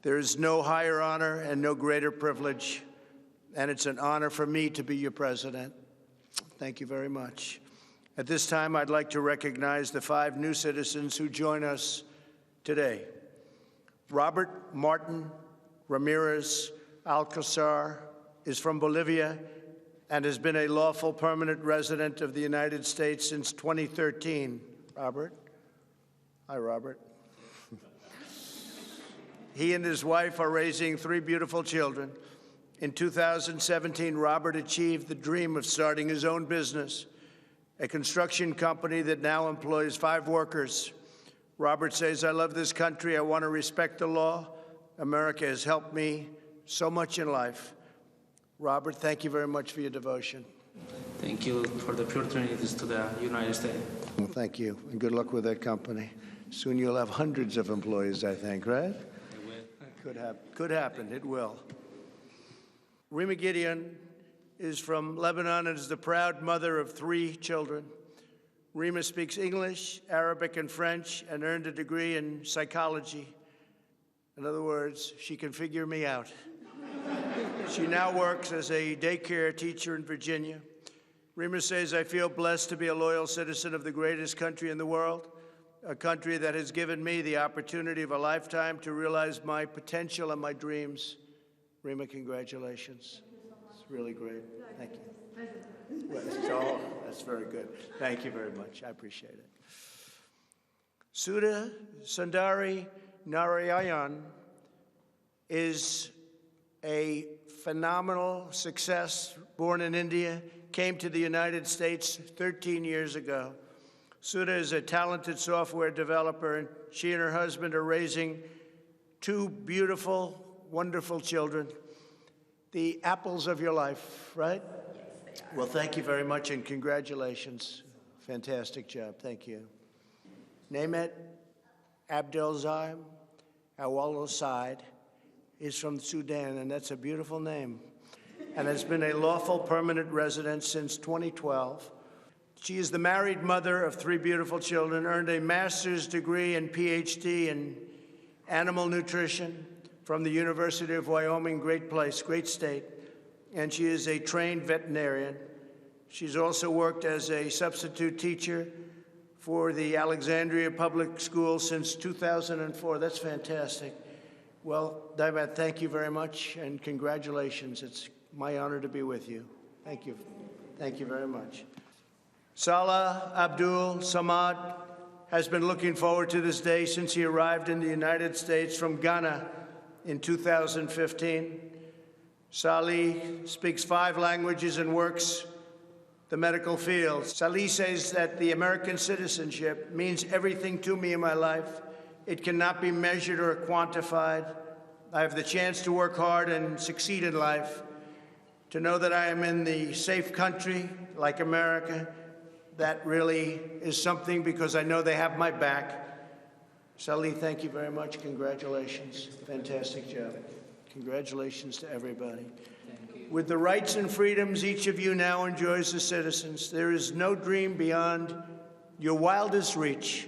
S19: There is no higher honor and no greater privilege, and it's an honor for me to be your president. Thank you very much. At this time, I'd like to recognize the 5 new citizens who join us today. Robert Martin Ramirez Alcazar is from Bolivia and has been a lawful permanent resident of the United States since 2013. Robert? Hi, Robert. He and his wife are raising 3 beautiful children. In 2017, Robert achieved the dream of starting his own business, a construction company that now employs 5 workers. Robert says, "I love this country. I want to respect the law. America has helped me so much in life." Robert, thank you very much for your devotion.
S20: Thank you for the opportunities to the United States.
S19: Well, thank you, and good luck with that company. Soon you'll have hundreds of employees, I think, right? Could happen. It will. Rima Gideon is from Lebanon and is the proud mother of 3 children. Rima speaks English, Arabic, and French, and earned a degree in psychology. In other words, she can figure me out. She now works as a daycare teacher in Virginia. Rima says, "I feel blessed to be a loyal citizen of the greatest country in the world, a country that has given me the opportunity of a lifetime to realize my potential and my dreams." Rima, congratulations. It's really great. Thank you. Well, that's very good. Thank you very much. I appreciate it. Sudha Sundari Narayan is a phenomenal success, born in India, came to the United States 13 years ago. Sudha is a talented software developer, and she and her husband are raising 2 beautiful, wonderful children, the apples of your life, right? Yes, they are. Well, thank you very much, and congratulations. Fantastic job. Thank you. Nehmet Abdelzaim Awaloside is from Sudan, and that's a beautiful name, and has been a lawful permanent resident since 2012. She is the married mother of 3 beautiful children, earned a master's degree and PhD in animal nutrition from the University of Wyoming, great place, great state, and she is a trained veterinarian. She's also worked as a substitute teacher for the Alexandria Public Schools since 2004. That's fantastic. Well, Daibat, thank you very much, and congratulations. It's my honor to be with you. Thank you. Thank you very much. Salah Abdul Samad has been looking forward to this day since he arrived in the United States from Ghana in 2015. Salih speaks 5 languages and works the medical field. Salih says that the American citizenship means everything to me in my life. It cannot be measured or quantified. I have the chance to work hard and succeed in life, to know that I am in the safe country like America. That really is something, because I know they have my back. Salih, thank you very much. Congratulations. Fantastic job. Congratulations to everybody. With the rights and freedoms each of you now enjoys as citizens, there is no dream beyond your wildest reach,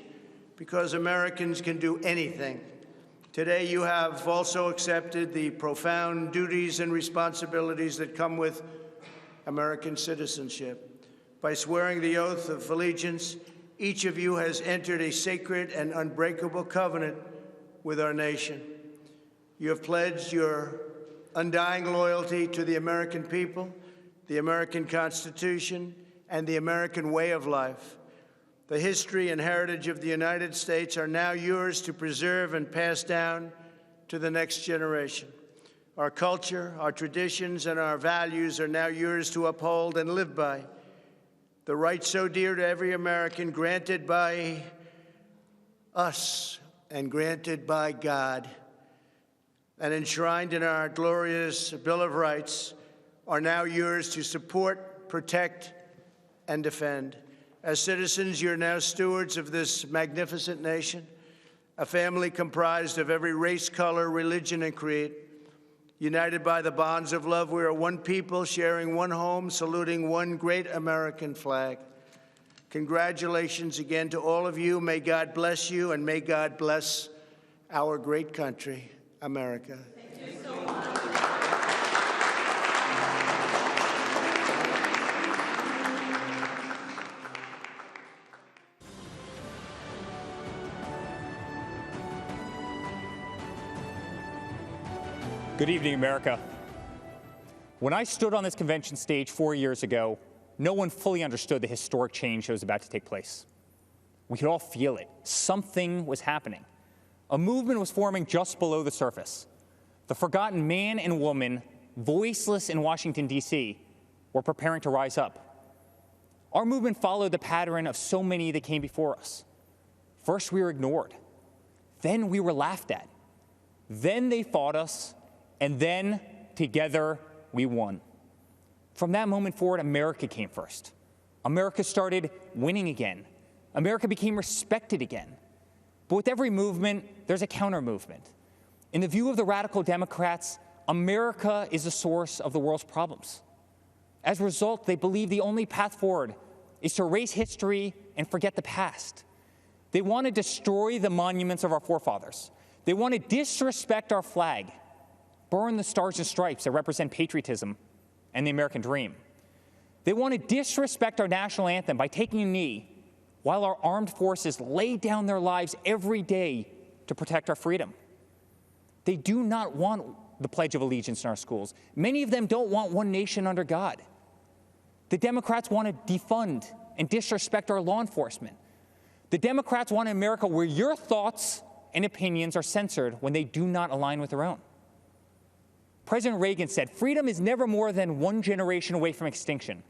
S19: because Americans can do anything. Today, you have also accepted the profound duties and responsibilities that come with American citizenship. By swearing the oath of allegiance, each of you has entered a sacred and unbreakable covenant with our nation. You have pledged your undying loyalty to the American people, the American Constitution, and the American way of life. The history and heritage of the United States are now yours to preserve and pass down to the next generation. Our culture, our traditions, and our values are now yours to uphold and live by. The rights so dear to every American, granted by us and granted by God and enshrined in our glorious Bill of Rights, are now yours to support, protect, and defend. As citizens, you're now stewards of this magnificent nation, a family comprised of every race, color, religion, and creed. United by the bonds of love, we are one people, sharing one home, saluting one great American flag. Congratulations again to all of you. May God bless you, and may God bless our great country. America.
S3: Thank you so much.
S21: Good evening, America. When I stood on this convention stage 4 years ago, no one fully understood the historic change that was about to take place. We could all feel it. Something was happening. A movement was forming just below the surface. The forgotten man and woman, voiceless in Washington, D.C., were preparing to rise up. Our movement followed the pattern of so many that came before us. First, we were ignored. Then we were laughed at. Then they fought us. And then, together, we won. From that moment forward, America came first. America started winning again. America became respected again. But with every movement, there's a counter-movement. In the view of the radical Democrats, America is the source of the world's problems. As a result, they believe the only path forward is to erase history and forget the past. They want to destroy the monuments of our forefathers. They want to disrespect our flag, burn the stars and stripes that represent patriotism and the American dream. They want to disrespect our national anthem by taking a knee while our armed forces lay down their lives every day to protect our freedom. They do not want the Pledge of Allegiance in our schools. Many of them don't want one nation under God. The Democrats want to defund and disrespect our law enforcement. The Democrats want an America where your thoughts and opinions are censored when they do not align with their own. President Reagan said, "Freedom is never more than one generation away from extinction.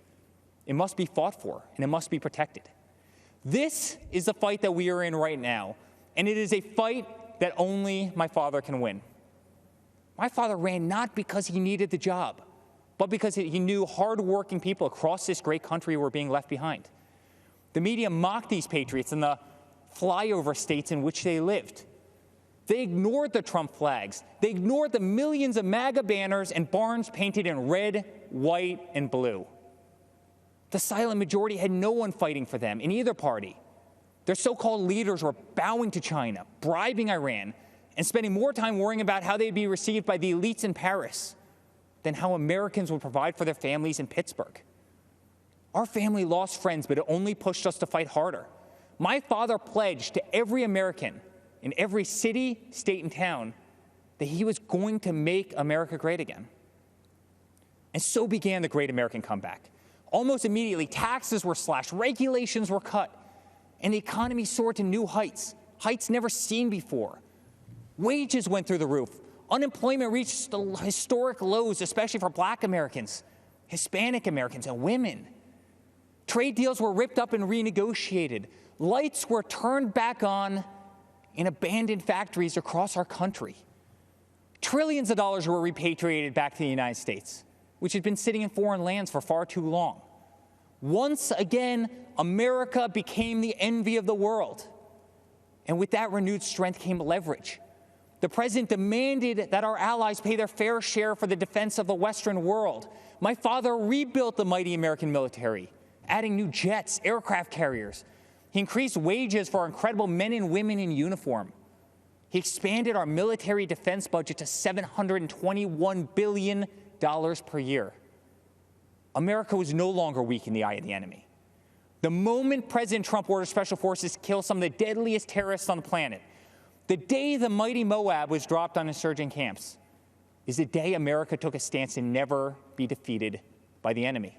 S21: It must be fought for, and it must be protected." This is the fight that we are in right now, and it is a fight that only my father can win. My father ran not because he needed the job, but because he knew hardworking people across this great country were being left behind. The media mocked these patriots in the flyover states in which they lived. They ignored the Trump flags. They ignored the millions of MAGA banners and barns painted in red, white, and blue. The silent majority had no one fighting for them in either party. Their so-called leaders were bowing to China, bribing Iran, and spending more time worrying about how they'd be received by the elites in Paris than how Americans would provide for their families in Pittsburgh. Our family lost friends, but it only pushed us to fight harder. My father pledged to every American in every city, state, and town that he was going to make America great again. And so began the Great American Comeback. Almost immediately, taxes were slashed, regulations were cut, and the economy soared to new heights, heights never seen before. Wages went through the roof. Unemployment reached historic lows, especially for Black Americans, Hispanic Americans, and women. Trade deals were ripped up and renegotiated. Lights were turned back on in abandoned factories across our country. Trillions of dollars were repatriated back to the United States, which had been sitting in foreign lands for far too long. Once again, America became the envy of the world. And with that renewed strength came leverage. The president demanded that our allies pay their fair share for the defense of the Western world. My father rebuilt the mighty American military, adding new jets, aircraft carriers. He increased wages for our incredible men and women in uniform. He expanded our military defense budget to $721 billion per year. America was no longer weak in the eye of the enemy. The moment President Trump ordered special forces to kill some of the deadliest terrorists on the planet, the day the mighty Moab was dropped on insurgent camps, is the day America took a stance to never be defeated by the enemy.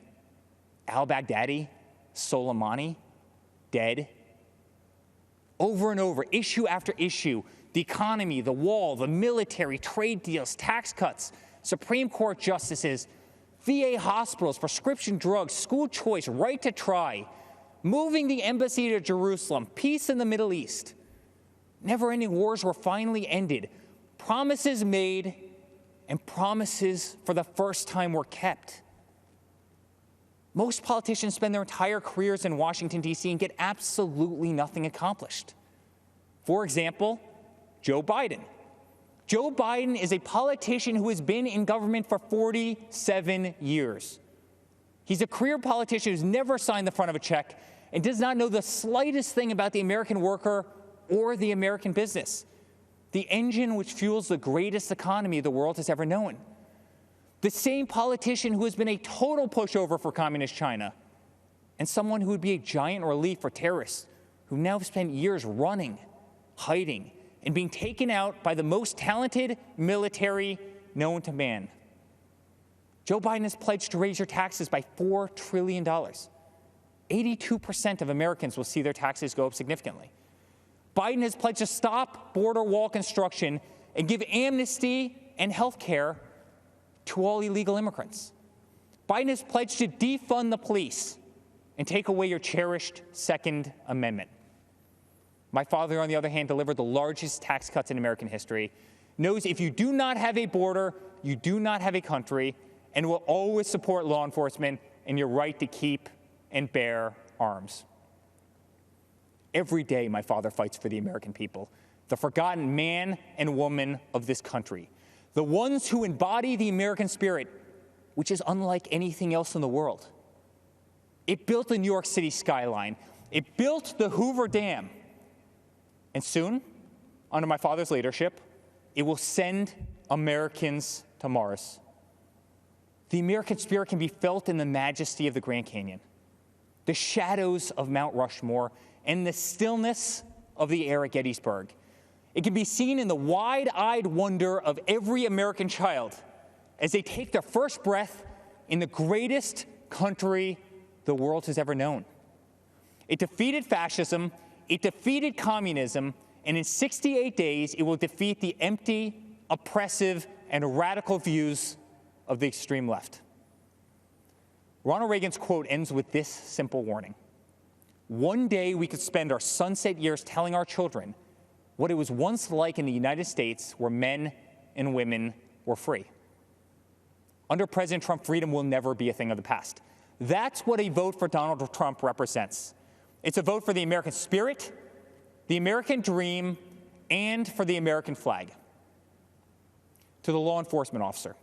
S21: Al-Baghdadi, Soleimani, dead. Over and over, issue after issue, the economy, the wall, the military, trade deals, tax cuts, Supreme Court justices, VA hospitals, prescription drugs, school choice, right to try, moving the embassy to Jerusalem, peace in the Middle East. Never-ending wars were finally ended. Promises made and promises for the first time were kept. Most politicians spend their entire careers in Washington, D.C. and get absolutely nothing accomplished. For example, Joe Biden. Joe Biden is a politician who has been in government for 47 years. He's a career politician who's never signed the front of a check and does not know the slightest thing about the American worker or the American business. the engine which fuels the greatest economy the world has ever known. The same politician who has been a total pushover for communist China, and someone who would be a giant relief for terrorists who now spent years running, hiding, and being taken out by the most talented military known to man. Joe Biden has pledged to raise your taxes by $4 trillion. 82% of Americans will see their taxes go up significantly. Biden has pledged to stop border wall construction and give amnesty and health care to all illegal immigrants. Biden has pledged to defund the police and take away your cherished Second Amendment. My father, on the other hand, delivered the largest tax cuts in American history, knows if you do not have a border, you do not have a country, and will always support law enforcement and your right to keep and bear arms. Every day, my father fights for the American people, the forgotten man and woman of this country, the ones who embody the American spirit, which is unlike anything else in the world. It built the New York City skyline. It built the Hoover Dam. And soon, under my father's leadership, it will send Americans to Mars. The American spirit can be felt in the majesty of the Grand Canyon, the shadows of Mount Rushmore, and the stillness of the air at Gettysburg. It can be seen in the wide-eyed wonder of every American child as they take their first breath in the greatest country the world has ever known. It defeated fascism, it defeated communism, and in 68 days, it will defeat the empty, oppressive, and radical views of the extreme left. Ronald Reagan's quote ends with this simple warning. One day we could spend our sunset years telling our children what it was once like in the United States where men and women were free. Under President Trump, freedom will never be a thing of the past. That's what a vote for Donald Trump represents. It's a vote for the American spirit, the American dream, and for the American flag. To the law enforcement officer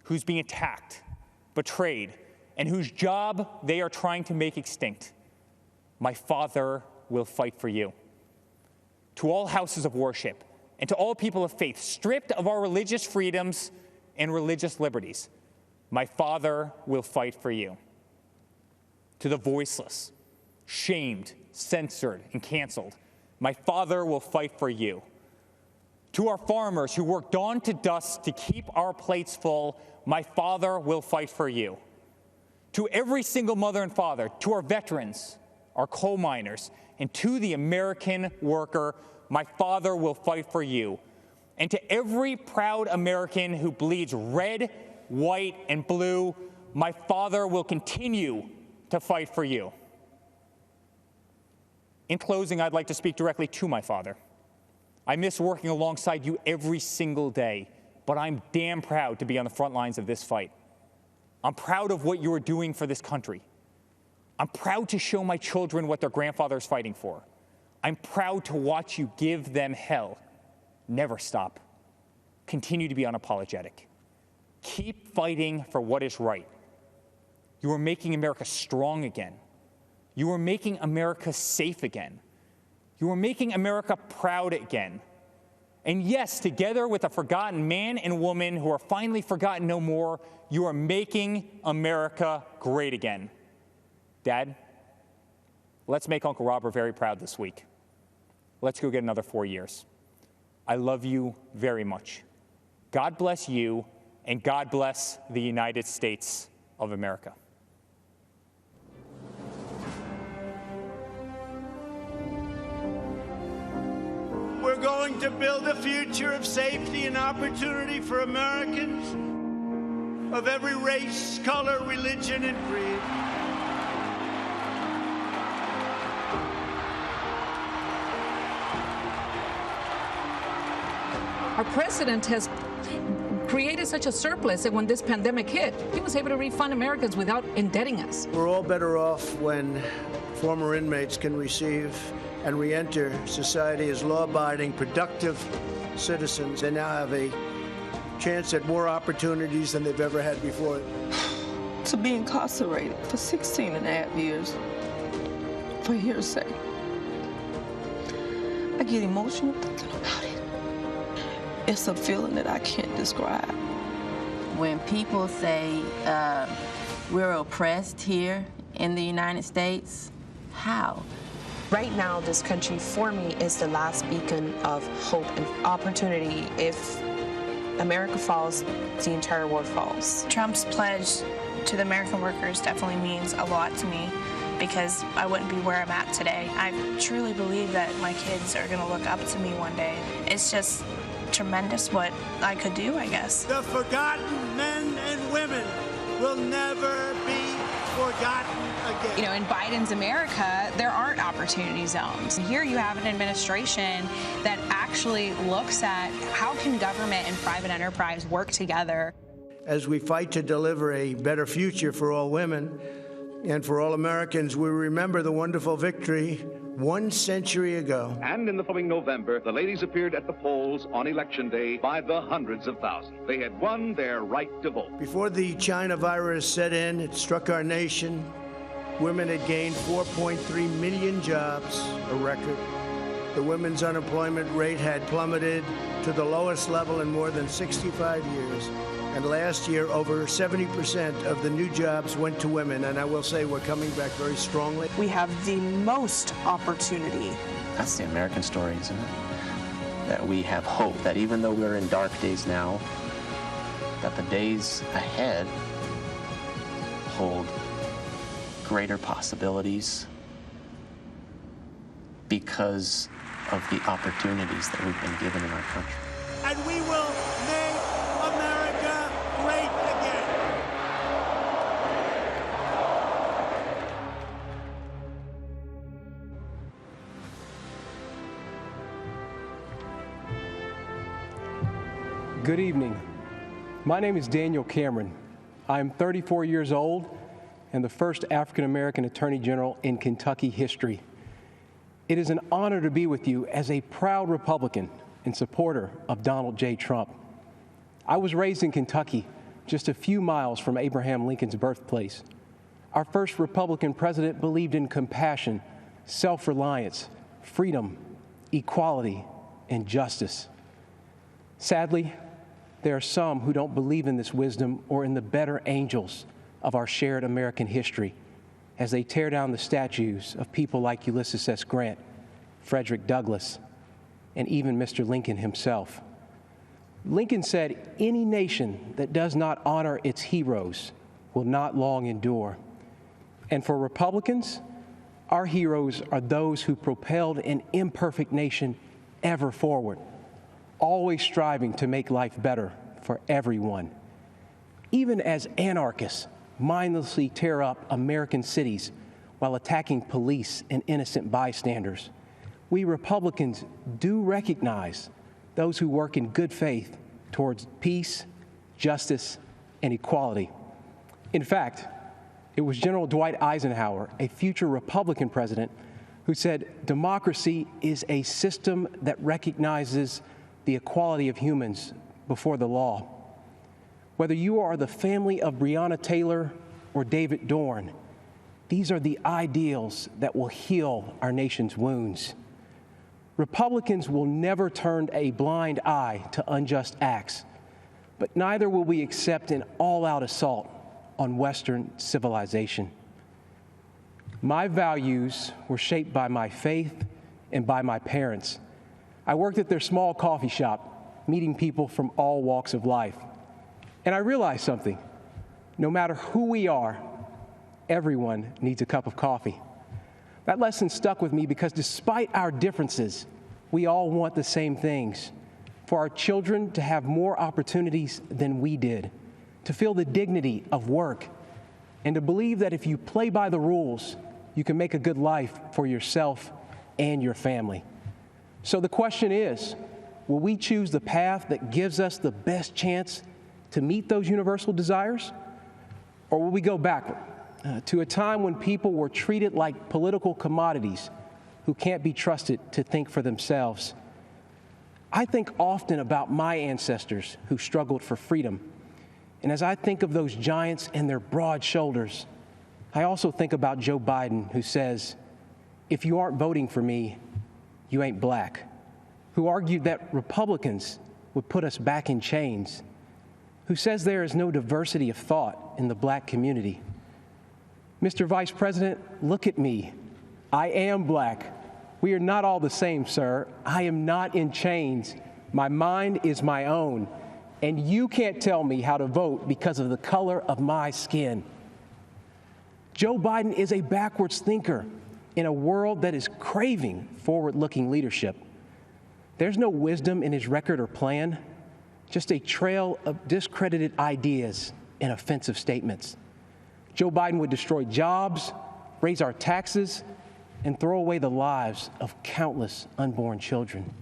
S21: who's being attacked, betrayed, and whose job they are trying to make extinct, my father will fight for you. To all houses of worship and to all people of faith stripped of our religious freedoms and religious liberties, my father will fight for you. To the voiceless, shamed, censored, and canceled, my father will fight for you. To our farmers who work dawn to dusk to keep our plates full, my father will fight for you. To every single mother and father, to our veterans, our coal miners, and to the American worker, my father will fight for you. And to every proud American who bleeds red, white, and blue, my father will continue to fight for you. In closing, I'd like to speak directly to my father. I miss working alongside you every single day, but I'm damn proud to be on the front lines of this fight. I'm proud of what you are doing for this country. I'm proud to show my children what their grandfather is fighting for. I'm proud to watch you give them hell. Never stop. Continue to be unapologetic. Keep fighting for what is right. You are making America strong again. You are making America safe again. You are making America proud again. And yes, together with a forgotten man and woman who are finally forgotten no more, you are making America great again. Dad, let's make Uncle Robert very proud this week. Let's go get another 4 years. I love you very much. God bless you, and God bless the United States of America.
S3: We're going to build a future of safety and opportunity for Americans of every race, color, religion, and creed.
S22: Our president has created such a surplus that when this pandemic hit, he was able to refund Americans without indebting us.
S19: We're all better off when former inmates can receive and re-enter society as law-abiding, productive citizens and now have a chance at more opportunities than they've ever had before.
S23: To be incarcerated for 16 and a half years for hearsay. I get emotional thinking about it. It's a feeling that I can't describe.
S2: When people say we're oppressed here in the United States, how?
S4: Right now, this country, for me, is the last beacon of hope and opportunity. If America falls, the entire world falls.
S5: Trump's pledge to the American workers definitely means a lot to me because I wouldn't be where I'm at today. I truly believe that my kids are going to look up to me one day. It's just tremendous what I could do, I guess.
S3: The forgotten men and women will never be forgotten again.
S24: You know, in Biden's America, there aren't opportunity zones. Here you have an administration that actually looks at how can government and private enterprise work together.
S19: As we fight to deliver a better future for all women and for all Americans, we remember the wonderful victory 1 century ago.
S25: And in the following November, the ladies appeared at the polls on Election Day by the hundreds of thousands. They had won their right to vote.
S19: Before the China virus set in, it struck our nation. Women had gained 4.3 million jobs, a record. The women's unemployment rate had plummeted to the lowest level in more than 65 years. And last year, over 70% of the new jobs went to women. And I will say we're coming back very strongly.
S4: We have the most opportunity.
S26: That's the American story, isn't it? That we have hope, that even though we're in dark days now, that the days ahead hold greater possibilities because of the opportunities that we've been given in our country.
S3: And we will make America great again.
S27: Good evening. My name is Daniel Cameron. I'm 34 years old and the first African-American Attorney General in Kentucky history. It is an honor to be with you as a proud Republican and supporter of Donald J. Trump. I was raised in Kentucky, just a few miles from Abraham Lincoln's birthplace. Our first Republican president believed in compassion, self-reliance, freedom, equality, and justice. Sadly, there are some who don't believe in this wisdom or in the better angels of our shared American history as they tear down the statues of people like Ulysses S. Grant, Frederick Douglass, and even Mr. Lincoln himself. Lincoln said, "Any nation that does not honor its heroes will not long endure." And for Republicans, our heroes are those who propelled an imperfect nation ever forward, always striving to make life better for everyone. Even as anarchists mindlessly tear up American cities while attacking police and innocent bystanders, we Republicans do recognize those who work in good faith towards peace, justice, and equality. In fact, it was General Dwight Eisenhower, a future Republican president, who said, "Democracy is a system that recognizes the equality of humans before the law." Whether you are the family of Breonna Taylor or David Dorn, these are the ideals that will heal our nation's wounds. Republicans will never turn a blind eye to unjust acts, but neither will we accept an all-out assault on Western civilization. My values were shaped by my faith and by my parents. I worked at their small coffee shop, meeting people from all walks of life. And I realized something. No matter who we are, everyone needs a cup of coffee. That lesson stuck with me because despite our differences, we all want the same things. For our children to have more opportunities than we did, to feel the dignity of work, and to believe that if you play by the rules, you can make a good life for yourself and your family. So the question is, will we choose the path that gives us the best chance to meet those universal desires? Or will we go backward to a time when people were treated like political commodities who can't be trusted to think for themselves? I think often about my ancestors who struggled for freedom. And as I think of those giants and their broad shoulders, I also think about Joe Biden, who says, "If you aren't voting for me, you ain't black," who argued that Republicans would put us back in chains, who says there is no diversity of thought in the black community. Mr. Vice President, look at me. I am black. We are not all the same, sir. I am not in chains. My mind is my own, and you can't tell me how to vote because of the color of my skin. Joe Biden is a backwards thinker in a world that is craving forward-looking leadership. There's no wisdom in his record or plan, just a trail of discredited ideas and offensive statements. Joe Biden would destroy jobs, raise our taxes, and throw away the lives of countless unborn children.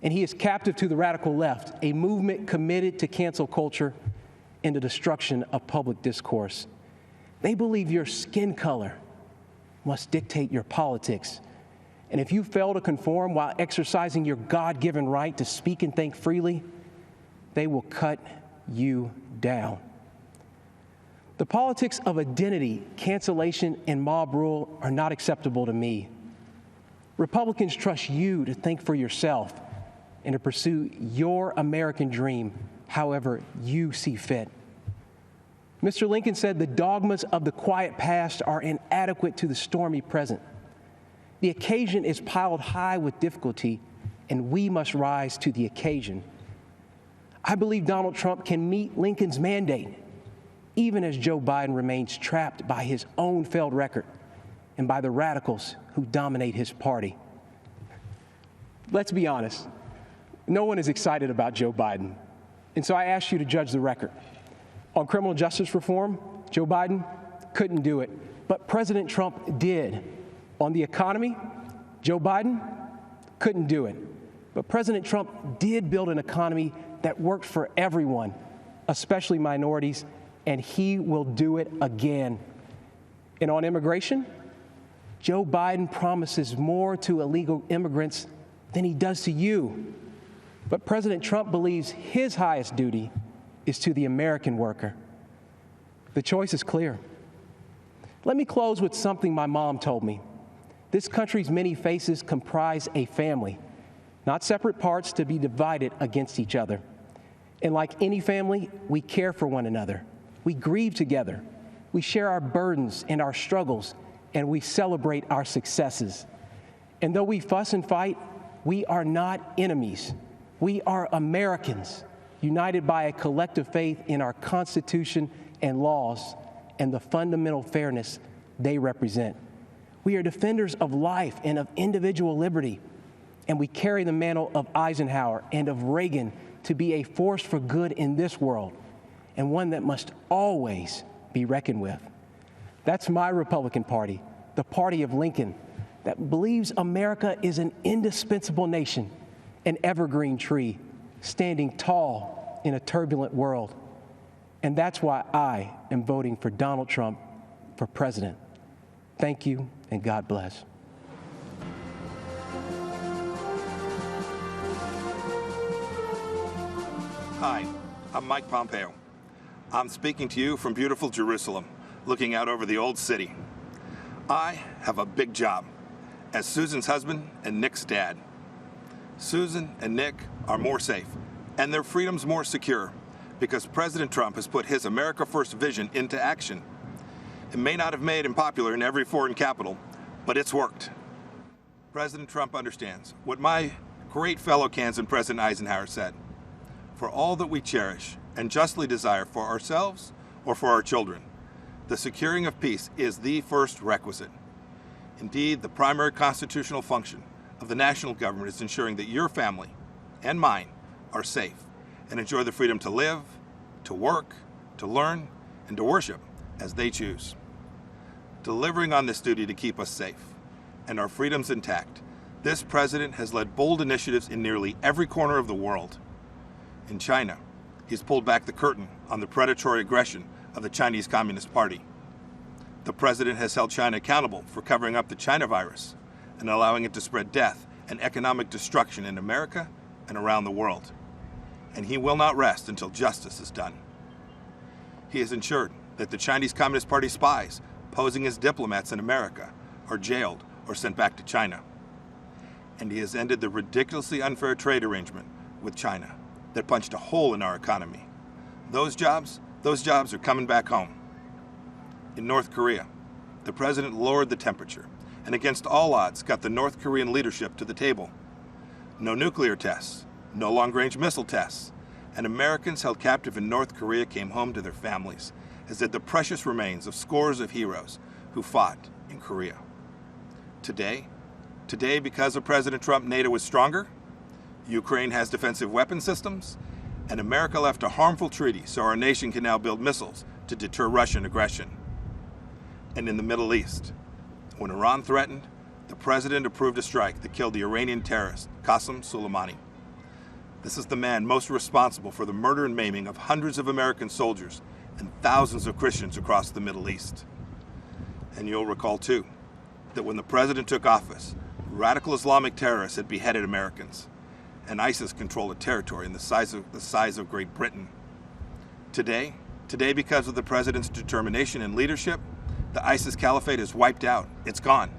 S27: And he is captive to the radical left, a movement committed to cancel culture and the destruction of public discourse. They believe your skin color must dictate your politics. And if you fail to conform while exercising your God-given right to speak and think freely, they will cut you down. The politics of identity, cancellation, and mob rule are not acceptable to me. Republicans trust you to think for yourself and to pursue your American dream however you see fit. Mr. Lincoln said the dogmas of the quiet past are inadequate to the stormy present. The occasion is piled high with difficulty, and we must rise to the occasion. I believe Donald Trump can meet Lincoln's mandate, even as Joe Biden remains trapped by his own failed record and by the radicals who dominate his party. Let's be honest, no one is excited about Joe Biden, and so I ask you to judge the record. On criminal justice reform, Joe Biden couldn't do it, but President Trump did. On the economy, Joe Biden couldn't do it, but President Trump did build an economy that worked for everyone, especially minorities, and he will do it again. And on immigration, Joe Biden promises more to illegal immigrants than he does to you. But President Trump believes his highest duty is to the American worker. The choice is clear. Let me close with something my mom told me. This country's many faces comprise a family, not separate parts to be divided against each other. And like any family, we care for one another. We grieve together. We share our burdens and our struggles, and we celebrate our successes. And though we fuss and fight, we are not enemies. We are Americans, united by a collective faith in our Constitution and laws and the fundamental fairness they represent. We are defenders of life and of individual liberty, and we carry the mantle of Eisenhower and of Reagan to be a force for good in this world, and one that must always be reckoned with. That's my Republican Party, the party of Lincoln, that believes America is an indispensable nation, an evergreen tree, standing tall in a turbulent world. And that's why I am voting for Donald Trump for president. Thank you, and God bless.
S1: Hi, I'm Mike Pompeo. I'm speaking to you from beautiful Jerusalem, looking out over the old city. I have a big job as Susan's husband and Nick's dad. Susan and Nick are more safe, and their freedom's more secure because President Trump has put his America First vision into action. It may not have made him popular in every foreign capital, but it's worked. President Trump understands what my great fellow Kansan President Eisenhower said. For all that we cherish and justly desire for ourselves or for our children, the securing of peace is the first requisite. Indeed, the primary constitutional function of the national government is ensuring that your family and mine are safe and enjoy the freedom to live, to work, to learn, and to worship as they choose. Delivering on this duty to keep us safe and our freedoms intact, this president has led bold initiatives in nearly every corner of the world. In China, he's pulled back the curtain on the predatory aggression of the Chinese Communist Party. The president has held China accountable for covering up the China virus and allowing it to spread death and economic destruction in America and around the world. And he will not rest until justice is done. He has ensured that the Chinese Communist Party spies posing as diplomats in America are jailed or sent back to China. And he has ended the ridiculously unfair trade arrangement with China, that punched a hole in our economy. Those jobs are coming back home. In North Korea, the president lowered the temperature and against all odds got the North Korean leadership to the table. No nuclear tests, no long-range missile tests, and Americans held captive in North Korea came home to their families, as did the precious remains of scores of heroes who fought in Korea. Today, because of President Trump, NATO is stronger, Ukraine has defensive weapon systems, and America left a harmful treaty so our nation can now build missiles to deter Russian aggression. And in the Middle East, when Iran threatened, the president approved a strike that killed the Iranian terrorist Qasem Soleimani. This is the man most responsible for the murder and maiming of hundreds of American soldiers and thousands of Christians across the Middle East. And you'll recall, too, that when the president took office, radical Islamic terrorists had beheaded Americans, and ISIS controlled a territory in the size of Great Britain. Today, because of the president's determination and leadership, the ISIS caliphate is wiped out. It's gone.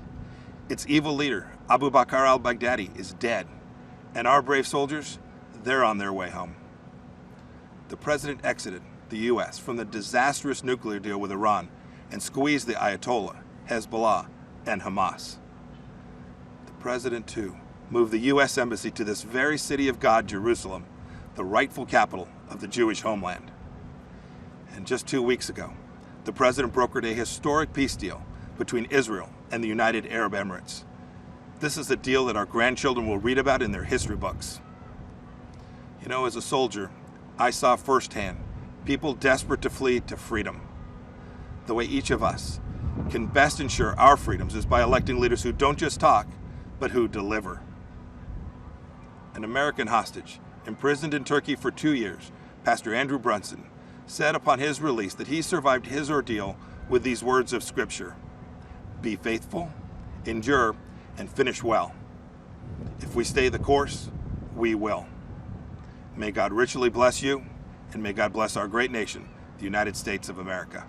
S1: Its evil leader, Abu Bakr al-Baghdadi, is dead. And our brave soldiers, they're on their way home. The president exited the U.S. from the disastrous nuclear deal with Iran and squeezed the Ayatollah, Hezbollah, and Hamas. The president, too, moved the U.S. Embassy to this very city of God, Jerusalem, the rightful capital of the Jewish homeland. And just 2 weeks ago, the president brokered a historic peace deal between Israel and the United Arab Emirates. This is a deal that our grandchildren will read about in their history books. You know, as a soldier, I saw firsthand people desperate to flee to freedom. The way each of us can best ensure our freedoms is by electing leaders who don't just talk, but who deliver. An American hostage, imprisoned in Turkey for 2 years, Pastor Andrew Brunson, said upon his release that he survived his ordeal with these words of Scripture: "Be faithful, endure, and finish well. If we stay the course, we will." May God richly bless you, and may God bless our great nation, the United States of America.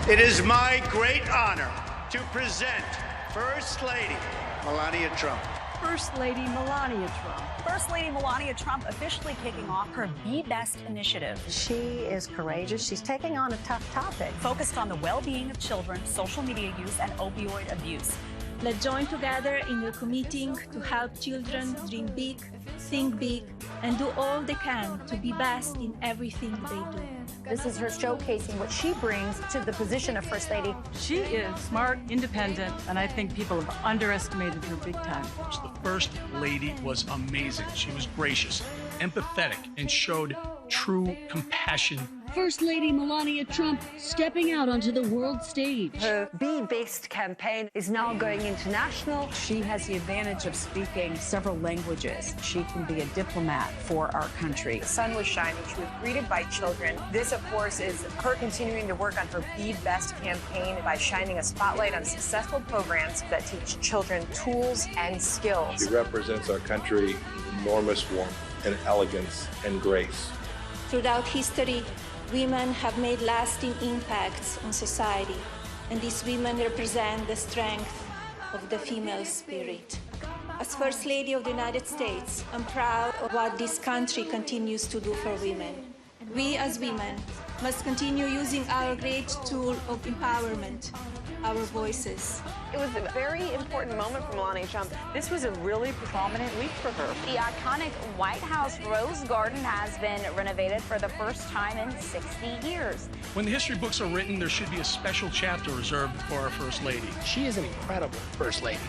S3: It is my great honor to present First Lady Melania Trump.
S8: First Lady Melania Trump.
S9: First Lady Melania Trump officially kicking off her Be Best initiative.
S8: She is courageous. She's taking on a tough topic.
S9: Focused on the well-being of children, social media use, and opioid abuse.
S10: Let's join together in a committing to help children dream big, think big, and do all they can to be best in everything they do.
S9: This is her showcasing what she brings to the position of First Lady.
S8: She is smart, independent, and I think people have underestimated her big time.
S11: The First Lady was amazing. She was gracious, empathetic, and showed true compassion
S6: First Lady Melania Trump stepping out onto the world stage.
S7: Her Be-Based campaign is now going international.
S12: She has the advantage of speaking several languages. She can be a diplomat for our country.
S13: The sun was shining. She was greeted by children. This, of course, is her continuing to work on her Be Best campaign by shining a spotlight on successful programs that teach children tools and skills.
S14: She represents our country with enormous warmth and elegance and grace.
S10: Throughout history, women have made lasting impacts on society, and these women represent the strength of the female spirit. As First Lady of the United States, I'm proud of what this country continues to do for women. We as women must continue using our great tool of empowerment, our voices.
S13: It was a very important moment for Melania Trump. This was a really prominent week for her.
S15: The iconic White House Rose Garden has been renovated for the first time in 60 years.
S11: When the history books are written, there should be a special chapter reserved for our First Lady.
S16: She is an incredible First Lady.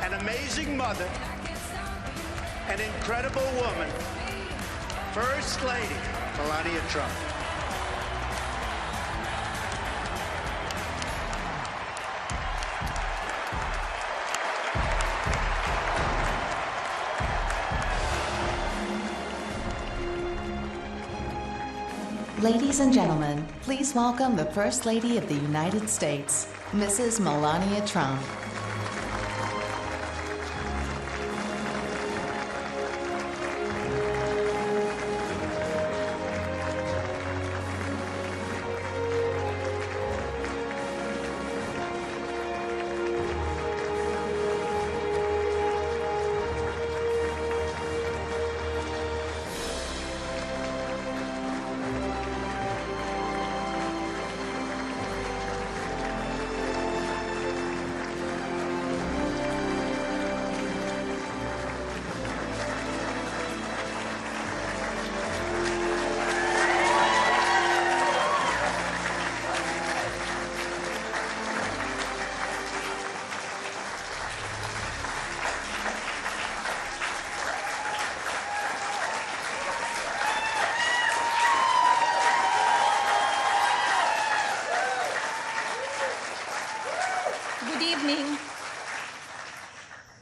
S3: An amazing mother, an incredible woman, First Lady Melania Trump.
S28: Ladies and gentlemen, please welcome the First Lady of the United States, Mrs. Melania Trump.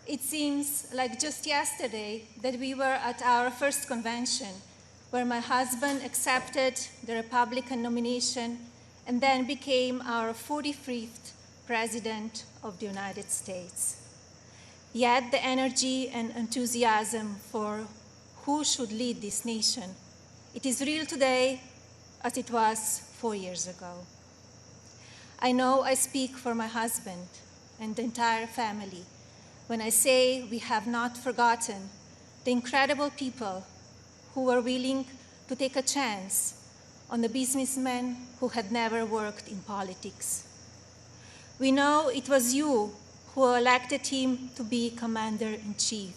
S10: It seems like just yesterday that we were at our first convention, where my husband accepted the Republican nomination and then became our 45th President of the United States. Yet the energy and enthusiasm for who should lead this nation, it is real today as it was 4 years ago. I know I speak for my husband and the entire family when I say we have not forgotten the incredible people who were willing to take a chance on the businessmen who had never worked in politics. We know it was you who elected him to be Commander-in-Chief,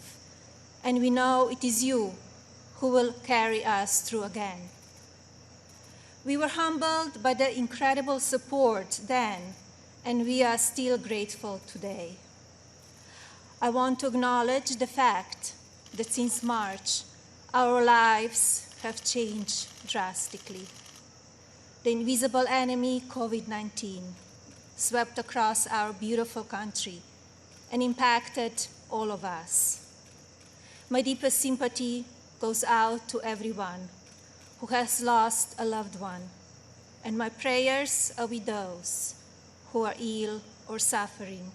S10: and we know it is you who will carry us through again. We were humbled by the incredible support then, and we are still grateful today. I want to acknowledge the fact that since March, our lives have changed drastically. The invisible enemy, COVID-19, swept across our beautiful country and impacted all of us. My deepest sympathy goes out to everyone who has lost a loved one, and my prayers are with those who are ill or suffering.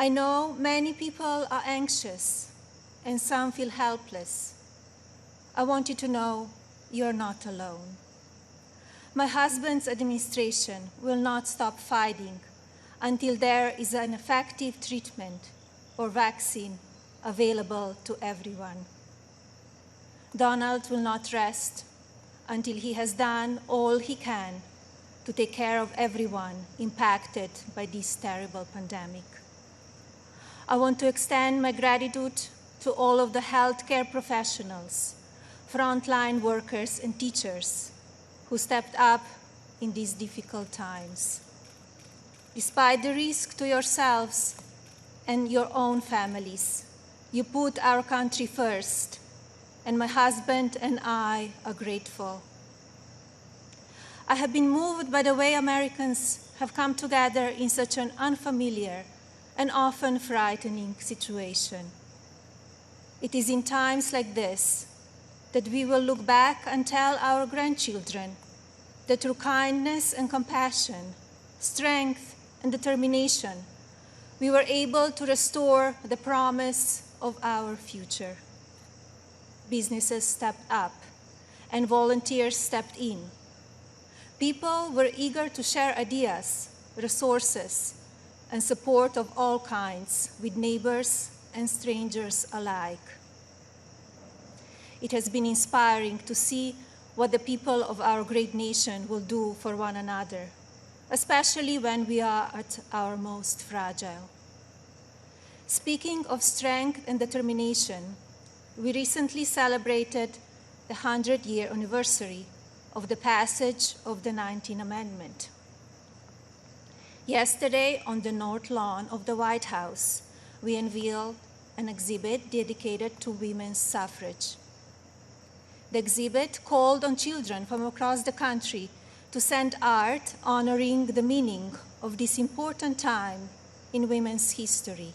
S10: I know many people are anxious and some feel helpless. I want you to know you're not alone. My husband's administration will not stop fighting until there is an effective treatment or vaccine available to everyone. Donald will not rest until he has done all he can to take care of everyone impacted by this terrible pandemic. I want to extend my gratitude to all of the healthcare professionals, frontline workers, and teachers who stepped up in these difficult times. Despite the risk to yourselves and your own families, you put our country first, and my husband and I are grateful I have been moved by the way Americans have come together in such an unfamiliar and often frightening situation. It is in times like this that we will look back and tell our grandchildren that through kindness and compassion, strength and determination, we were able to restore the promise of our future. Businesses stepped up and volunteers stepped in. People were eager to share ideas, resources, and support of all kinds with neighbors and strangers alike. It has been inspiring to see what the people of our great nation will do for one another, especially when we are at our most fragile. Speaking of strength and determination, we recently celebrated the 100-year anniversary of the passage of the 19th Amendment. Yesterday, on the North Lawn of the White House, we unveiled an exhibit dedicated to women's suffrage. The exhibit called on children from across the country to send art honoring the meaning of this important time in women's history.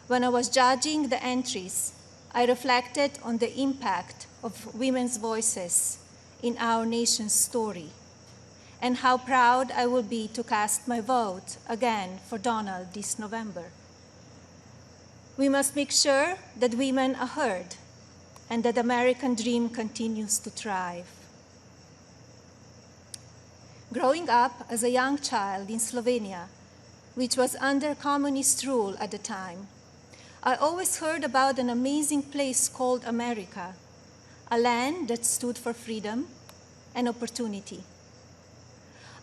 S10: When I was judging the entries, I reflected on the impact of women's voices in our nation's story, and how proud I will be to cast my vote again for Donald this November. We must make sure that women are heard and that the American dream continues to thrive. Growing up as a young child in Slovenia, which was under communist rule at the time, I always heard about an amazing place called America, a land that stood for freedom and opportunity.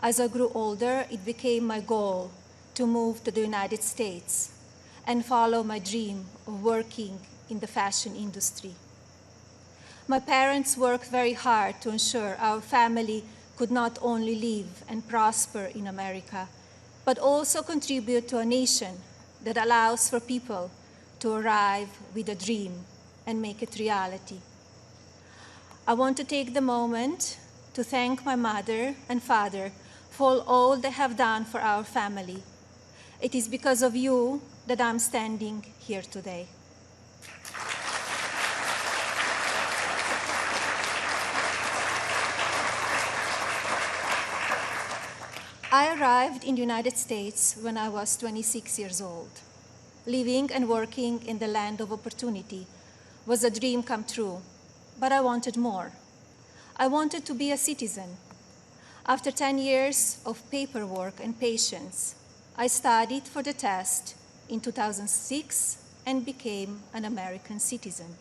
S10: As I grew older, it became my goal to move to the United States and follow my dream of working in the fashion industry. My parents worked very hard to ensure our family could not only live and prosper in America, but also contribute to a nation that allows for people to arrive with a dream and make it reality. I want to take the moment to thank my mother and father for all they have done for our family. It is because of you that I'm standing here today. I arrived in the United States when I was 26 years old. Living and working in the land of opportunity was a dream come true, but I wanted more. I wanted to be a citizen. After 10 years of paperwork and patience, I studied for the test in 2006 and became an American citizen.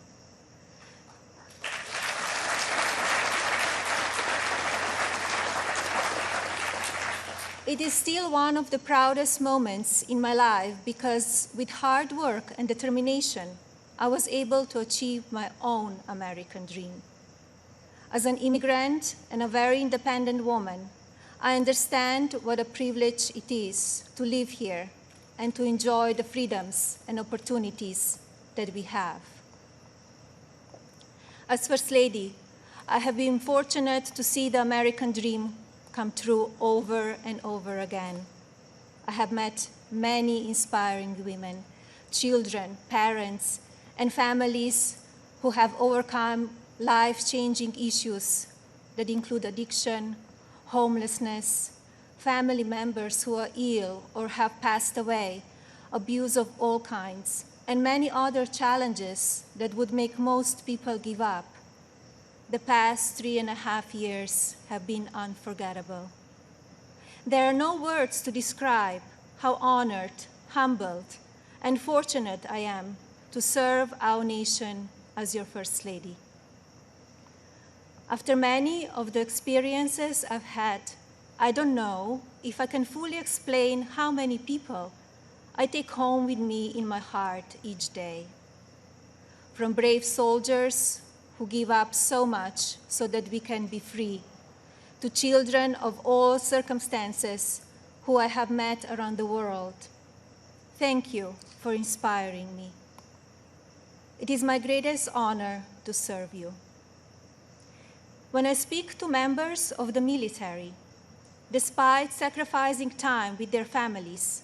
S10: It is still one of the proudest moments in my life because with hard work and determination, I was able to achieve my own American dream. As an immigrant and a very independent woman, I understand what a privilege it is to live here and to enjoy the freedoms and opportunities that we have. As First Lady, I have been fortunate to see the American dream come true over and over again. I have met many inspiring women, children, parents, and families who have overcome life-changing issues that include addiction, homelessness, family members who are ill or have passed away, abuse of all kinds, and many other challenges that would make most people give up. The past 3.5 years have been unforgettable. There are no words to describe how honored, humbled, and fortunate I am to serve our nation as your First Lady. After many of the experiences I've had, I don't know if I can fully explain how many people I take home with me in my heart each day. From brave soldiers who give up so much so that we can be free, to children of all circumstances who I have met around the world. Thank you for inspiring me. It is my greatest honor to serve you. When I speak to members of the military, despite sacrificing time with their families,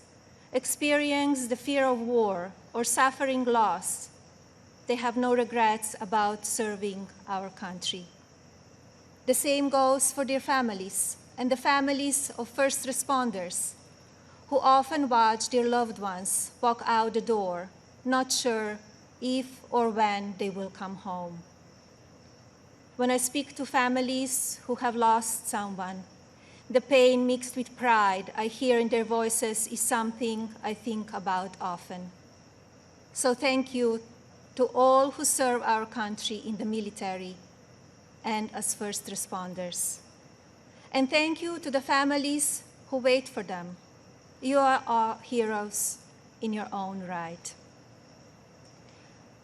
S10: experience the fear of war or suffering loss, they have no regrets about serving our country. The same goes for their families and the families of first responders who often watch their loved ones walk out the door, not sure if or when they will come home. When I speak to families who have lost someone, the pain mixed with pride I hear in their voices is something I think about often. So thank you to all who serve our country in the military and as first responders. And thank you to the families who wait for them. You are all heroes in your own right.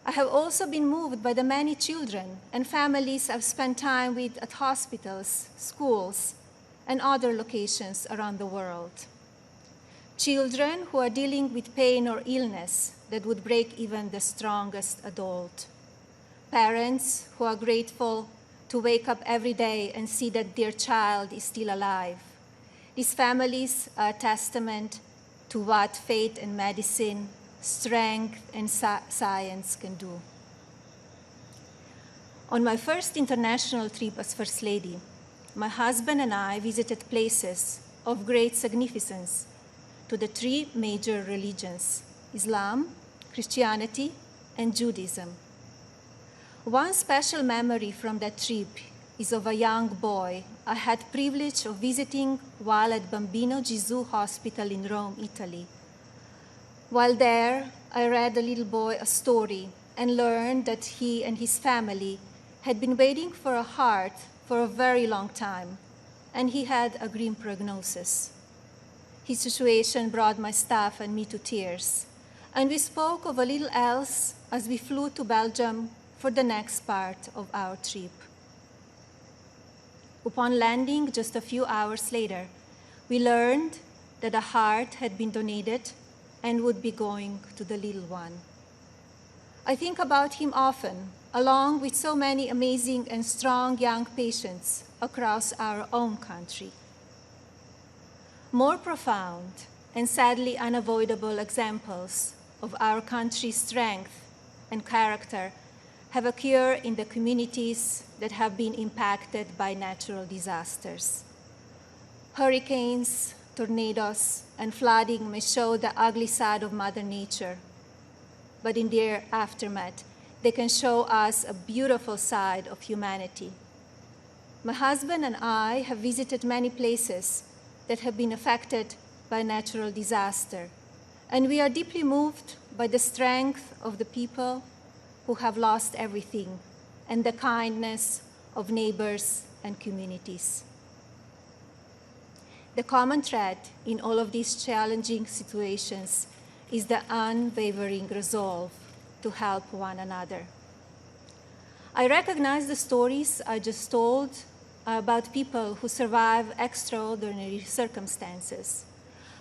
S10: I have also been moved by the many children and families I've spent time with at hospitals, schools, and other locations around the world. Children who are dealing with pain or illness that would break even the strongest adult. Parents who are grateful to wake up every day and see that their child is still alive. These families are a testament to what faith and medicine, strength and science can do. On my first international trip as First Lady, my husband and I visited places of great significance to the three major religions, Islam, Christianity, and Judaism. One special memory from that trip is of a young boy I had privilege of visiting while at Bambino Gesù Hospital in Rome, Italy. While there, I read the little boy a story and learned that he and his family had been waiting for a heart for a very long time, and he had a grim prognosis. His situation brought my staff and me to tears, and we spoke of a little else as we flew to Belgium for the next part of our trip. Upon landing just a few hours later, we learned that a heart had been donated and would be going to the little one. I think about him often, along with so many amazing and strong young patients across our own country. More profound and sadly unavoidable examples of our country's strength and character have occurred in the communities that have been impacted by natural disasters. Hurricanes, tornadoes, and flooding may show the ugly side of Mother Nature, but in their aftermath, they can show us a beautiful side of humanity. My husband and I have visited many places that have been affected by natural disaster, and we are deeply moved by the strength of the people who have lost everything and the kindness of neighbors and communities. The common thread in all of these challenging situations is the unwavering resolve to help one another. I recognize the stories I just told about people who survive extraordinary circumstances,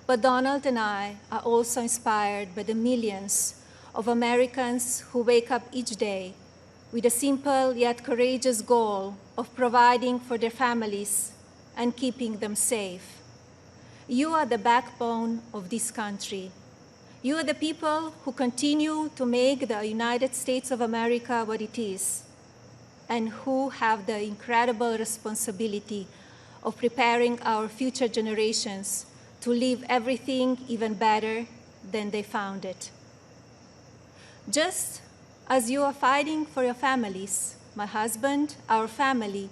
S10: but Donald and I are also inspired by the millions of Americans who wake up each day with a simple yet courageous goal of providing for their families and keeping them safe. You are the backbone of this country. You are the people who continue to make the United States of America what it is, and who have the incredible responsibility of preparing our future generations to leave everything even better than they found it. Just as you are fighting for your families, my husband, our family,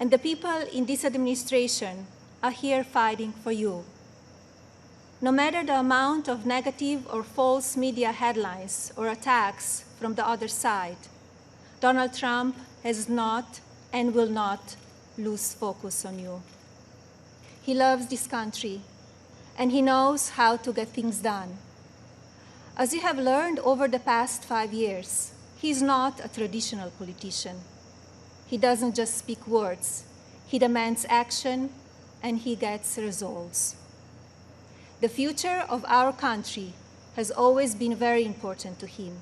S10: and the people in this administration are here fighting for you. No matter the amount of negative or false media headlines or attacks from the other side, Donald Trump has not and will not lose focus on you. He loves this country, and he knows how to get things done. As you have learned over the past 5 years, he's not a traditional politician. He doesn't just speak words. He demands action, and he gets results. The future of our country has always been very important to him,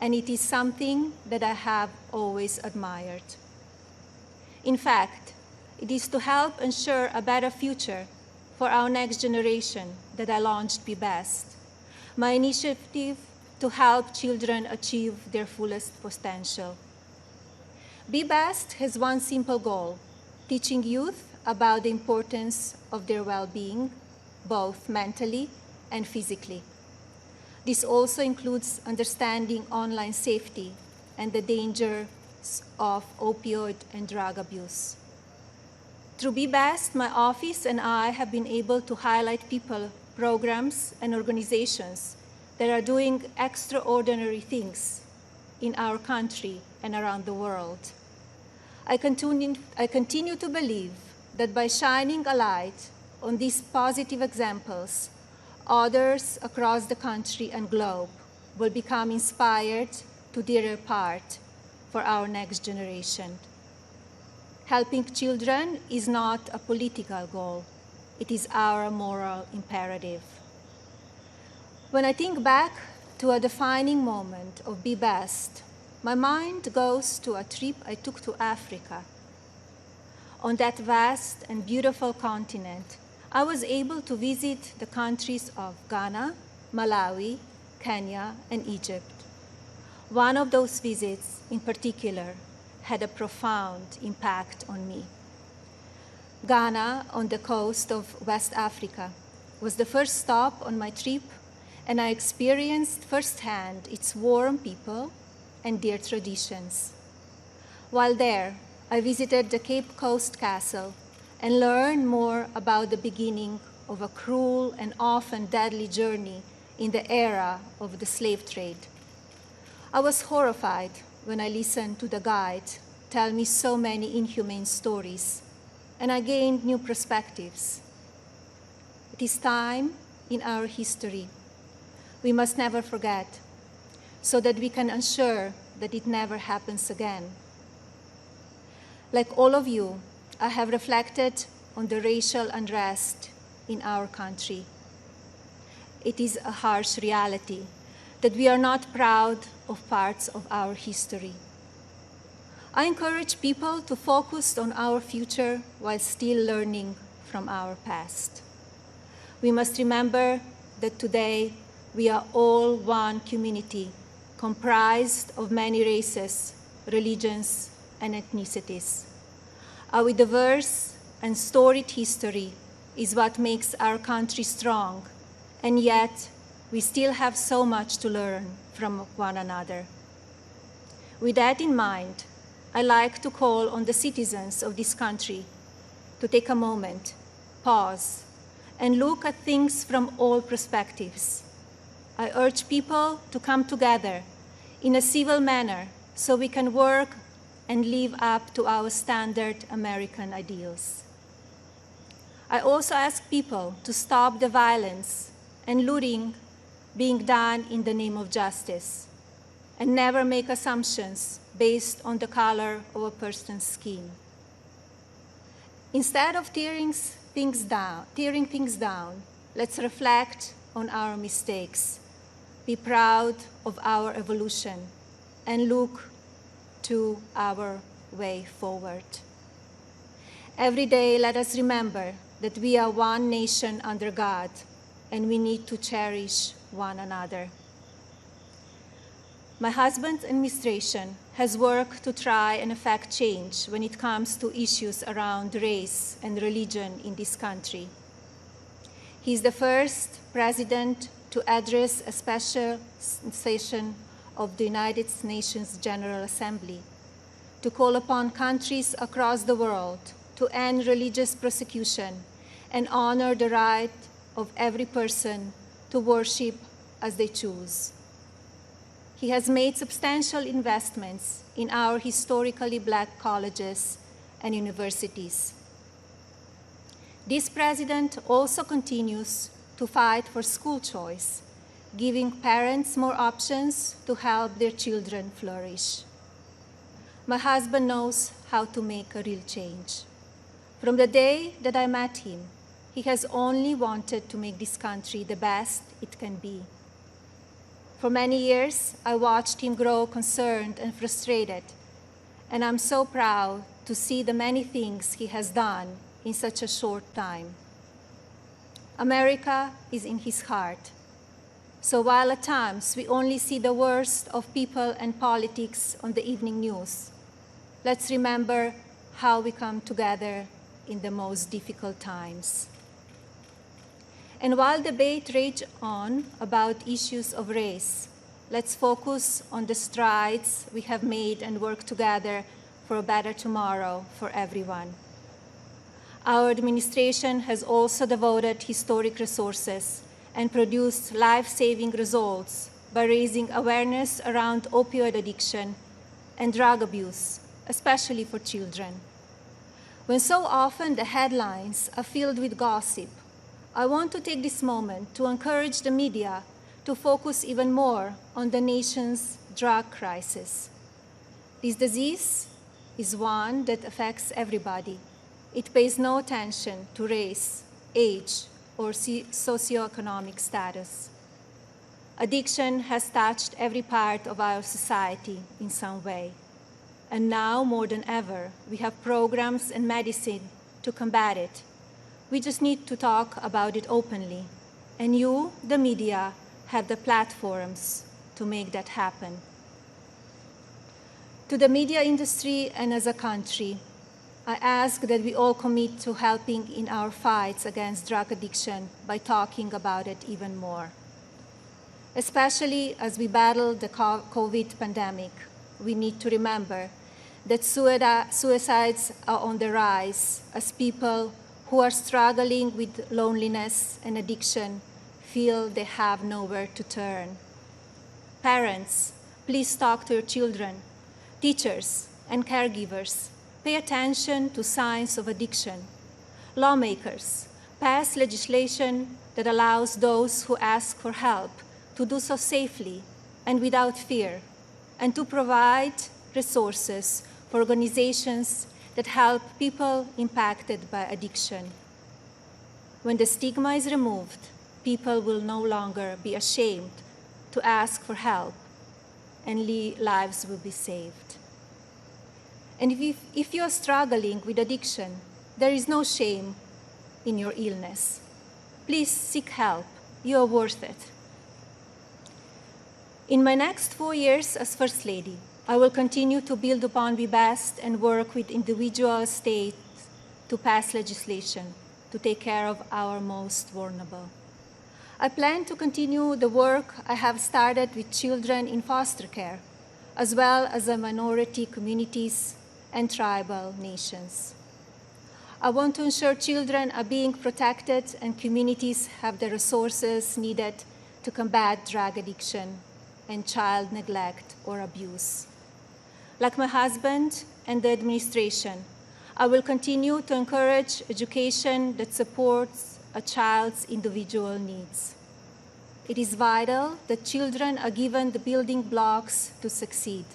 S10: and it is something that I have always admired. In fact, it is to help ensure a better future for our next generation that I launched Be Best, my initiative to help children achieve their fullest potential. Be Best has one simple goal: teaching youth about the importance of their well-being, both mentally and physically. This also includes understanding online safety and the dangers of opioid and drug abuse. Through Be Best, my office and I have been able to highlight people, programs, and organizations that are doing extraordinary things in our country and around the world. I continue to believe that by shining a light on these positive examples, others across the country and globe will become inspired to do their part for our next generation. Helping children is not a political goal. It is our moral imperative. When I think back to a defining moment of Be Best, my mind goes to a trip I took to Africa. On that vast and beautiful continent, I was able to visit the countries of Ghana, Malawi, Kenya, and Egypt. One of those visits, in particular, had a profound impact on me. Ghana, on the coast of West Africa, was the first stop on my trip, and I experienced firsthand its warm people and their traditions. While there, I visited the Cape Coast Castle and learned more about the beginning of a cruel and often deadly journey in the era of the slave trade. I was horrified when I listened to the guide tell me so many inhumane stories, and I gained new perspectives. It is time in our history we must never forget, so that we can ensure that it never happens again. Like all of you, I have reflected on the racial unrest in our country. It is a harsh reality that we are not proud of parts of our history. I encourage people to focus on our future while still learning from our past. We must remember that today we are all one community comprised of many races, religions, and ethnicities. Our diverse and storied history is what makes our country strong, and yet we still have so much to learn from one another. With that in mind, I like to call on the citizens of this country to take a moment, pause, and look at things from all perspectives. I urge people to come together in a civil manner so we can work and live up to our standard American ideals. I also ask people to stop the violence and looting being done in the name of justice, and never make assumptions based on the color of a person's skin. Instead of tearing things down, let's reflect on our mistakes, be proud of our evolution, and look to our way forward. Every day, let us remember that we are one nation under God, and we need to cherish one another. My husband's administration has worked to try and effect change when it comes to issues around race and religion in this country. He is the first president to address a special session of the United Nations General Assembly to call upon countries across the world to end religious persecution and honor the right of every person to worship as they choose. He has made substantial investments in our historically Black colleges and universities. This president also continues to fight for school choice, giving parents more options to help their children flourish. My husband knows how to make a real change. From the day that I met him, he has only wanted to make this country the best it can be. For many years, I watched him grow concerned and frustrated, and I'm so proud to see the many things he has done in such a short time. America is in his heart. So while at times we only see the worst of people and politics on the evening news, let's remember how we come together in the most difficult times. And while debate rages on about issues of race, let's focus on the strides we have made and work together for a better tomorrow for everyone. Our administration has also devoted historic resources and produced life-saving results by raising awareness around opioid addiction and drug abuse, especially for children. When so often the headlines are filled with gossip, I want to take this moment to encourage the media to focus even more on the nation's drug crisis. This disease is one that affects everybody. It pays no attention to race, age, or socioeconomic status. Addiction has touched every part of our society in some way. And now, more than ever, we have programs and medicine to combat it. We just need to talk about it openly. And you, the media, have the platforms to make that happen. To the media industry and as a country, I ask that we all commit to helping in our fights against drug addiction by talking about it even more. Especially as we battle the COVID pandemic, we need to remember that suicides are on the rise as people who are struggling with loneliness and addiction feel they have nowhere to turn. Parents, please talk to your children. Teachers and caregivers, pay attention to signs of addiction. Lawmakers, pass legislation that allows those who ask for help to do so safely and without fear, and to provide resources for organizations that help people impacted by addiction. When the stigma is removed, people will no longer be ashamed to ask for help, and lives will be saved. And if you are struggling with addiction, there is no shame in your illness. Please seek help. You are worth it. In my next 4 years as First Lady, I will continue to build upon Be Best and work with individual states to pass legislation to take care of our most vulnerable. I plan to continue the work I have started with children in foster care, as well as the minority communities and tribal nations. I want to ensure children are being protected and communities have the resources needed to combat drug addiction and child neglect or abuse. Like my husband and the administration, I will continue to encourage education that supports a child's individual needs. It is vital that children are given the building blocks to succeed.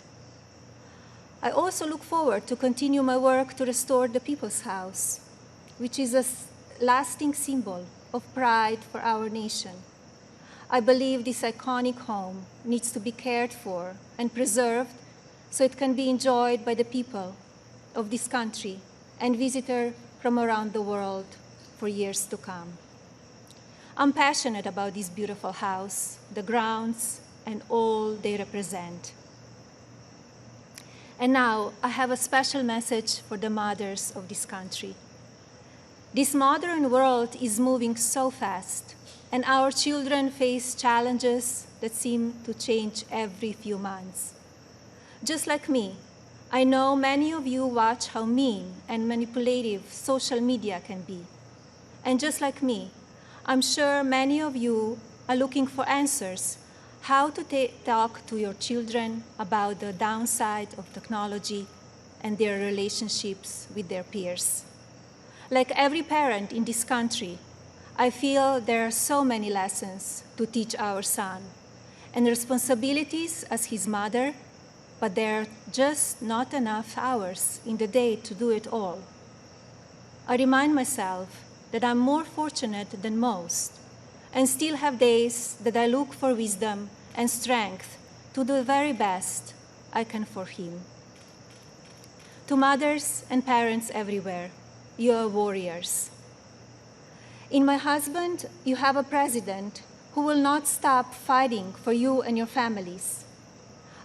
S10: I also look forward to continue my work to restore the People's House, which is a lasting symbol of pride for our nation. I believe this iconic home needs to be cared for and preserved so it can be enjoyed by the people of this country and visitors from around the world for years to come. I'm passionate about this beautiful house, the grounds, and all they represent. And now, I have a special message for the mothers of this country. This modern world is moving so fast, and our children face challenges that seem to change every few months. Just like me, I know many of you watch how mean and manipulative social media can be. And just like me, I'm sure many of you are looking for answers how to talk to your children about the downside of technology and their relationships with their peers. Like every parent in this country, I feel there are so many lessons to teach our son and responsibilities as his mother, but there are just not enough hours in the day to do it all. I remind myself that I'm more fortunate than most and still have days that I look for wisdom and strength to do the very best I can for him. To mothers and parents everywhere, you are warriors. In my husband, you have a president who will not stop fighting for you and your families.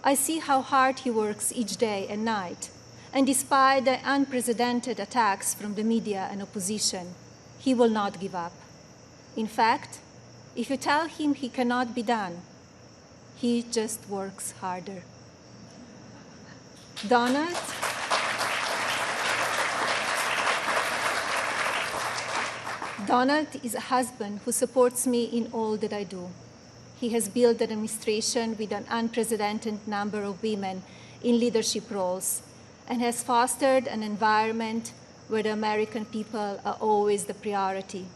S10: I see how hard he works each day and night, and despite the unprecedented attacks from the media and opposition, he will not give up. In fact, if you tell him he cannot be done, he just works harder. Donald is a husband who supports me in all that I do. He has built an administration with an unprecedented number of women in leadership roles and has fostered an environment where the American people are always the priority.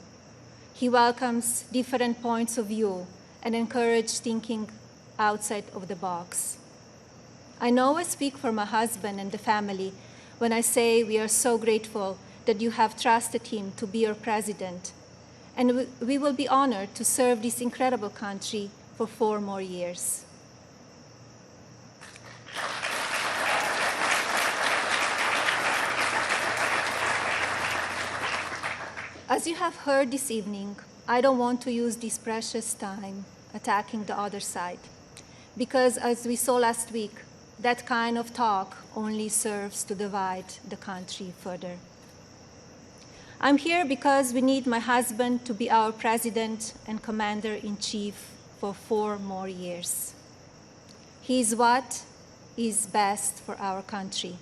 S10: He welcomes different points of view and encourages thinking outside of the box. I know I speak for my husband and the family when I say we are so grateful that you have trusted him to be your president, and we will be honored to serve this incredible country for 4 more years. As you have heard this evening, I don't want to use this precious time attacking the other side, because as we saw last week, that kind of talk only serves to divide the country further. I'm here because we need my husband to be our president and commander-in-chief for 4 more years. He is what is best for our country.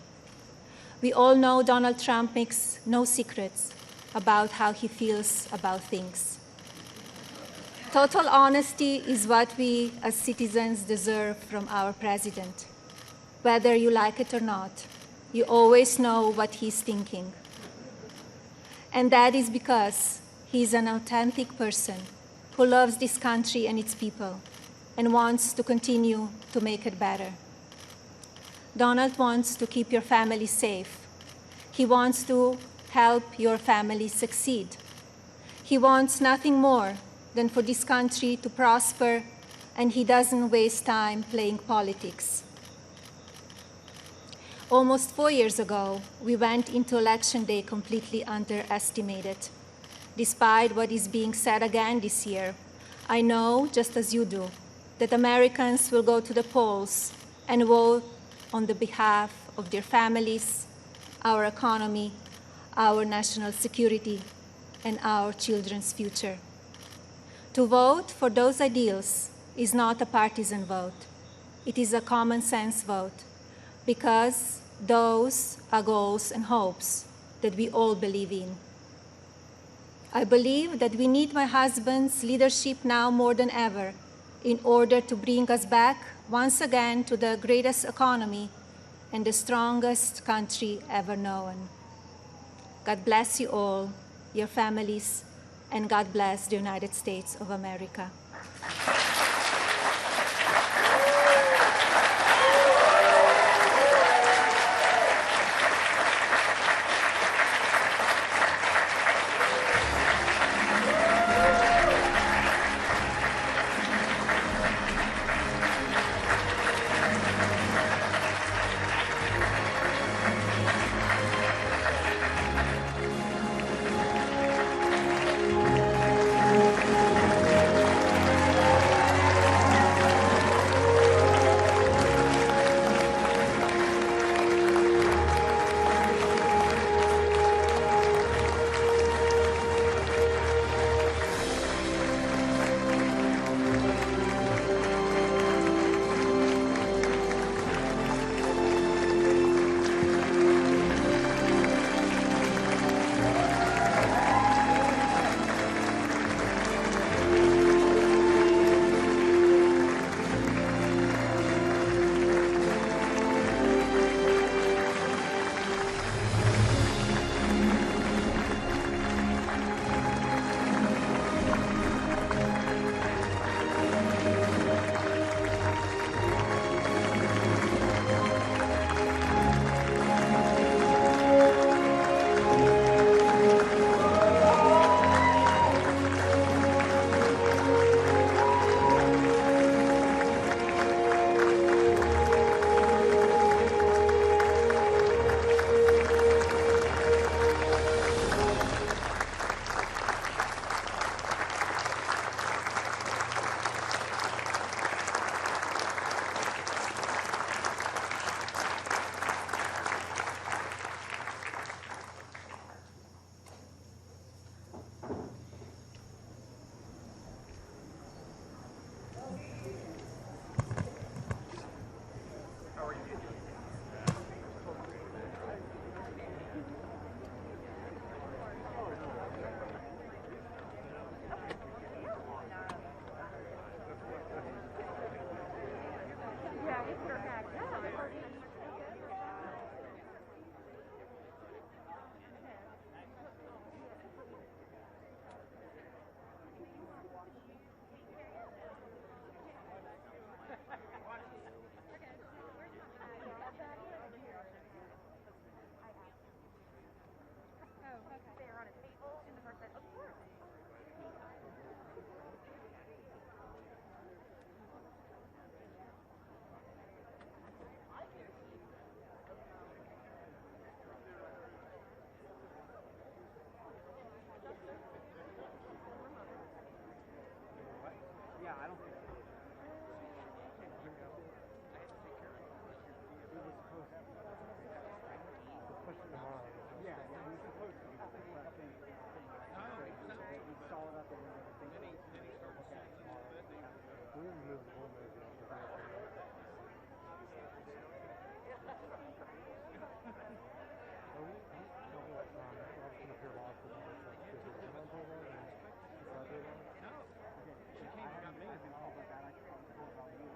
S10: We all know Donald Trump makes no secrets about how he feels about things. Total honesty is what we as citizens deserve from our president. Whether you like it or not, you always know what he's thinking. And that is because he's an authentic person who loves this country and its people and wants to continue to make it better. Donald wants to keep your family safe. He wants to help your family succeed. He wants nothing more than for this country to prosper, and he doesn't waste time playing politics. Almost 4 years ago, we went into Election Day completely underestimated. Despite what is being said again this year, I know, just as you do, that Americans will go to the polls and vote on the behalf of their families, our economy, our national security, and our children's future. To vote for those ideals is not a partisan vote. It is a common sense vote, because those are goals and hopes that we all believe in. I believe that we need my husband's leadership now more than ever in order to bring us back once again to the greatest economy and the strongest country ever known. God bless you all, your families, and God bless the United States of America.
S2: don't think so. He was supposed to push it tomorrow. Yeah, he was supposed to. We saw it up and everything. Then he started looking at it tomorrow. We removed the whole movie. She came and got me. I told her that I told about you.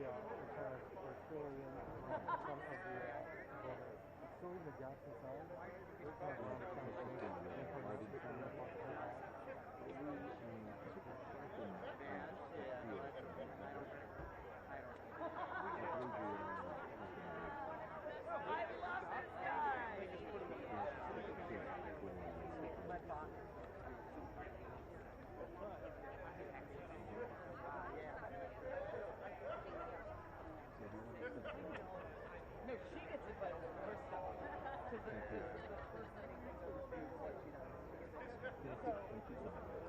S2: Yeah, because we're still in some of the it's still in the gaps inside. We're kind of around No, she gets it, but herself. Because the first thing what she does. So,